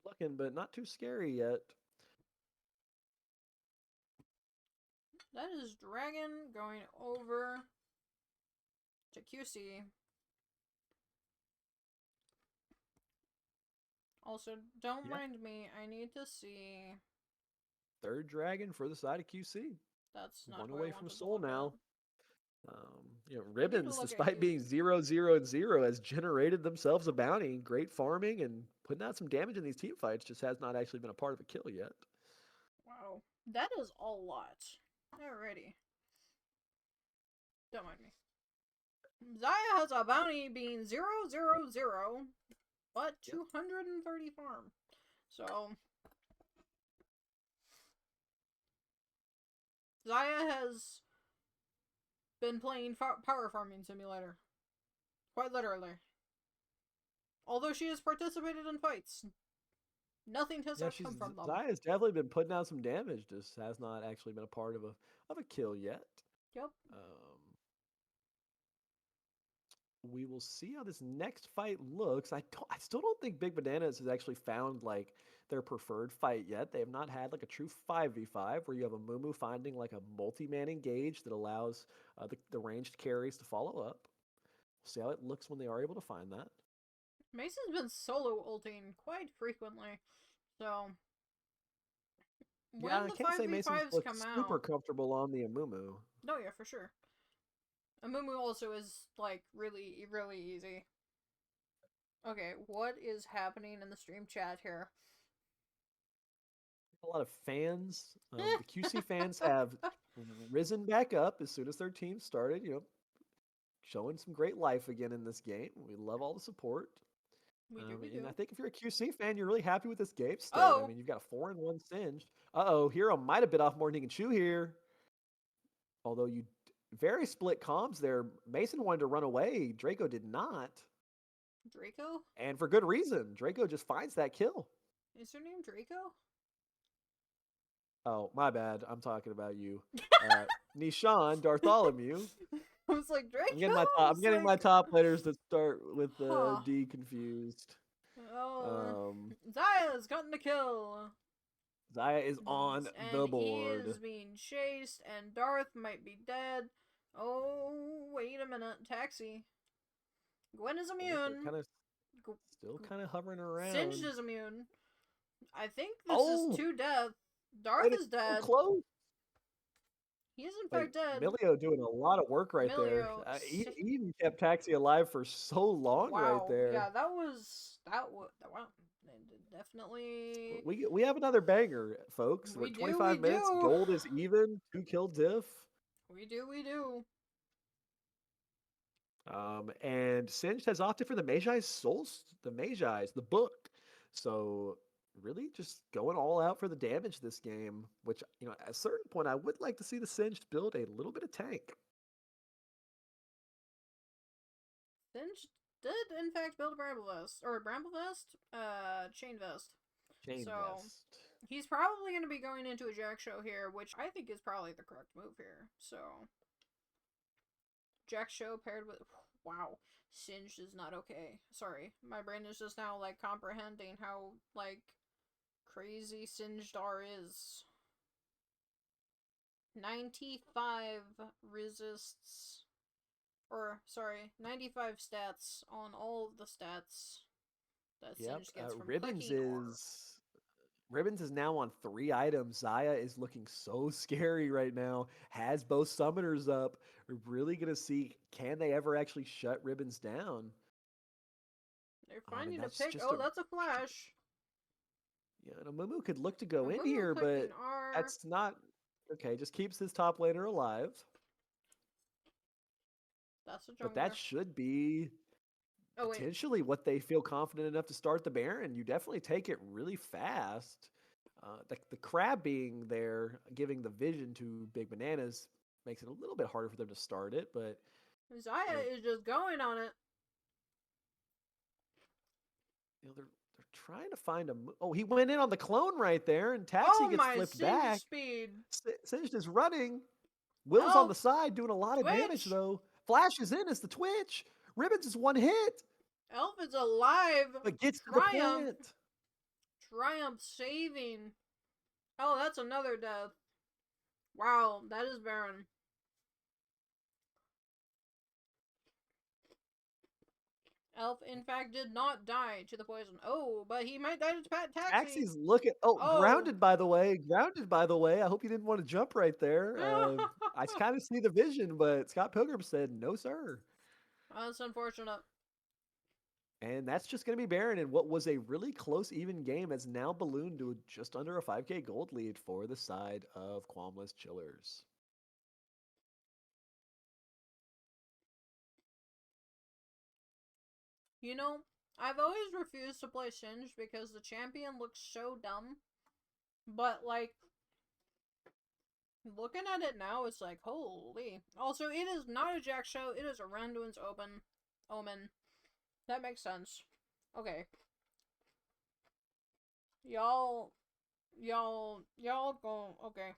Looking, but not too scary yet. That is Dragon going over to QC. Also, don't mind me. I need to see. 3rd Dragon for the side of QC. That's not one away from Soul now. At. Ribbons, despite being 0-0-0, has generated themselves a bounty. Great farming and putting out some damage in these team fights. Just has not actually been a part of a kill yet. Wow, that is a lot. Alrighty. Don't mind me. Zaya has a bounty being 0-0-0, but 230 farm. So Zaya has been playing Power Farming Simulator. Quite literally. Although she has participated in fights. Nothing has come from them. Zaya's definitely been putting out some damage, just has not actually been a part of a kill yet. Yep. We will see how this next fight looks. I still don't think Big Bananas has actually found like their preferred fight yet. They have not had like a true 5v5 where you have a Mumu finding like a multi-man engage that allows the ranged carries to follow up. We'll see how it looks when they are able to find that. Mason's been solo ulting quite frequently, so when I can't say Mason's looked super comfortable on the Amumu. No, yeah, for sure. Amumu also is like really, really easy. Okay, what is happening in the stream chat here? A lot of fans. The QC fans have risen back up as soon as their team started. Showing some great life again in this game. We love all the support. We do, we And do. I think if you're a QC fan, you're really happy with this game state. I Oh! mean, you've got a 4-1 Singed. Uh-oh, Hero might have bit off more than he can chew here. Although very split comms there. Mason wanted to run away. Draco did not. Draco? And for good reason. Draco just finds that kill. Is her name Draco? Oh, my bad. I'm talking about you. Nishan, Bartholomew. I was like, Draco? I'm getting my top players that start with Huh. D confused. Oh, Zaya's gotten a kill. Zaya is on the And he board. is being chased, and Darth might be dead. Oh, wait a minute. Taxi. Gwen is immune. Still kind of hovering around. Singed is immune. I think this is two death. Darth is dead. So close. He is in fact dead. Milio doing a lot of work right there. He even kept Taxi alive for so long right there. Yeah, that was wow. Definitely. We have another banger, folks. We 25 minutes. do. Gold is even. 2-kill diff. We do. And Singed has opted for the Magi's Souls, the book. So really just going all out for the damage this game, which, at a certain point, I would like to see the Singed build a little bit of tank. Singed did, in fact, build a Bramble Vest. Or Bramble Vest? Chain Vest. Vest. He's probably going to be going into a Jack Show here, which I think is probably the correct move here. So, Jack Show paired with... Wow. Singed is not okay. Sorry. My brain is just now, comprehending how, crazy Singed R is. 95 resists... Or, sorry, 95 stats on all of the stats that Singed gets from Ribbons is now on 3 items. Zaya is looking so scary right now. Has both summoners up. We're really going to see, can they ever actually shut Ribbons down? They're finding a pick. That's a flash. Yeah, and Amumu could look to go in here, but that's not... Okay, just keeps his top laner alive. That's a jungler. But that should be potentially what they feel confident enough to start the Baron. You definitely take it really fast. The crab being there, giving the vision to Big Bananas, makes it a little bit harder for them to start it, but... Zaya is just going on it. They're trying to find a... Oh, he went in on the clone right there, and Taxi gets flipped back. Speed. Singed is running. Will's on the side, doing a lot of damage, though. Flash is in as the Twitch. Ribbons is one hit. Elf is alive. But gets to the point. Triumph saving. Oh, that's another death. Wow, that is Baron. Elf, in fact, did not die to the poison. Oh, but he might die to Taxi. Taxi's looking... Oh, grounded, by the way. Grounded, by the way. I hope you didn't want to jump right there. I kind of see the vision, but Scott Pilgrim said, no, sir. That's unfortunate. And that's just going to be Baron in what was a really close, even game has now ballooned to just under a 5k gold lead for the side of Qualmless Chillers. You know, I've always refused to play Singed because the champion looks so dumb. But, looking at it now, it's like, holy. Also, it is not a Jack Show. It is a Randuin's Omen. That makes sense. Okay. Y'all go. Okay.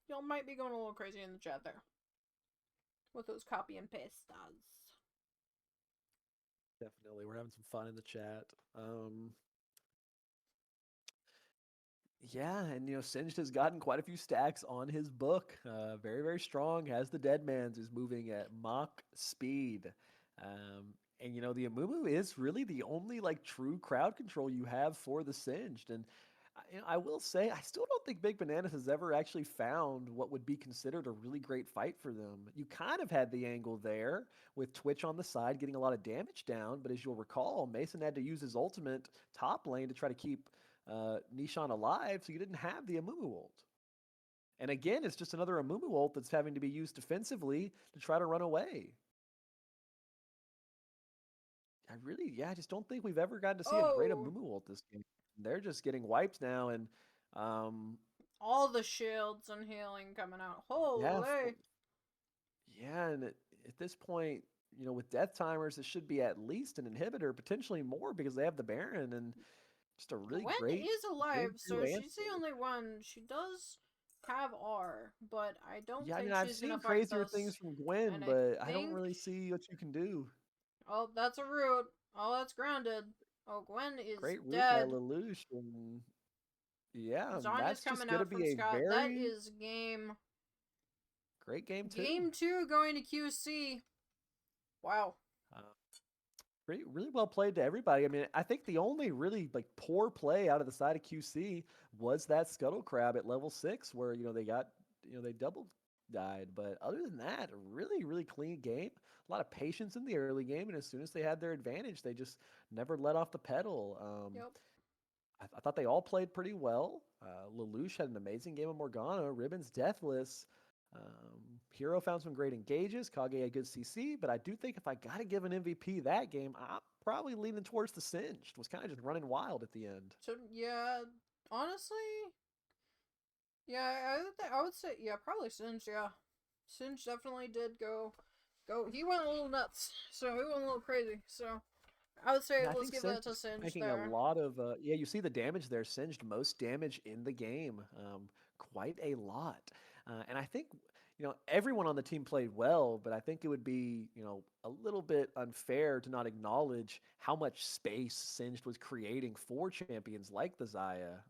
Y'all might be going a little crazy in the chat there. With those copy and pastes. Definitely. We're having some fun in the chat. Yeah, and Singed has gotten quite a few stacks on his book. Very, very strong. Has the Deadmans, is moving at Mach speed. And the Amumu is really the only true crowd control you have for the Singed. And I will say, I still don't think Big Bananas has ever actually found what would be considered a really great fight for them. You kind of had the angle there with Twitch on the side getting a lot of damage down, but as you'll recall, Mason had to use his ultimate top lane to try to keep Nishan alive, so you didn't have the Amumu ult. And again, it's just another Amumu ult that's having to be used defensively to try to run away. I just don't think we've ever gotten to see a great Oh, Amumu ult this game. They're just getting wiped now, and um, all the shields and healing coming out. yeah, Holy. yeah, and at this point, with death timers, it should be at least an inhibitor, potentially more, because they have the Baron and just a really Gwen great is alive, game two so she's the answer. only one. She does have R, but I don't Yeah, I mean, think I've she's gonna seen fight crazier things us. from Gwen, And I but I don't think. really see what you can do. Oh, that's a root. Oh, that's grounded. Oh, Gwen is Great root by dead. Lelouch, and yeah, Zanya's that's just coming gonna out from be a Scott. That very is game. great game two. Game 2 going to QC. Wow. Uh, really well played to everybody. I mean, I think the only really like poor play out of the side of QC was that Scuttle Crab at level 6, where they double died. But other than that, a really clean game. A lot of patience in the early game, and as soon as they had their advantage, they just never let off the pedal. Yep. I thought they all played pretty well. Lelouch had an amazing game of Morgana. Ribbons deathless. Hero found some great engages. Kage had good CC, but I do think if I got to give an MVP that game, I'm probably leaning towards the Singed. Was kind of just running wild at the end. So, yeah, honestly, yeah, I would say, yeah, probably Singe, yeah. Singe definitely did go, he went a little nuts, so he went a little crazy, so I would say Yeah, I let's think give that Singed to is Singe making a there. lot of you see the damage there. Singed most damage in the game, quite a lot. And I think everyone on the team played well, but I think it would be a little bit unfair to not acknowledge how much space Singed was creating for champions like the Xayah.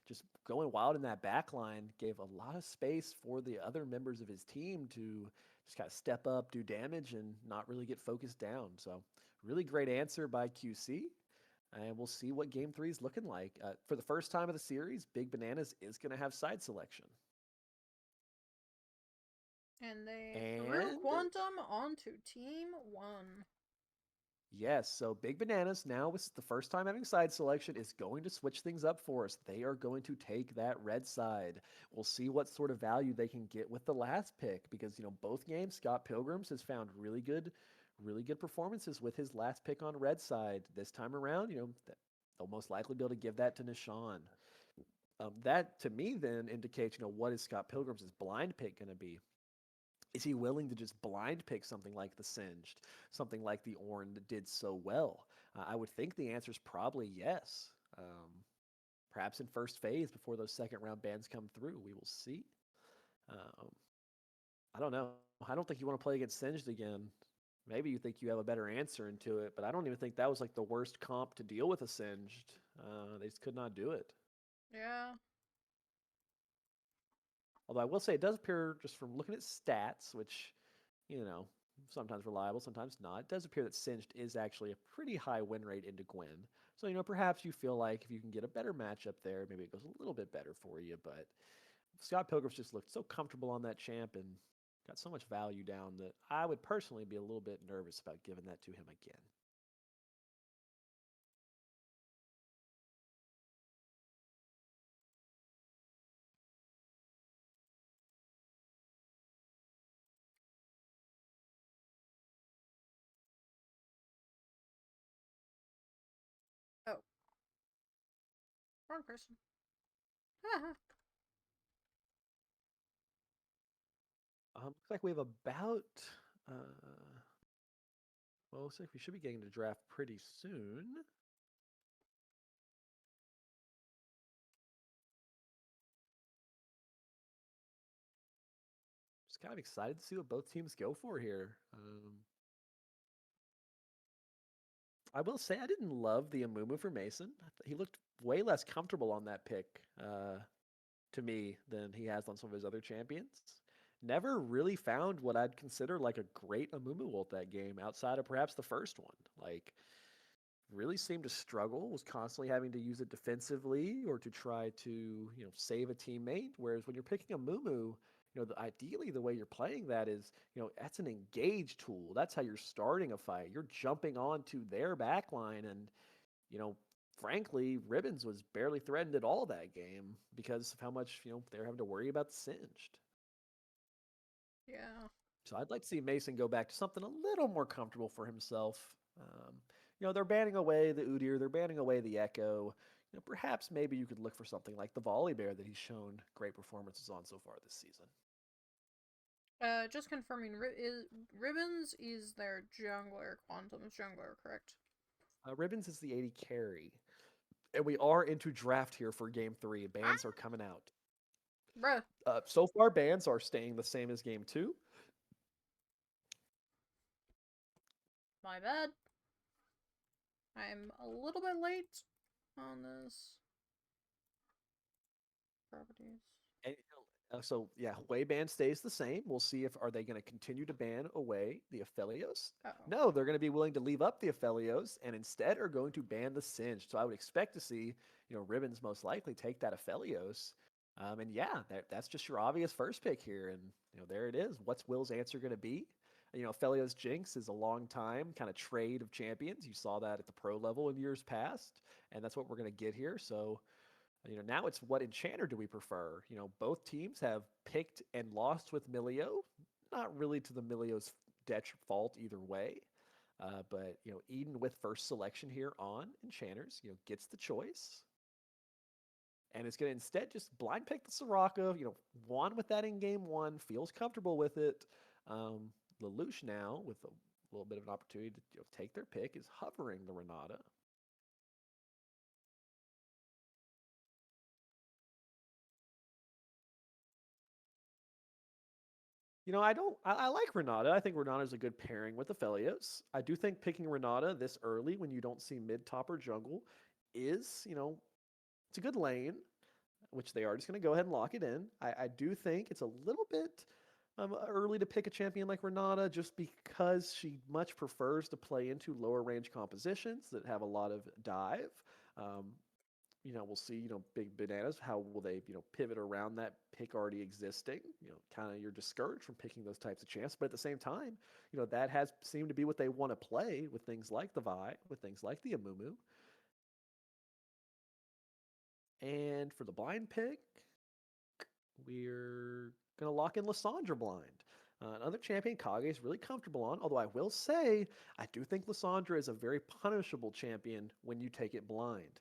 Just going wild in that back line gave a lot of space for the other members of his team to just kind of step up, do damage, and not really get focused down. So really great answer by QC. And we'll see what game three is looking like. For the first time of the series, Big Bananas is going to have side selection. And they threw And Quantum onto Team 1. yes, so Big Bananas now with the first time having side selection is going to switch things up for us. They are going to take that red side. We'll see what sort of value they can get with the last pick because both games Scott Pilgrims has found really good performances with his last pick on red side. This time around, they'll most likely be able to give that to Nishan. That to me then indicates, what is Scott Pilgrim's blind pick going to be? Is he willing to just blind pick something like the Singed, something like the Ornn that did so well? I would think the answer is probably yes. Perhaps in first phase before those second round bans come through, we will see. Um, I don't know. I don't think you want to play against Singed again. Maybe you think you have a better answer into it, but I don't even think that was like the worst comp to deal with a Singed. They just could not do it. Yeah. Although I will say it does appear, just from looking at stats, which, sometimes reliable, sometimes not, it does appear that Singed is actually a pretty high win rate into Gwen. So, perhaps you feel like if you can get a better matchup there, maybe it goes a little bit better for you. But Scott Pilgrims just looked so comfortable on that champ and got so much value down that I would personally be a little bit nervous about giving that to him again. Oh. Wrong person. Looks like we have about, looks like we should be getting to draft pretty soon. Just kind of excited to see what both teams go for here. I will say I didn't love the Amumu for Mason. He looked way less comfortable on that pick to me than he has on some of his other champions. Never really found what I'd consider like a great Amumu ult that game outside of perhaps the first one. Like, really seemed to struggle, was constantly having to use it defensively or to try to, save a teammate. Whereas when you're picking a Mumu, ideally the way you're playing that is, that's an engage tool. That's how you're starting a fight. You're jumping onto their backline and, frankly, Ribbons was barely threatened at all that game because of how much, they're having to worry about the Singed. Yeah. So I'd like to see Mason go back to something a little more comfortable for himself. they're banning away the Udyr, they're banning away the Echo. Perhaps maybe you could look for something like the Volibear that he's shown great performances on so far this season. Just confirming, Ribbons is their jungler, Quantum's jungler, correct? Ribbons is the 80 carry. And we are into draft here for game 3. Bans are coming out. Bruh. So far, bans are staying the same as game 2. My bad. I'm a little bit late on this. Properties. And, so yeah, away ban stays the same. We'll see if are they going to continue to ban away the Aphelios. No, they're going to be willing to leave up the Aphelios and instead are going to ban the Singed. So I would expect to see, Ribbons most likely take that Aphelios. And yeah, that's just your obvious first pick here. And there it is. What's Will's answer going to be? Aphelios Jinx is a long time kind of trade of champions. You saw that at the pro level in years past, and that's what we're going to get here. So now it's what enchanter do we prefer? Both teams have picked and lost with Milio. Not really to the Milio's fault either way. But Eden with first selection here on enchanters, gets the choice. And it's going to instead just blind pick the Soraka, won with that in game 1, feels comfortable with it. Lelouch now, with a little bit of an opportunity to take their pick, is hovering the Renata. I like Renata. I think Renata is a good pairing with Aphelios. I do think picking Renata this early when you don't see mid, top, or jungle is, it's a good lane, which they are just going to go ahead and lock it in. I do think it's a little bit early to pick a champion like Renata just because she much prefers to play into lower range compositions that have a lot of dive. We'll see, big bananas. How will they, pivot around that pick already existing? Kind of you're discouraged from picking those types of champs. But at the same time, that has seemed to be what they want to play with things like the Vi, with things like the Amumu. And for the blind pick, we're going to lock in Lissandra blind. Another champion Kage is really comfortable on, although I will say, I do think Lissandra is a very punishable champion when you take it blind.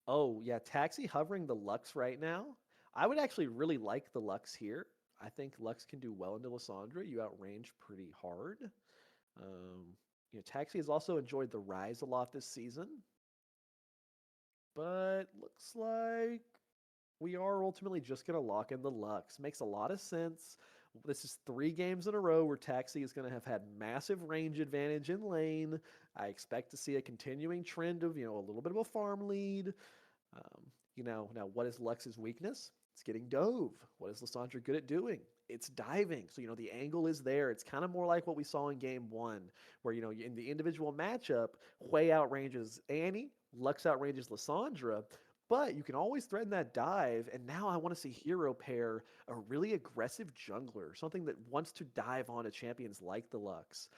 Oh, yeah, Taxi hovering the Lux right now. I would actually really like the Lux here. I think Lux can do well into Lissandra. You outrange pretty hard. Taxi has also enjoyed the Rise a lot this season. But looks like we are ultimately just going to lock in the Lux. Makes a lot of sense. This is 3 games in a row where Taxi is going to have had massive range advantage in lane. I expect to see a continuing trend of, a little bit of a farm lead. Now what is Lux's weakness? It's getting dove. What is Lissandra good at doing? It's diving. So, the angle is there. It's kind of more like what we saw in game 1, where, in the individual matchup, Hui outranges Annie, Lux outranges Lissandra, but you can always threaten that dive, and now I want to see Hero pair a really aggressive jungler, something that wants to dive onto champions like the Lux.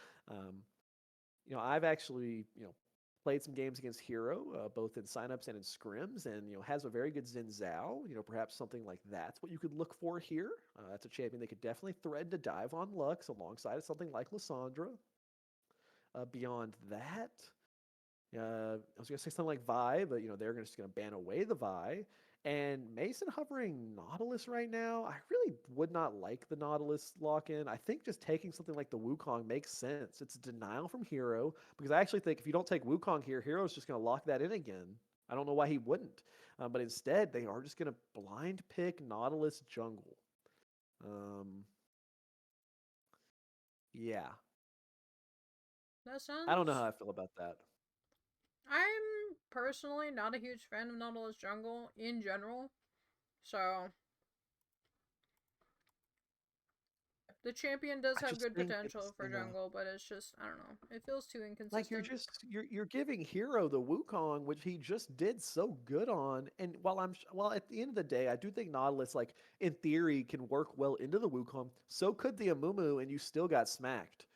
I've actually, played some games against Hero, both in signups and in scrims, and has a very good Xin Zhao. Perhaps something like that's what you could look for here. That's a champion that could definitely threaten to dive on Lux alongside of something like Lissandra. Beyond that, I was going to say something like Vi, but they're just going to ban away the Vi. And Mason hovering Nautilus right now, I really would not like the Nautilus lock-in. I think just taking something like the Wukong makes sense. It's a denial from Hero, because I actually think if you don't take Wukong here, Hero's just going to lock that in again. I don't know why he wouldn't. But instead, they are just going to blind pick Nautilus jungle. Yeah. That sounds... I don't know how I feel about that. I'm personally not a huge fan of Nautilus jungle in general, so the champion does have good potential for jungle, but it's just, I don't know, it feels too inconsistent. Like you're giving Hero the Wukong, which he just did so good on, and while at the end of the day, I do think Nautilus, like in theory, can work well into the Wukong. So could the Amumu, and you still got smacked.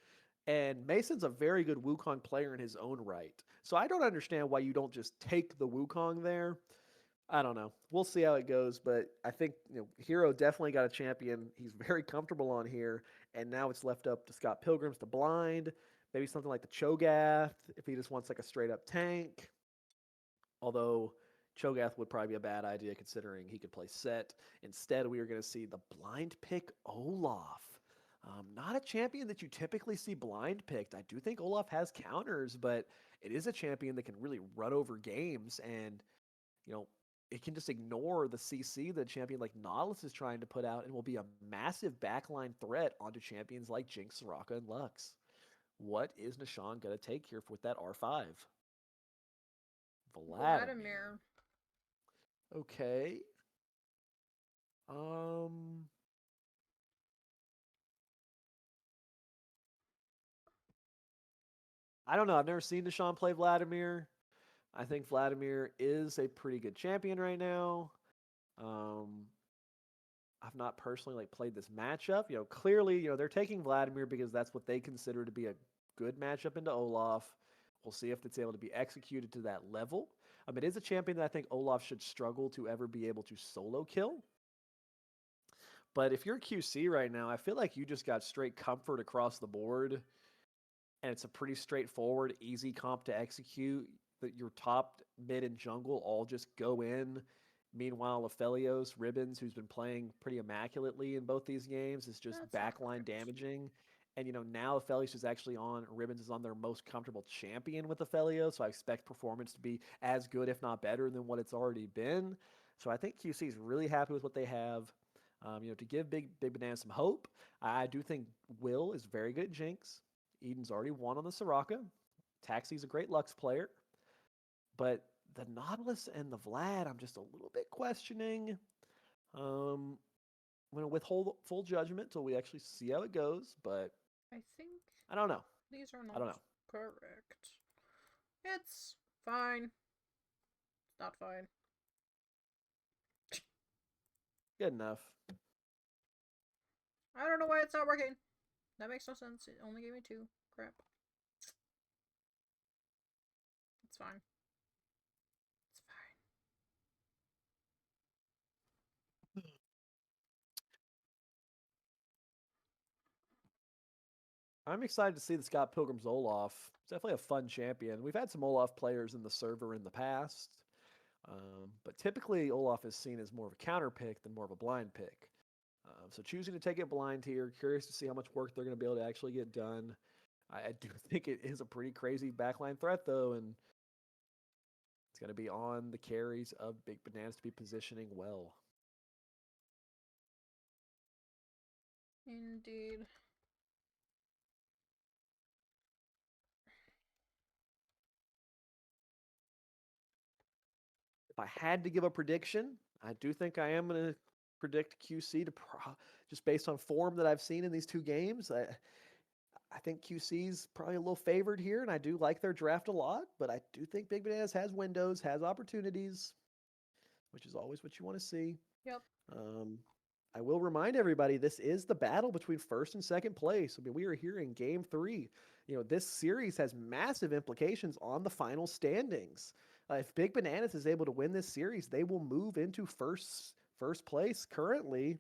And Mason's a very good Wukong player in his own right. So I don't understand why you don't just take the Wukong there. I don't know. We'll see how it goes, but I think Hero definitely got a champion he's very comfortable on here, and now it's left up to Scott Pilgrims to blind. Maybe something like the Cho'Gath if he just wants like a straight up tank. Although Cho'Gath would probably be a bad idea considering he could play Set. Instead, we are going to see the blind pick Olaf. Not a champion that you typically see blind picked. I do think Olaf has counters, but it is a champion that can really run over games and, you know, it can just ignore the CC that a champion like Nautilus is trying to put out and will be a massive backline threat onto champions like Jinx, Soraka, and Lux. What is Nishan going to take here with that R5? Vladimir. Okay. I don't know. I've never seen Deshaun play Vladimir. I think Vladimir is a pretty good champion right now. I've not personally like played this matchup. Clearly, they're taking Vladimir because that's what they consider to be a good matchup into Olaf. We'll see if it's able to be executed to that level. It is a champion that I think Olaf should struggle to ever be able to solo kill. But if you're QC right now, I feel like you just got straight comfort across the board. And it's a pretty straightforward, easy comp to execute. That your top, mid, and jungle all just go in. Meanwhile, Aphelios, Ribbons, who's been playing pretty immaculately in both these games, is just backline damaging. And, now Aphelios is actually on, Ribbons is on their most comfortable champion with Aphelios, so I expect performance to be as good, if not better, than what it's already been. So I think QC is really happy with what they have. To give Big Banana some hope, I do think Will is very good at Jinx. Eden's already won on the Soraka. Taxi's a great Lux player. But the Nautilus and the Vlad, I'm just a little bit questioning. I'm going to withhold full judgment till we actually see how it goes, but I think I don't know. These are I don't know. not correct. It's fine. It's not fine. Good enough. I don't know why it's not working. That makes no sense. It only gave me 2. Crap. It's fine. It's fine. I'm excited to see the Scott Pilgrim's Olaf. It's definitely a fun champion. We've had some Olaf players in the server in the past, but typically Olaf is seen as more of a counter pick than more of a blind pick. So choosing to take it blind here, curious to see how much work they're going to be able to actually get done. I do think it is a pretty crazy backline threat, though, and it's going to be on the carries of Big Bananas to be positioning well. Indeed. If I had to give a prediction, I do think I am going to predict QC to just based on form that I've seen in these 2 games. I think QC's probably a little favored here, and I do like their draft a lot, but I do think Big Bananas has windows, has opportunities, which is always what you want to see. Yep. I will remind everybody, this is the battle between first and second place. We are here in game 3. This series has massive implications on the final standings. If Big Bananas is able to win this series, they will move into first place currently.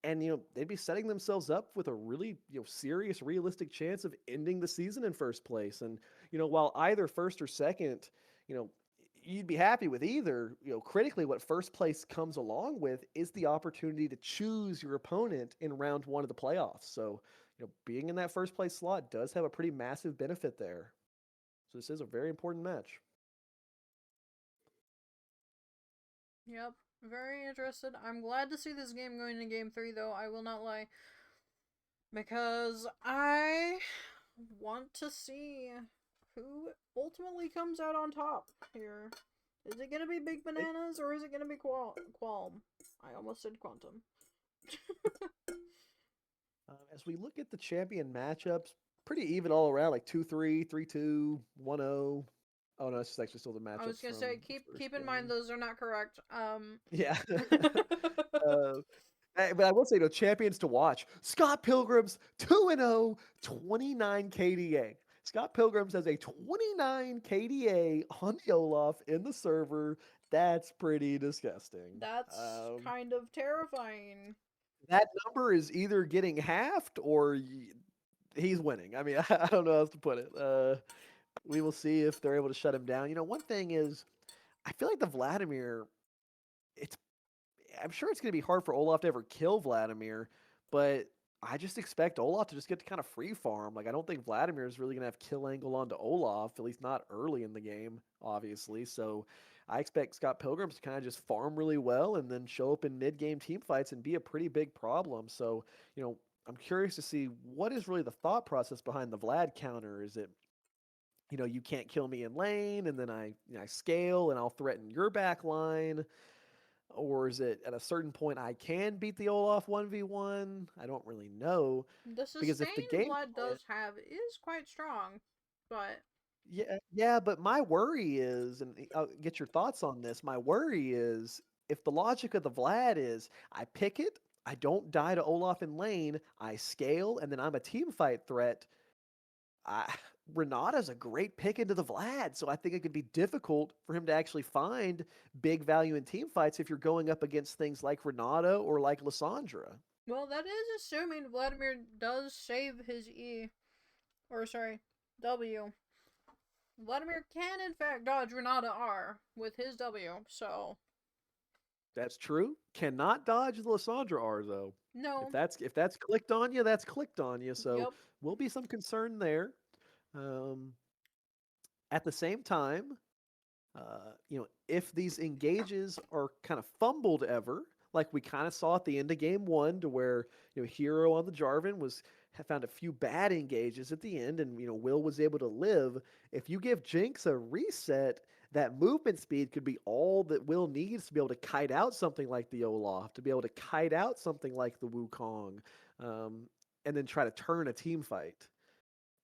And, they'd be setting themselves up with a really, serious, realistic chance of ending the season in first place. And, while either first or second, you'd be happy with either, critically what first place comes along with is the opportunity to choose your opponent in round 1 of the playoffs. So, being in that first place slot does have a pretty massive benefit there. So this is a very important match. Yep. Very interested. I'm glad to see this game going to game 3, though. I will not lie. Because I want to see who ultimately comes out on top here. Is it going to be Big Bananas or is it going to be Qualm? I almost said Quantum. As we look at the champion matchups, pretty even all around, like 2-3, 3-2, 1-0. Oh no, this is actually still the matchup. I was gonna say keep in mind those are not correct. Yeah. But I will say, champions to watch. Scott Pilgrim's 2-0, 29 KDA. Scott Pilgrims has a 29 KDA on the Olaf in the server. That's pretty disgusting. That's kind of terrifying. That number is either getting halved or he's winning. I mean, I don't know how else to put it. We will see if they're able to shut him down. One thing is, I feel like the Vladimir. It's I'm sure it's going to be hard for Olaf to ever kill Vladimir, but I just expect Olaf to just get to kind of free farm. Like I don't think Vladimir is really going to have kill angle onto Olaf, at least not early in the game, obviously. So I expect Scott Pilgrims to kind of just farm really well and then show up in mid game team fights and be a pretty big problem. So I'm curious to see what is really the thought process behind the Vlad counter. Is it you can't kill me in lane, and then I scale and I'll threaten your back line, or is it at a certain point I can beat the Olaf 1v1? I don't really know. The Because if the sustain game Vlad plan, does have is quite strong, but yeah, but my worry is, and I'll get your thoughts on this. My worry is if the logic of the Vlad is I pick it, I don't die to Olaf in lane, I scale, and then I'm a team fight threat. I, Renata's a great pick into the Vlad, so I think it could be difficult for him to actually find big value in team fights if you're going up against things like Renata or like Lissandra. well, that is assuming Vladimir does save his E, or sorry, W. Vladimir can in fact dodge Renata R with his W, so That's true. Cannot dodge the Lissandra R though. If no. that's clicked on you, that's clicked on you. So Yep. will be some concern there. Um, at the same time, if these engages are kind of fumbled ever, like we kind of saw at the end of game one, to where Hero on the Jarvan found a few bad engages at the end, and Will was able to live. If you give Jinx a reset, that movement speed could be all that Will needs to be able to kite out something like the Olaf, to be able to kite out something like the Wukong, um, and then try to turn a team fight.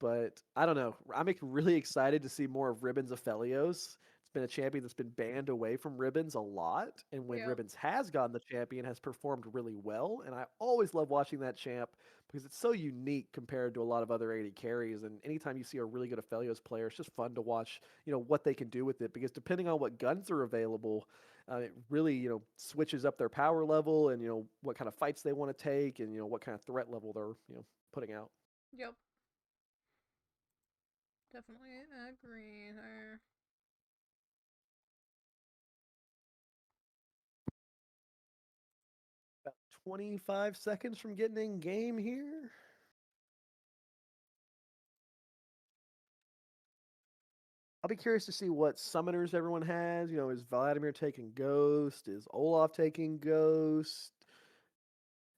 But I don't know. I'm really excited to see more of Ribbons Aphelios. It's been a champion that's been banned away from Ribbons a lot, and when Yep. Ribbons has gotten the champion, has performed really well. And I always love watching that champ because it's so unique compared to a lot of other AD carries. And anytime you see a really good Aphelios player, it's just fun to watch. What they can do with it, because depending on what guns are available, it really switches up their power level, and what kind of fights they want to take, and what kind of threat level they're putting out. Yep. Definitely agree there. 25 seconds from getting in game here. I'll be curious to see what summoners everyone has. Is Vladimir taking Ghost? Is Olaf taking Ghost?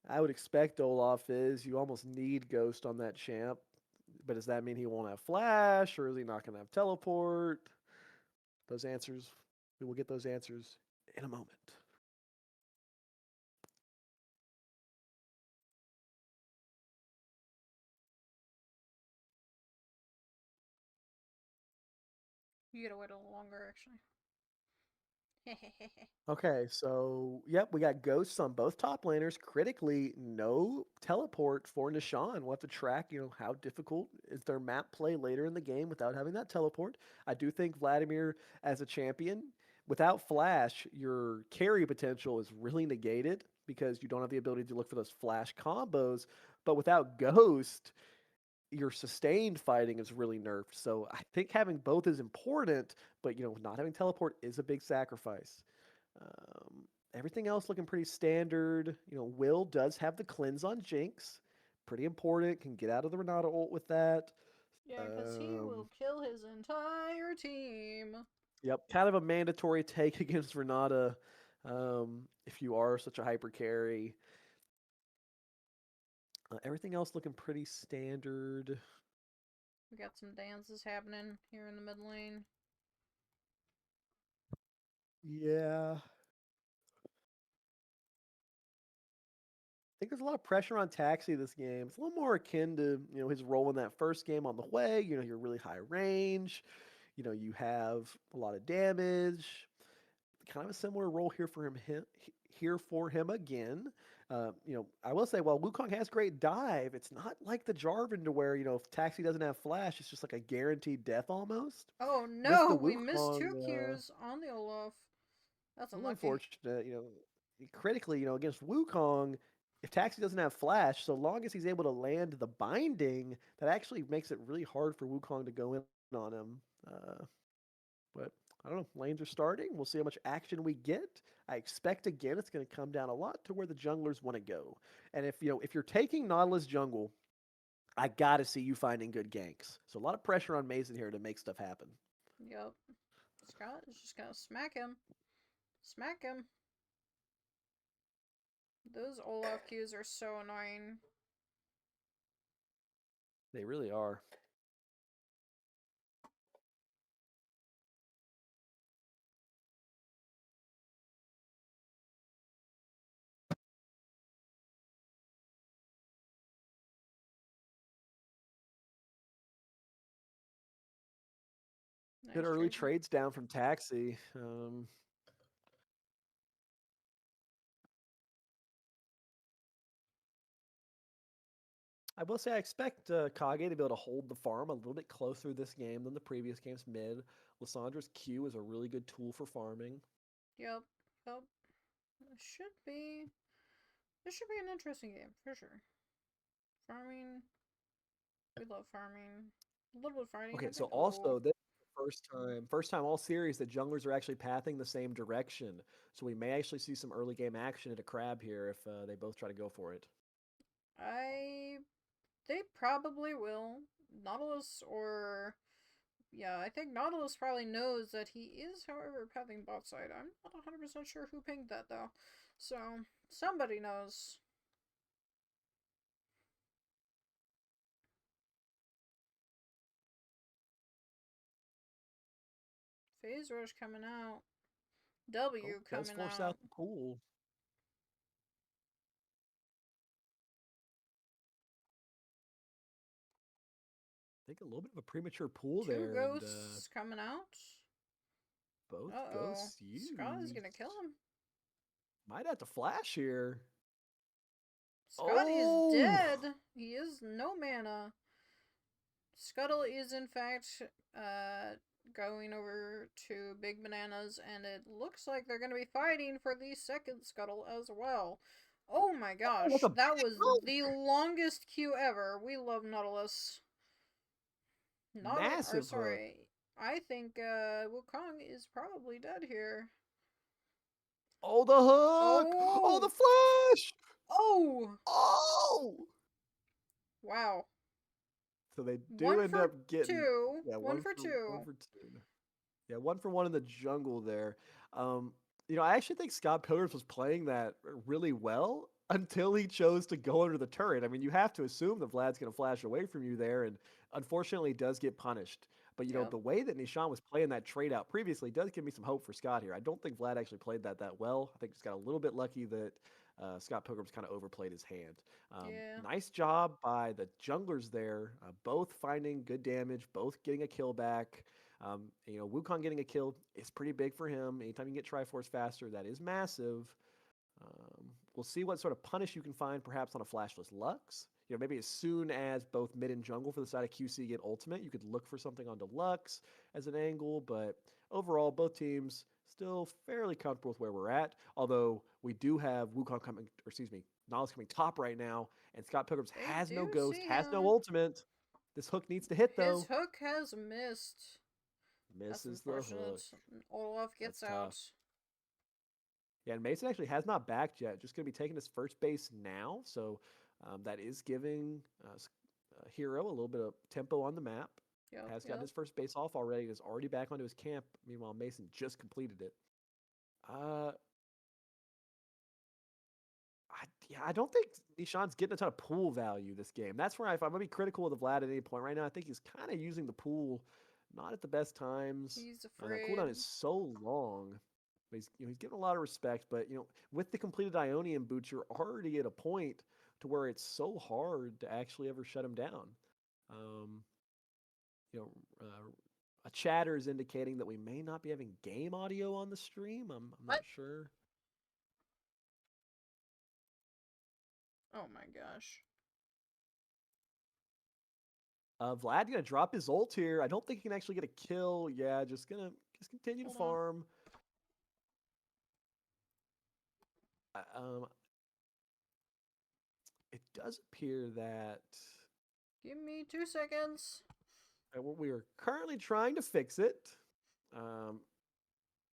I would expect Olaf is. You almost need Ghost on that champ. But does that mean he won't have Flash, or is he not going to have Teleport? Those answers, we will get those answers in a moment. You gotta wait a little longer, actually. Okay, so yep, we got ghosts on both top laners. Critically, no teleport for Nishan. We'll have to track, how difficult is their map play later in the game without having that teleport. I do think Vladimir as a champion, without Flash, your carry potential is really negated because you don't have the ability to look for those Flash combos. But without Ghost, your sustained fighting is really nerfed. So I think having both is important, but not having teleport is a big sacrifice. Everything else looking pretty standard. Will does have the cleanse on Jinx, pretty important. Can get out of the Renata ult with that. Yeah, because he Um, will kill his entire team. yep, kind of a mandatory take against Renata if you are such a hyper carry. Everything else looking pretty standard. We got some dances happening here in the mid lane. Yeah. Think there's a lot of pressure on Taxi this game. It's a little more akin to his role in that first game on the way. You're really high range. You have a lot of damage. Kind of a similar role here for him again. I will say, while Wukong has great dive, it's not like the Jarvan to where if Taxi doesn't have flash, it's just like a guaranteed death almost. Oh With no, the we missed Wukong, two Qs on the Olaf. That's a little unlucky. unfortunate. Critically, against Wukong, if Taxi doesn't have flash, so long as he's able to land the binding, that actually makes it really hard for Wukong to go in on him. But I don't know. Lanes are starting. We'll see how much action we get. I expect again it's going to come down a lot to where the junglers want to go. And if you're taking Nautilus jungle, I gotta see you finding good ganks. So a lot of pressure on Mason here to make stuff happen. Yep. Scott is just gonna smack him. Smack him. Those Olaf Qs are so annoying. They really are. Nice Good early trade. trades down from Taxi. I will say I expect Kage to be able to hold the farm a little bit closer this game than the previous games mid. Lissandra's Q is a really good tool for farming. Yep. Yep. This should be an interesting game for sure. Farming. We love farming. A little bit of fighting. Okay, I so think. Oh. also this is the first time all series that junglers are actually pathing the same direction. So we may actually see some early game action at a crab here if they both try to go for it. They probably will. Nautilus or yeah, I think Nautilus probably knows that he is, however, pathing bot side. I'm not 100% sure who pinged that though. So somebody knows. Phase rush coming out. Oh, W does coming force out. out the pool. I think a little bit of a premature pool Two there, and ghosts coming out. both Uh-oh. ghosts Scott is used. gonna kill him. Might have to flash here. Scott is Oh, dead. He is no mana. Scuttle is in fact going over to Big Bananas, and it looks like they're going to be fighting for the second Scuttle as well. Oh my oh, gosh, that's a that big was hook. the longest queue ever. We love Nautilus. Or Massive hook. sorry, I think Wukong is probably dead here. Oh, the hook. Oh, the Oh, flash. oh, Oh. wow. So they do One end for up getting, two. yeah, One one for for one two. for two. Yeah, 1-for-1 in the jungle there. Um, I actually think Scott Pilgrims was playing that really well until he chose to go under the turret. I mean, you have to assume that Vlad's going to flash away from you there, and unfortunately, does get punished. But Yep. the way that Nishan was playing that trade out previously does give me some hope for Scott here. I don't think Vlad actually played that well. I think just got a little bit lucky that Scott Pilgrims kind of overplayed his hand. Yeah. Nice job by the junglers there, both finding good damage, both getting a kill back. Wukong getting a kill is pretty big for him. Anytime you can get Triforce faster, that is massive. We'll see what sort of punish you can find, perhaps on a flashless Lux. Maybe as soon as both mid and jungle for the side of QC get ultimate, you could look for something on Deluxe as an angle. But overall, both teams still fairly comfortable with where we're at. Although we do have Wukong coming, or excuse me, Knowledge coming top right now, and Scott Pilgrims They has no do ghost, see has no him. ultimate. This hook needs to hit His though. hook has missed. That's Misses the hook. unfortunate. Olaf That's gets tough. out. Yeah, and Mason actually has not backed yet. Just going to be taking his first base now. So that is giving Hero a little bit of tempo on the map. Yep, Has gotten yep. his first base off already. Is already back onto his camp. Meanwhile, Mason just completed it. Uh, I don't think Nishan's getting a ton of pool value this game. That's where if I'm going to be critical of the Vlad at any point right now, I think he's kind of using the pool not at the best times. He's That afraid. cooldown is so long. But he's getting a lot of respect. But with the completed Ionian boots, you're already at a point to where it's so hard to actually ever shut him down. Um, you know, a chatter is indicating that we may not be having game audio on the stream. I'm not sure. Oh my gosh. Vlad gonna drop his ult here. I don't think he can actually get a kill. Yeah, just continue to Hold on. farm. Um, does appear that Give me 2 seconds. we are currently trying to fix it.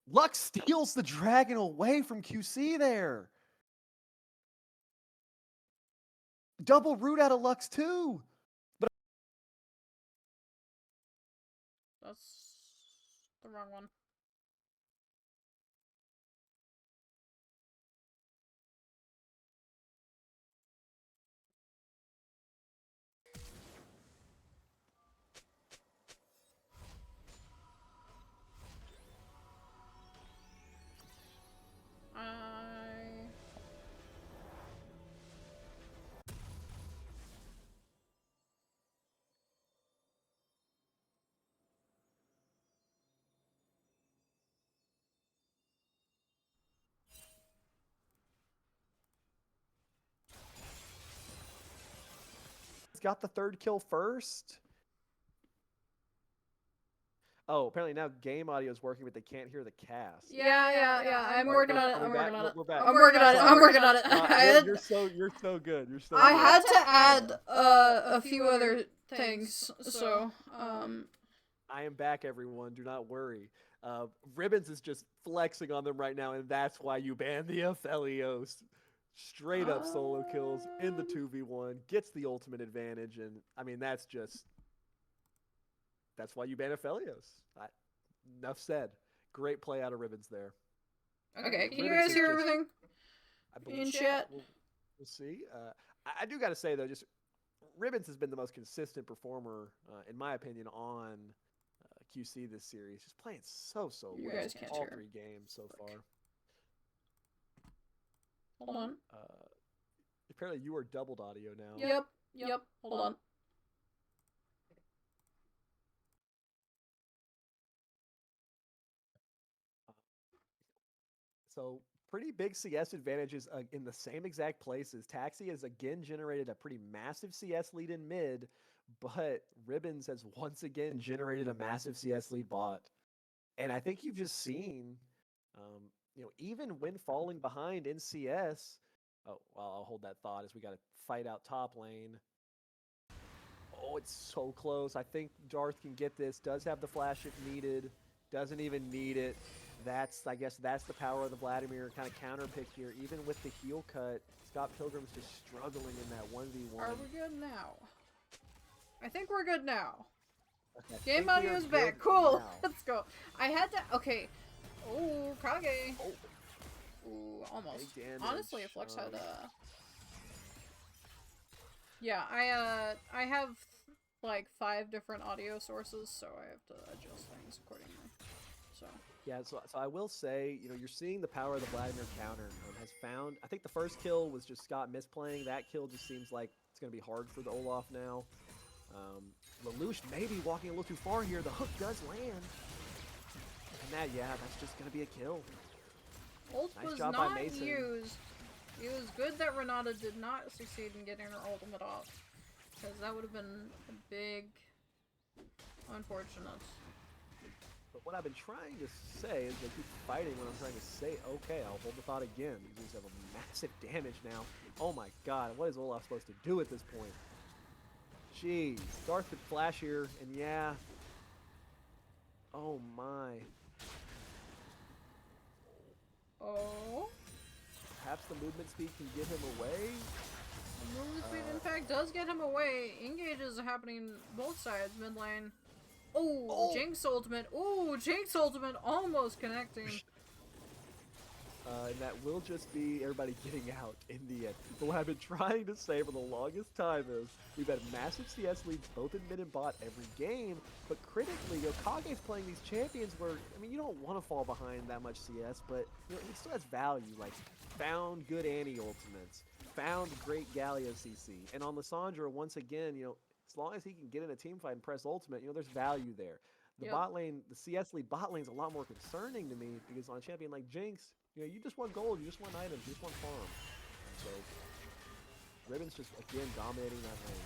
Lux steals the dragon away from QC there. Double root out of Lux too. That's the wrong one. He's got the 3rd kill first. Oh, apparently now game audio is working, but they can't hear the cast. Yeah. I'm working on it. I'm working on it. We're back. I'm working on it. I'm working on it. You're so good. You're so. I good. had to add a few other things, so I am back, everyone. Do not worry. Ribbons is just flexing on them right now, and that's why you banned the Aphelios. Straight up solo kills in the 2v1, gets the ultimate advantage, and I mean that's why you ban Aphelios. Enough said. Great play out of Ribbons there. Okay, can you guys hear everything? I believe In chat? We'll see. I do got to say though, just Ribbons has been the most consistent performer, in my opinion, on QC this series. Just playing so You well guys can't all hear. 3 games so far. Hold on. Apparently you are doubled audio now. Yep. Hold on. So pretty big CS advantages in the same exact places. Taxi has again generated a pretty massive CS lead in mid, but Ribbons has once again generated a massive CS lead bot. And I think you've just seen, even when falling behind in CS, oh, well, I'll hold that thought as we got to fight out top lane. Oh, it's so close. I think Darth can get this. Does have the flash if needed. Doesn't even need it. I guess that's the power of the Vladimir kind of counter pick here. Even with the heel cut, Scott Pilgrim's just struggling in that 1v1. Are we good now? I think we're good now. Okay, Game audio's back. Cool. Let's go. I had to. Okay. Oh, Kage. Oh. Ooh, almost. Big damage. Honestly, if Flex had Yeah, I have like 5 different audio sources, so I have to adjust things accordingly. So. Yeah, so I will say, you're seeing the power of the Vladimir counter. Has found, I think the first kill was just Scott misplaying. That kill just seems like it's going to be hard for the Olaf now. Lelouch may be walking a little too far here. The hook does land. And that's just going to be a kill. Ult Nice was job by not Mason. used. It was good that Renata did not succeed in getting her ultimate off. Because that would have been a big unfortunate. But what I've been trying to say is they keep fighting when I'm trying to say, okay, I'll hold the thought again. These have a massive damage now. Oh my god, what is Olaf supposed to do at this point? Jeez, Darth could flash here, and yeah. Oh my. Oh? Perhaps the movement speed can get him away? The movement speed, in fact, does get him away. Engages are happening both sides, mid lane. Oh, Jinx ultimate. Oh, Jinx ultimate almost connecting. And that will just be everybody getting out in the end. But what I've been trying to say for the longest time is we've had massive CS leads both in mid and bot every game, but critically, Kage's playing these champions where, I mean, you don't want to fall behind that much CS, but he still has value, like found good Annie ultimates, found great Galio CC, and on Lissandra, once again, as long as he can get in a team fight and press ultimate, there's value there. The bot lane, the CS lead bot lane is a lot more concerning to me because on a champion like Jinx, you just want gold, you just want items, you just want farm. And so, Ribbon's just, again, dominating that lane.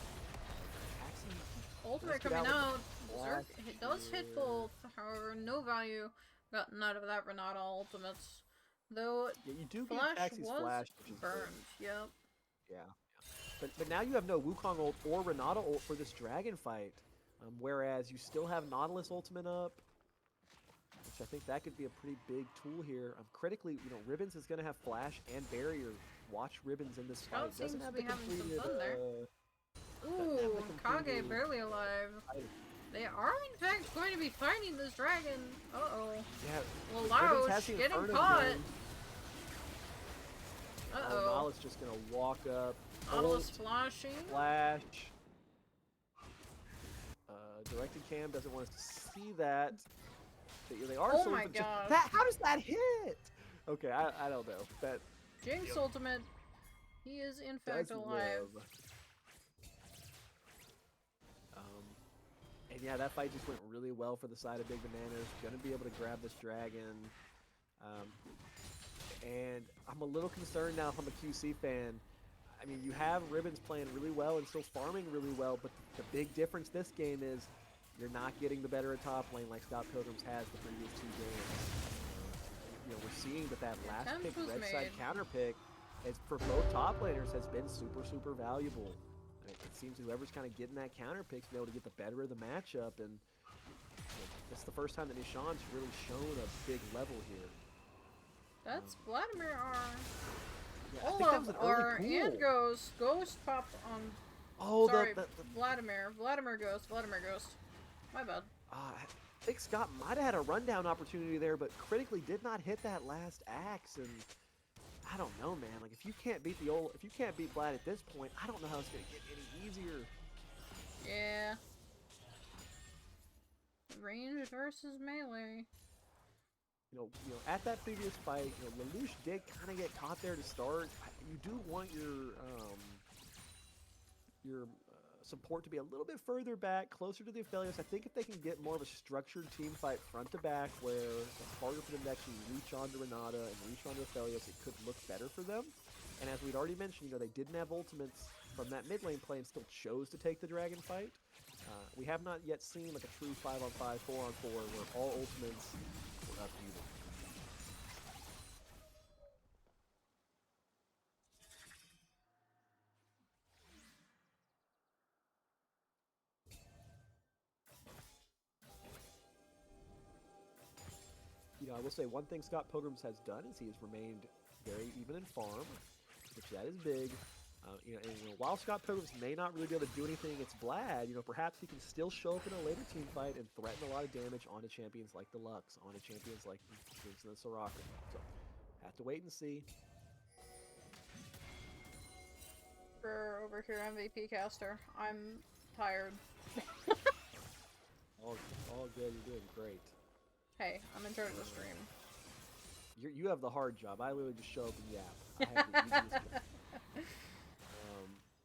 Ultimate coming out. Berserk, it does hit both, however, no value gotten out of that Renata ultimates. Though, you do get Flash Taxi's was flash, which is burned, good. yep. Yeah. But now you have no Wukong ult or Renata ult for this dragon fight. Whereas you still have Nautilus ultimate up, which I think that could be a pretty big tool here. Critically, Ribbons is going to have flash and barrier. Watch Ribbons in this fight. Scout seems Doesn't to have be the having some completed, fun there. doesn't have the Ooh, completed Kage barely alive. item. They are in fact going to be fighting this dragon. Uh-oh. Yeah, Well, Ribbons has Lausch the getting Inferno caught. zone. Uh-oh. Nautilus just going to walk up. Nautilus ult, flashing. Flash. Directed cam doesn't want us to see that. They are Oh sort my of gosh. how does that hit? Okay, I don't know. That Jinx ultimate. He is in fact does alive. live. And yeah, that fight just went really well for the side of Big Bananas. Gonna be able to grab this dragon. And I'm a little concerned now if I'm a QC fan. I mean, you have Ribbons playing really well and still farming really well, but the big difference this game is you're not getting the better of top lane like Scott Pilgrims has the previous 2 games. We're seeing that last pick red side counter pick is, for both top laners, has been super, super valuable. I mean, it seems whoever's kind of getting that counter pick to be able to get the better of the matchup, and it's the first time that Nishan's really shown a big level here. That's Vladimir R. Yeah, I think that was an R early pool. and Ghost. Ghost popped on. Oh, Sorry, Vladimir. Vladimir Ghost. Vladimir Ghost. My bad. I think Scott might have had a rundown opportunity there, but critically did not hit that last axe. And I don't know, man. Like if you can't beat Vlad at this point, I don't know how it's gonna get any easier. Yeah. Range versus melee. At that previous fight, Lelouch did kind of get caught there to start. You do want your support to be a little bit further back, closer to the Aphelios. I think if they can get more of a structured team fight front to back, where it's harder for them to actually reach onto Renata and reach onto Aphelios, it could look better for them. And as we'd already mentioned, they didn't have ultimates from that mid lane play and still chose to take the dragon fight. We have not yet seen like a true 5-on-5, 4-on-4, where all ultimates were up even. I will say one thing Scott Pilgrims has done is he has remained very even in farm, which that is big. While Scott Pilgrims may not really be able to do anything against Vlad, perhaps he can still show up in a later team fight and threaten a lot of damage onto champions like the Lux, onto champions like the Soraka. So, have to wait and see. For over here, MVP caster. I'm tired. All good, you're doing great. Hey, I'm in charge of the stream. You have the hard job. I literally just show up and yap. I have the easiest job.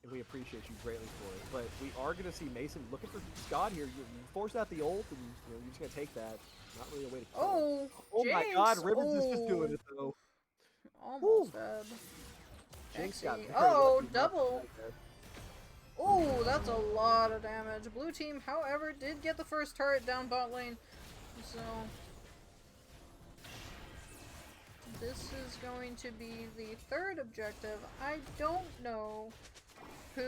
And we appreciate you greatly for it. But we are going to see Mason looking for Scott here. You force out the ult, and you're just going to take that. Not really a way to kill him. Oh Jinx! my God, Ribbons is just doing it though. Almost dead. Jinx got very Oh, lucky. double! Oh, that's a lot of damage. Blue team, however, did get the first turret down bot lane. So this is going to be the third objective. I don't know who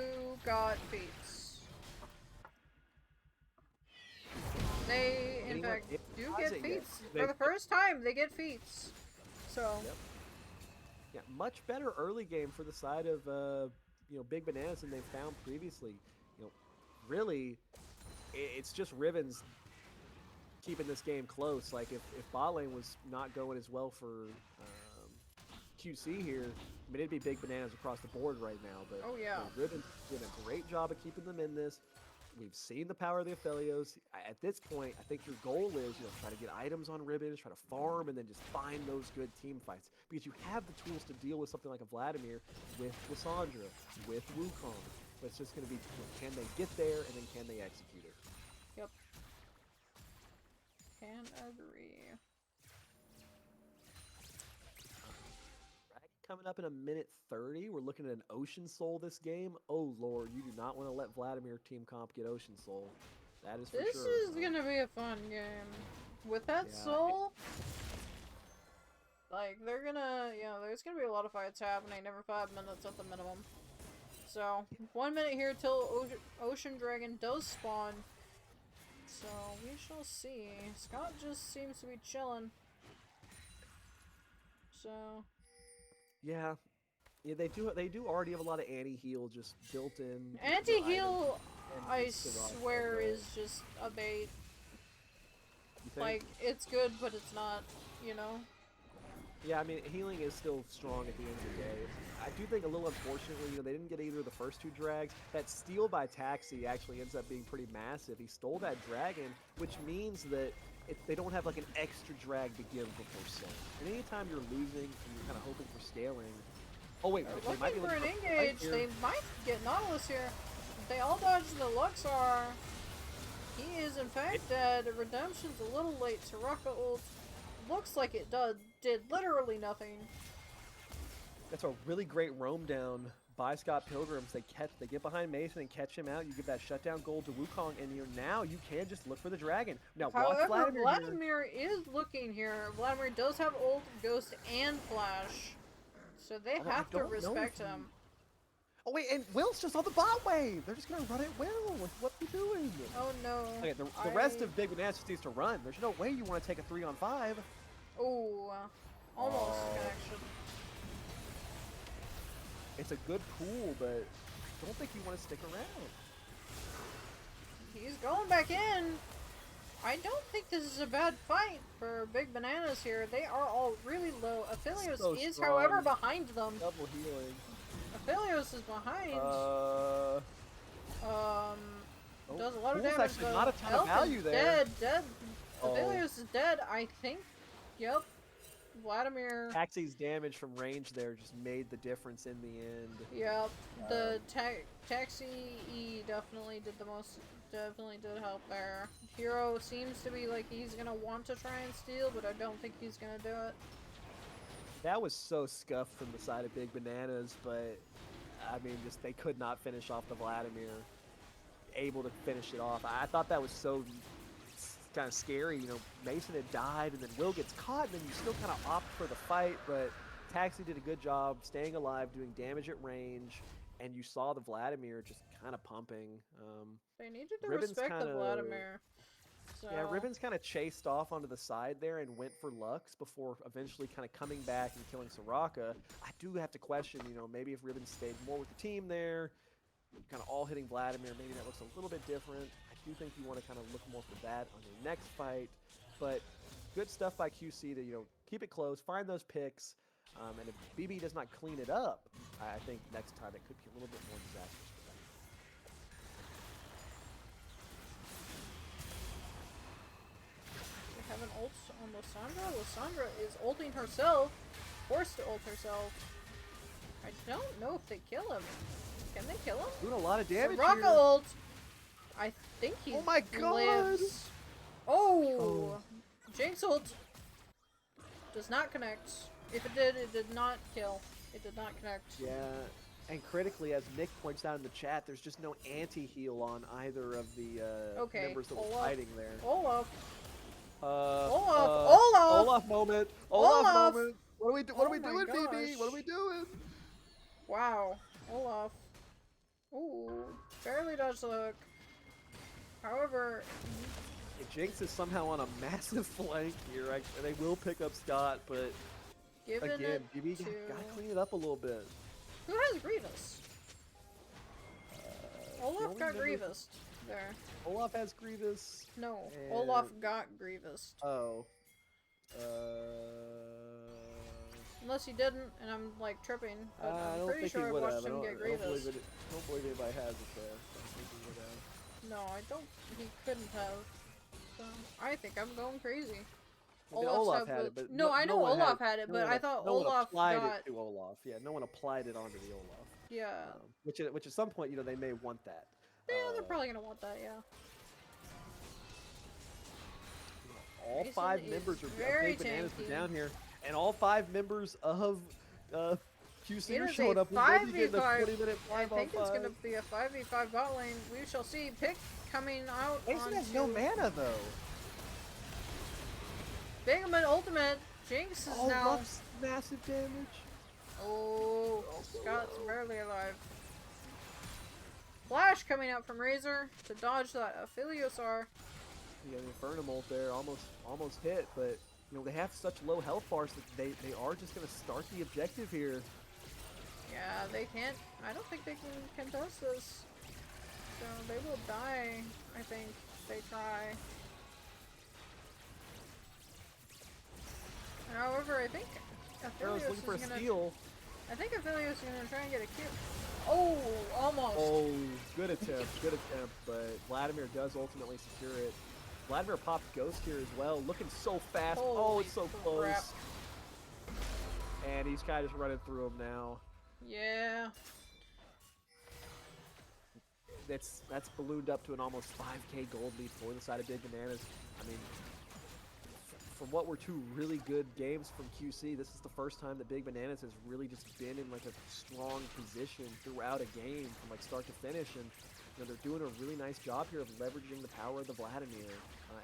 got feats. They, in fact, do get feats. For the first time, they get feats. So. Yep. Yeah, much better early game for the side of Big Bananas than they've found previously. Really, it's just Ribbons keeping this game close. Like if bot lane was not going as well for QC here, I mean it'd be Big Bananas across the board right now. But oh yeah, Ribbons doing a great job of keeping them in this. We've seen the power of the Aphelios. At this point, I think your goal is try to get items on Ribbons, try to farm, and then just find those good team fights because you have the tools to deal with something like a Vladimir, with Lissandra, with Wukong. But it's just going to be can they get there and then can they execute it? Yep. Can agree. Coming up in a minute 30, we're looking at an Ocean Soul this game. Oh lord, you do not want to let Vladimir team comp get Ocean Soul. That is for this sure. This is gonna be a fun game. With that soul, like they're gonna, there's gonna be a lot of fights happening every 5 minutes at the minimum. So 1 minute here till Ocean Dragon does spawn. So we shall see. Scott just seems to be chilling. So Yeah. Yeah, they do already have a lot of anti-heal just built in. anti-heal, I and Soraka, swear, but is just a bait. you think? Like, it's good, but it's not, you know? Yeah, I mean, healing is still strong at the end of the day. I do think a little unfortunately, they didn't get either of the first two drags. That steal by Taxi actually ends up being pretty massive. He stole that dragon, which means that they don't have like an extra drag to give before sailing. And anytime you're losing and you're kind of hoping for scaling. Oh wait, They're they might be looking for an looking engage. here. They might get Nautilus here. They all dodge the Luxor. He is in fact dead. Redemption's a little late. Soraka ult looks like it did literally nothing. That's a really great roam down by Scott Pilgrims. They get behind Mason and catch him out. You give that shutdown gold to Wukong, and now you can just look for the dragon. Now watch However, Vladimir. Vladimir is looking here. Vladimir does have ult, ghost, and flash. So they have to respect him. Oh wait, and Will's just on the bot wave. They're just gonna run at Will. What are you doing? Oh no. Okay, the rest of Big Bananas just needs to run. There's no way you want to take a 3-on-5. Oh, almost connection. It's a good pool, but I don't think you want to stick around. He's going back in. I don't think this is a bad fight for Big Bananas here. They are all really low. Aphelios So is, strong. however, behind them. Double healing. Aphelios is behind. Does a lot of Pool's damage. actually not a ton of Elf value is there. Dead. Oh. Aphelios is dead, I think. Yep. Vladimir. Taxi's damage from range there just made the difference in the end. Yep. The Taxi E definitely did the most. Definitely did help there. Hero seems to be like he's gonna want to try and steal, but I don't think he's gonna do it. That was so scuffed from the side of Big Bananas, but I mean, just they could not finish off the Vladimir. Able to finish it off. I thought that was so kind of scary. Mason had died, and then Will gets caught, and then you still kind of opt for the fight. But Taxi did a good job staying alive, doing damage at range, and you saw the Vladimir just kind of pumping. They needed to Ribbon's respect the kinda- Vladimir. So. Yeah, Ribbon's kind of chased off onto the side there and went for Lux before eventually kind of coming back and killing Soraka. I do have to question, maybe if Ribbon stayed more with the team there, kind of all hitting Vladimir, maybe that looks a little bit different. I do think you want to kind of look more for that on your next fight. But good stuff by QC to, keep it close, find those picks. And if BB does not clean it up, I think next time it could be a little bit more disastrous for them. We have an ult on Lysandra. Lysandra is ulting herself. Forced to ult herself. I don't know if they kill him. Can they kill him? Doing a lot of damage Soraka here. ult. I think he Oh my God. lives. Oh. Jinx ult does not connect. If it did not kill. It did not connect. Yeah, and critically, as Nick points out in the chat, there's just no anti-heal on either of the members that were fighting there. Olaf. Olaf moment. Olaf moment. What are we Oh doing, my BB? What are gosh. we doing? Wow. Olaf. Ooh. Barely dodged the hook. However, Jinx is somehow on a massive flank here. They will pick up Scott, but given again, it BB to... gotta clean it up a little bit. Who has Grievous? The Olaf only got member- Grievous. There. Olaf has Grievous. No. And- Olaf got Grievous. Oh. Unless he didn't, and I'm like tripping. But I I'm don't pretty think sure he I would watched have. him get I don't Grievous. believe anybody has it there. I don't think he would have. No, I don't. He couldn't have. So, I think I'm going crazy. I mean, Olaf's Olaf have had the- it, but No, I know one Olaf had it, no but one- I thought no one Olaf applied got. it to Olaf. Yeah, no one applied it onto the Olaf. Yeah. Which at some point, they may want that. Yeah, they're probably gonna want that. Yeah. All Mason 5 is members of very Big Bananas are tanky. down here, and all 5 members of QC It are is showing a up. We're ready to get the 5v5. 20-minute I think it's 5-on-5. gonna be a 5v5 bot lane. We shall see. Pick coming out. Mason has no onto mana though. Bingaman ultimate. Jinx is Oh, now. Ruff's massive damage. Oh, Scott's barely alive. Flash coming out from Razor to dodge that Apheliosar. You got the Infernum ult there, almost hit, but you know they have such low health bars that they are just gonna start the objective here. Yeah, they can't. I don't think they can contest this. So they will die, I think, if they try. However, I think Arrow's Aphelios looking for a is gonna. steal. I think Aphelios is gonna try and get a kill. Oh, almost. Oh, good attempt, but Vladimir does ultimately secure it. Vladimir popped Ghost here as well, looking so fast. Oh, it's so Holy crap. close. And he's kind of just running through him now. Yeah. That's ballooned up to an almost 5K gold lead for the side of Big Bananas. I mean, from what were two really good games from QC, this is the first time that Big Bananas has really just been in like a strong position throughout a game from like start to finish, and you know, they're doing a really nice job here of leveraging the power of the Vladimir.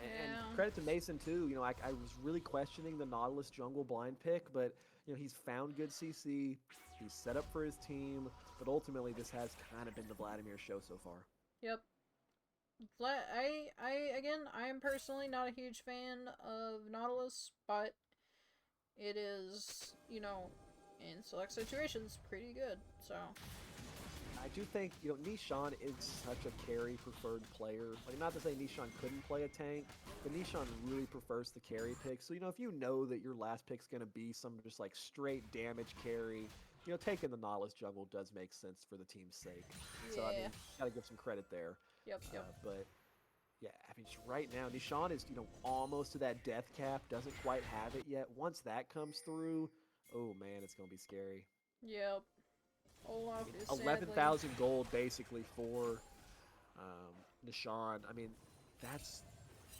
And credit to Mason too. You know, I was really questioning the Nautilus jungle blind pick, but you know he's found good CC, he's set up for his team, but ultimately this has kind of been the Vladimir show so far. Yep. I am personally not a huge fan of Nautilus, but it is, you know, in select situations, pretty good, so. I do think, you know, Nishan is such a carry preferred player. Like, not to say Nishan couldn't play a tank, but Nishan really prefers the carry pick. So, you know, if you know that your last pick's going to be some just like straight damage carry, you know, taking the Nautilus jungle does make sense for the team's sake. Yeah. So, I mean, gotta give some credit there. Yep. But yeah, I mean, right now, Nishan is, you know, almost to that death cap, doesn't quite have it yet. Once that comes through, oh man, it's going to be scary. Yep. Olaf is 11,000 gold basically for Nishan. I mean, that's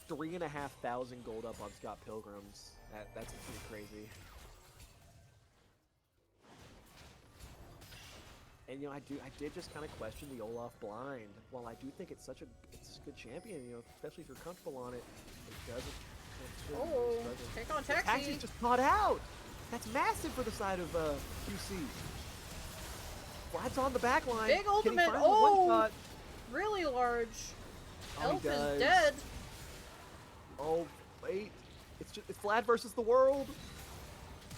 3,500 gold up on Scott Pilgrim's. That's pretty crazy. And you know, I did just kind of question the Olaf blind. While I do think it's a good champion, you know, especially if you're comfortable on it, it doesn't. Oh, take on Taxi. Taxi's just caught out. That's massive for the side of QC. Vlad's on the back line. Big ultimate. Oh, really large. Elf is dead. Oh wait, it's Vlad versus the world.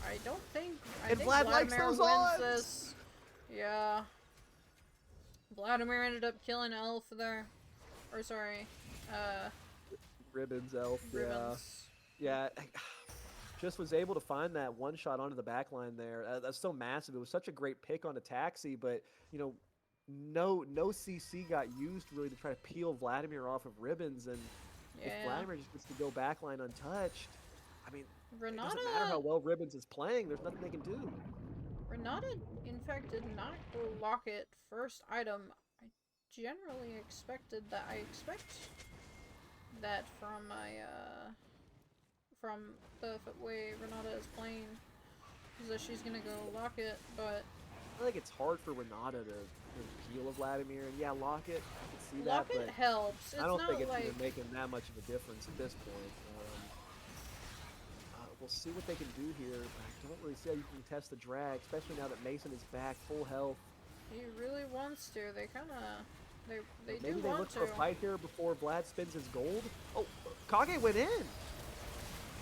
I don't think. I and think Vlad likes Vladimir those wins odds. this. Yeah. Vladimir ended up killing Elf there. Or sorry, Ribbons Elf. Ribbons. Yeah. Just was able to find that one shot onto the back line there. That's so massive. It was such a great pick on a Taxi, but you know, no CC got used really to try to peel Vladimir off of Ribbons, and if Vladimir just gets to go backline untouched, I mean, it doesn't matter how well Ribbons is playing. There's nothing they can do. Renata, in fact, did not go Locket first item. I generally expected that. I expect that from my from the way Renata is playing, is that she's gonna go Locket, but I think it's hard for Renata to peel a Vladimir, and yeah, Locket, I can see that, Locket but helps. It's I don't not think it's like even making that much of a difference at this point. We'll see what they can do here. I don't really see how you can test the drag, especially now that Mason is back full health. He really wants to. They kind of, they Maybe do they want look to. for a fight here before Vlad spins his gold. Oh, Kage went in.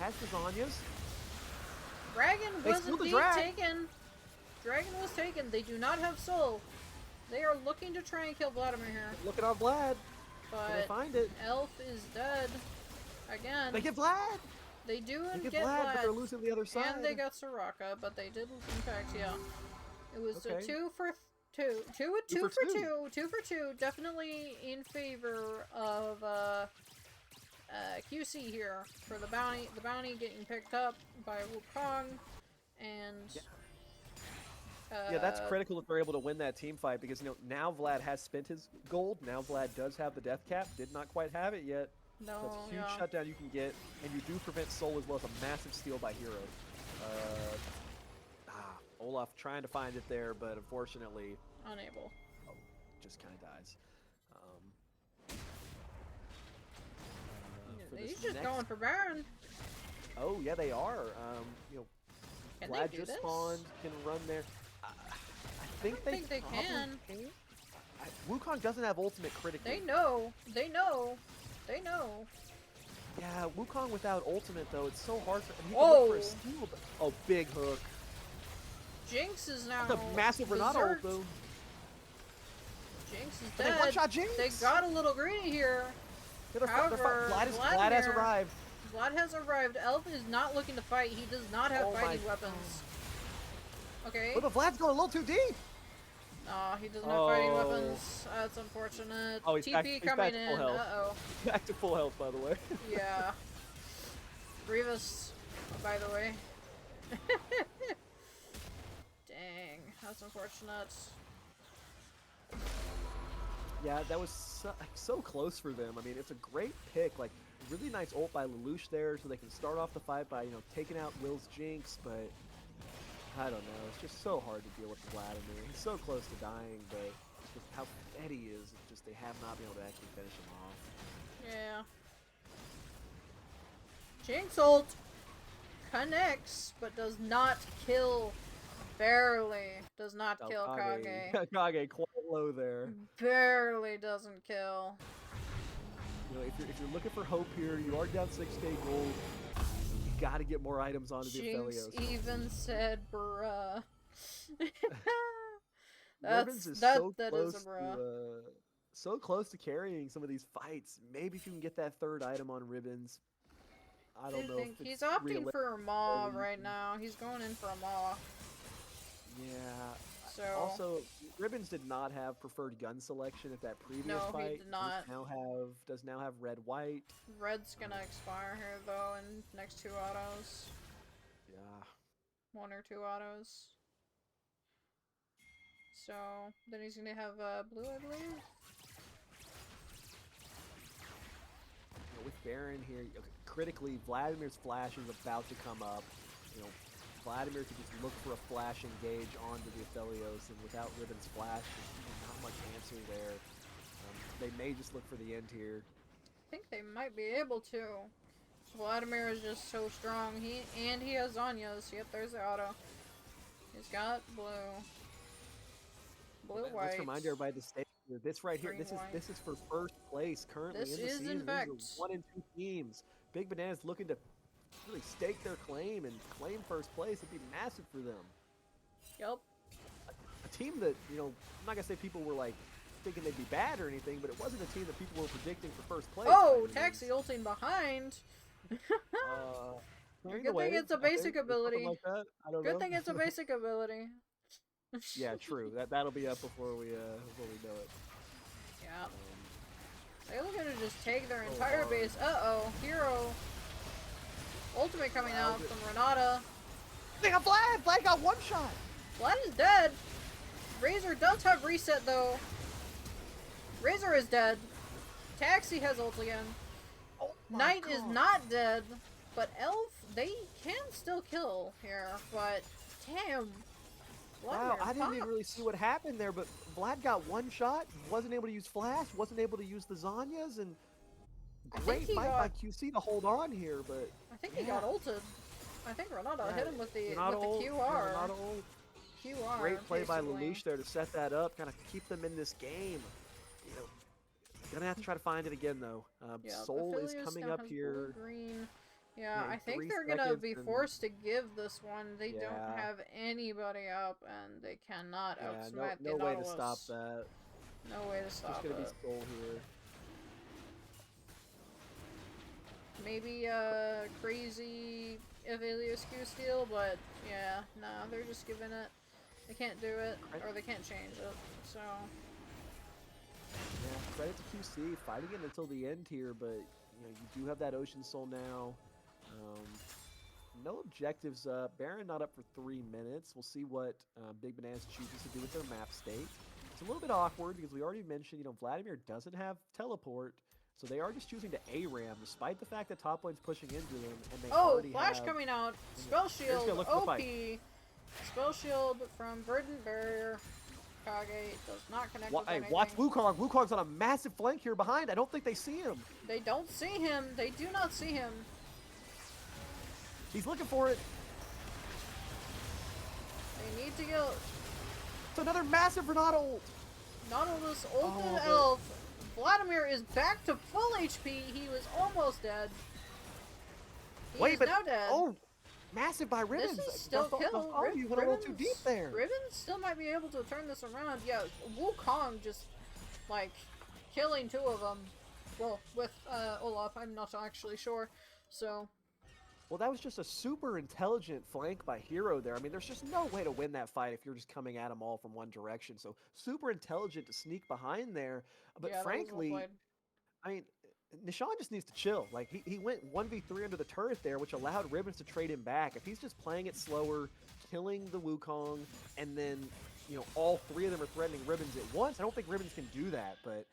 Has the Zanyas. Dragon They was steal the indeed drag. taken. Dragon was taken. They do not have soul. They are looking to try and kill Vladimir here. Looking on Vlad. But Can they find it? Elf is dead. Again. They get Vlad. They do They and get Vlad, but they're losing the other side. And they got Soraka, but they did, in fact, yeah. It was Okay. a 2 for 2. 2 for 2. Definitely in favor of QC here for the bounty. The bounty getting picked up by Wukong, and yeah, that's critical if they're able to win that team fight, because you know now Vlad has spent his gold. Now Vlad does have the death cap. Did not quite have it yet. no, So that's a huge shutdown you can get, and you do prevent soul as well as a massive steal by Hero. Olaf trying to find it there, but unfortunately, unable. just kind of dies. He's just going for Baron. Oh yeah, they are. You know, Can Vlad they do just this? spawned, can run there. I think think they probably can. Wukong doesn't have ultimate critically. They know. They know. They know. Yeah, Wukong without ultimate though, it's so hard for him. He can look for a steal, but oh, big hook. Jinx is now. That's a massive Renato ult though. Jinx is But they dead. one-shot Jinx. They got a little greedy here. However, Vlad has arrived. Vlad has arrived. Elf is not looking to fight. He does not have fighting weapons. Okay. Oh, but Vlad's going a little too deep. Aw, he doesn't have fighting weapons. That's unfortunate. Oh, he's TP back coming to in. full health. Uh-oh. Back to full health, by the way. Yeah. Grievous, by the way. Dang, that's unfortunate. Yeah, that was so close for them. I mean, it's a great pick. Like, really nice ult by Lelouch there, so they can start off the fight by, taking out Will's Jinx, but I don't know. It's just so hard to deal with Vladimir. He's so close to dying, but just how fed he is, it's just they have not been able to actually finish him off. Yeah. Jinx ult connects, but does not kill. Barely does not kill Kage. Kage quite low there. Barely doesn't kill. If you're looking for hope here, you are down 6k gold. You got to get more items onto the Jinx Aphelios. even said, "Bruh." Ribbons is that so is close a bruh. so close to carrying some of these fights. Maybe if you can get that third item on Ribbons. I don't know. If He's it's opting for a Maw realistic. right now. He's going in for a Maw. Yeah. So Also, Ribbons did not have preferred gun selection at that previous No, he fight. did not. Does now have red white. Red's gonna expire here though in next 2 autos. Yeah. 1 or 2 autos. So then he's gonna have blue, I believe. With Baron here, critically, Vladimir's flash is about to come up. Vladimir could just look for a flash engage onto the Aphelios, and without Ribbon's flash, there's not much answer there. They may just look for the end here. I think they might be able to. Vladimir is just so strong. He has Zanya's. Yep, there's the auto. He's got blue. Blue, white. Let's remind everybody to stay here. This right here, Green, this is for first place currently This in the is, season. in These fact. are 1 and 2 teams. Big Banana's looking to really stake their claim and claim first place. It'd be massive for them. Yep. A team that, I'm not gonna say people were like thinking they'd be bad or anything, but it wasn't a team that people were predicting for first place. Oh, Taxi ulting behind. Clearing Good the way, thing it's a I think, basic or something ability. like that. I don't Good know. thing it's a basic ability. Yeah, true. That'll be up before we know it. Yeah. They're looking to just take their entire base. Uh-oh. Hero. Ultimate coming out from Renata. They got Vlad! Vlad got one shot! Vlad is dead. Razor does have reset, though. Razor is dead. Taxi has ult again. Oh my Knight God. is not dead. But Elf, they can still kill here. But, damn. Wow, I didn't even really see what happened there, but Vlad got one shot, wasn't able to use flash, wasn't able to use the Zanyas, and great fight by QC to hold on here, but I think he got ulted. I think Renata hit him with the Renata ult, QR. Renata ult. QR. Great play by basically. Lelouch there to set that up, kind of keep them in this game. Gonna have to try to find it again though. Yeah, Soul is Aphelios coming now up has here. blue, green. Yeah, Yeah, I think 3 they're gonna seconds be and- forced to give this one. They don't Yeah. have anybody up, and they cannot Yeah, outsmart no the way to Nautilus. stop that. No way to Just stop gonna be it. Soul here. Maybe crazy Aphelios Q steal, but yeah, nah, they're just giving it. They can't do it, or they can't change it. So Yeah, credit to QC fighting it until the end here, but you do have that Ocean Soul now. No objectives up. Baron not up for 3 minutes. We'll see what Big Bananas chooses to do with their map state. It's a little bit awkward because we already mentioned, Vladimir doesn't have teleport, so they are just choosing to ARAM despite the fact that top lane's pushing into them, and they already flash have... coming out. Spell They're just shield. gonna look for the OP. fight. Spell shield from Verdant Barrier. Kage does not connect with Hey, anything. watch Wukong. Wukong's on a massive flank here behind. I don't think they see him. They don't see him. They do not see him. He's looking for it. They need to go. It's another massive Renato ult. Nautilus ulted Oh, but- elf. Vladimir is back to full HP. He was almost dead. He Wait, is but now dead. oh, massive by Ribbons. This is still kill. You went a little too deep there. Ribbons still might be able to turn this around. Yeah, Wukong just, like, killing 2 of them. Well, with Olaf, I'm not actually sure. So, Well, that was just a super intelligent flank by Hero there. I mean, there's just no way to win that fight if you're just coming at them all from one direction. So super intelligent to sneak behind there. But yeah, frankly, that was well I mean, Nishan just needs to chill. Like, he went 1v3 under the turret there, which allowed Ribbons to trade him back. If he's just playing it slower, killing the Wukong, and then, you know, all 3 of them are threatening Ribbons at once, I don't think Ribbons can do that. But,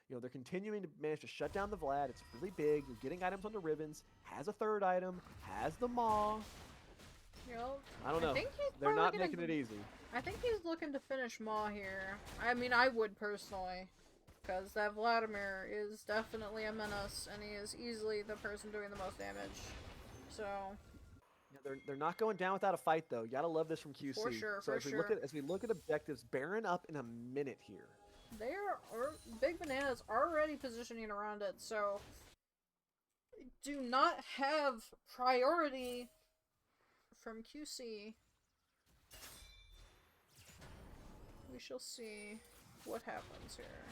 you know, they're continuing to manage to shut down the Vlad. It's really big. You're getting items onto Ribbons. Has a 3rd item. Has the Maw. You know, I don't know. think he's They're probably not gonna- making it easy. I think he's looking to finish Maw here. I mean, I would personally. Because that Vladimir is definitely a menace, and he is easily the person doing the most damage. So, Yeah, they're not going down without a fight, though. You gotta love this from QC. For sure, So for as we sure. look at objectives, Baron up in a minute here. Big Banana's already positioning around it, so do not have priority from QC. We shall see what happens here.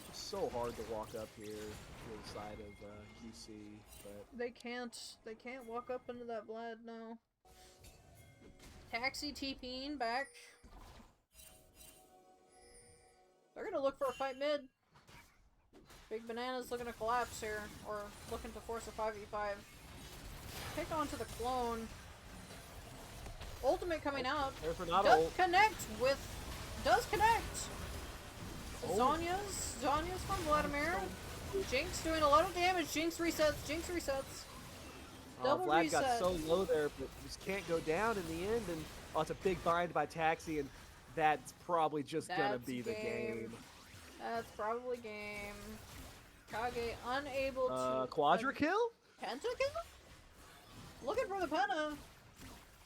It's so hard to walk up here to the side of QC, but They can't walk up into that Vlad, no. Taxi TPing back. They're gonna look for a fight mid. Big Banana's looking to collapse here, or looking to force a 5v5. Pick onto the clone. Ultimate coming out. there's Renato. Does connect! Oh. Zonya's from Vladimir. Jinx doing a lot of damage. Jinx resets. Double Vlad reset. got so low there, but just can't go down in the end, and it's a big bind by Taxi, and that's probably just gonna That's be the game. That's probably game. Kage unable to... Quadra kill? Pentakill? Looking for the Penta.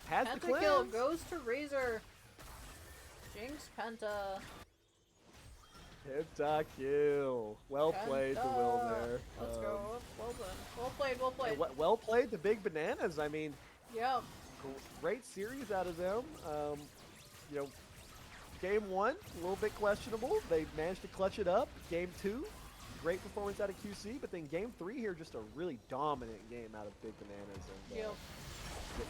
Has the Pentakill cleanse. goes to Razor. Jinx Penta. Pentakill. Well played, the Will there. Let's go. Well done. Well played, well played. Well played, the Big Bananas. I mean, Yeah. great series out of them. You know, game 1, a little bit questionable. They managed to clutch it up. Game 2, great performance out of QC. But then game 3 here, just a really dominant game out of Big Bananas. And Yep.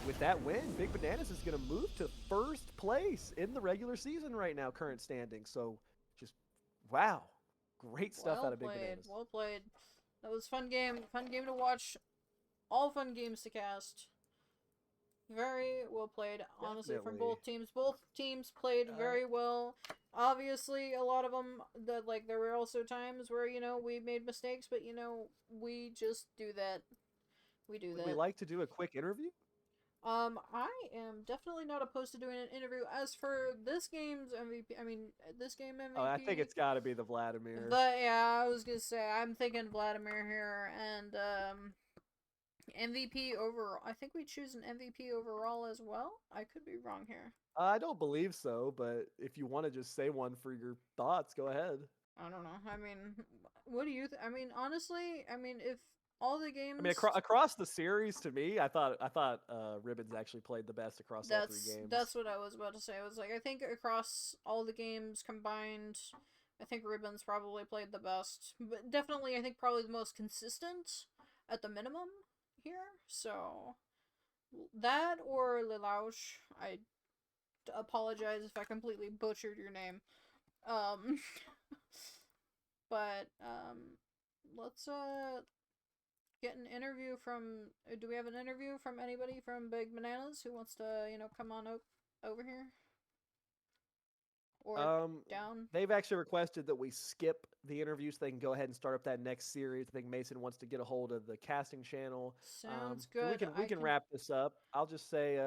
with that win, Big Bananas is going to move to 1st place in the regular season right now, current standing. So, just wow, great stuff out of Big Bananas. Well played. That was fun game. Fun game to watch. All fun games to cast. Very well played, honestly, from Definitely. both teams. Both teams played very well. Obviously, a lot of them, there were also times where, you know, we made mistakes, but, you know, we just do that. We do Would that. we like to do a quick interview? I am definitely not opposed to doing an interview. As for this game's MVP, this game MVP. Oh, I think it's got to be the Vladimir. But yeah, I was gonna say I'm thinking Vladimir here, and MVP overall. I think we choose an MVP overall as well. I could be wrong here. I don't believe so, but if you want to just say one for your thoughts, go ahead. I don't know. I mean, what do you? Honestly, if all the games. I mean, across the series, to me, I thought Ribbons actually played the best across all 3 games. That's what I was about to say. I was like, I think across all the games combined, I think Ribbons probably played the best. But definitely, I think probably the most consistent at the minimum here. So that or Lelouch. I apologize if I completely butchered your name. But let's get an interview from. Do we have an interview from anybody from Big Bananas who wants to, come on over here? Or down? They've actually requested that we skip the interview so they can go ahead and start up that next series. I think Mason wants to get a hold of the casting channel. Sounds So good. we can wrap this up. I'll just say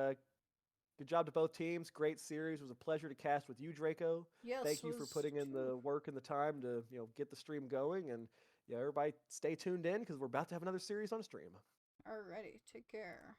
good job to both teams. Great series. It was a pleasure to cast with you, Draco. Yes, Thank you for putting in the work and the time to get the stream going. And yeah, everybody stay tuned in because we're about to have another series on stream. Alrighty, take care.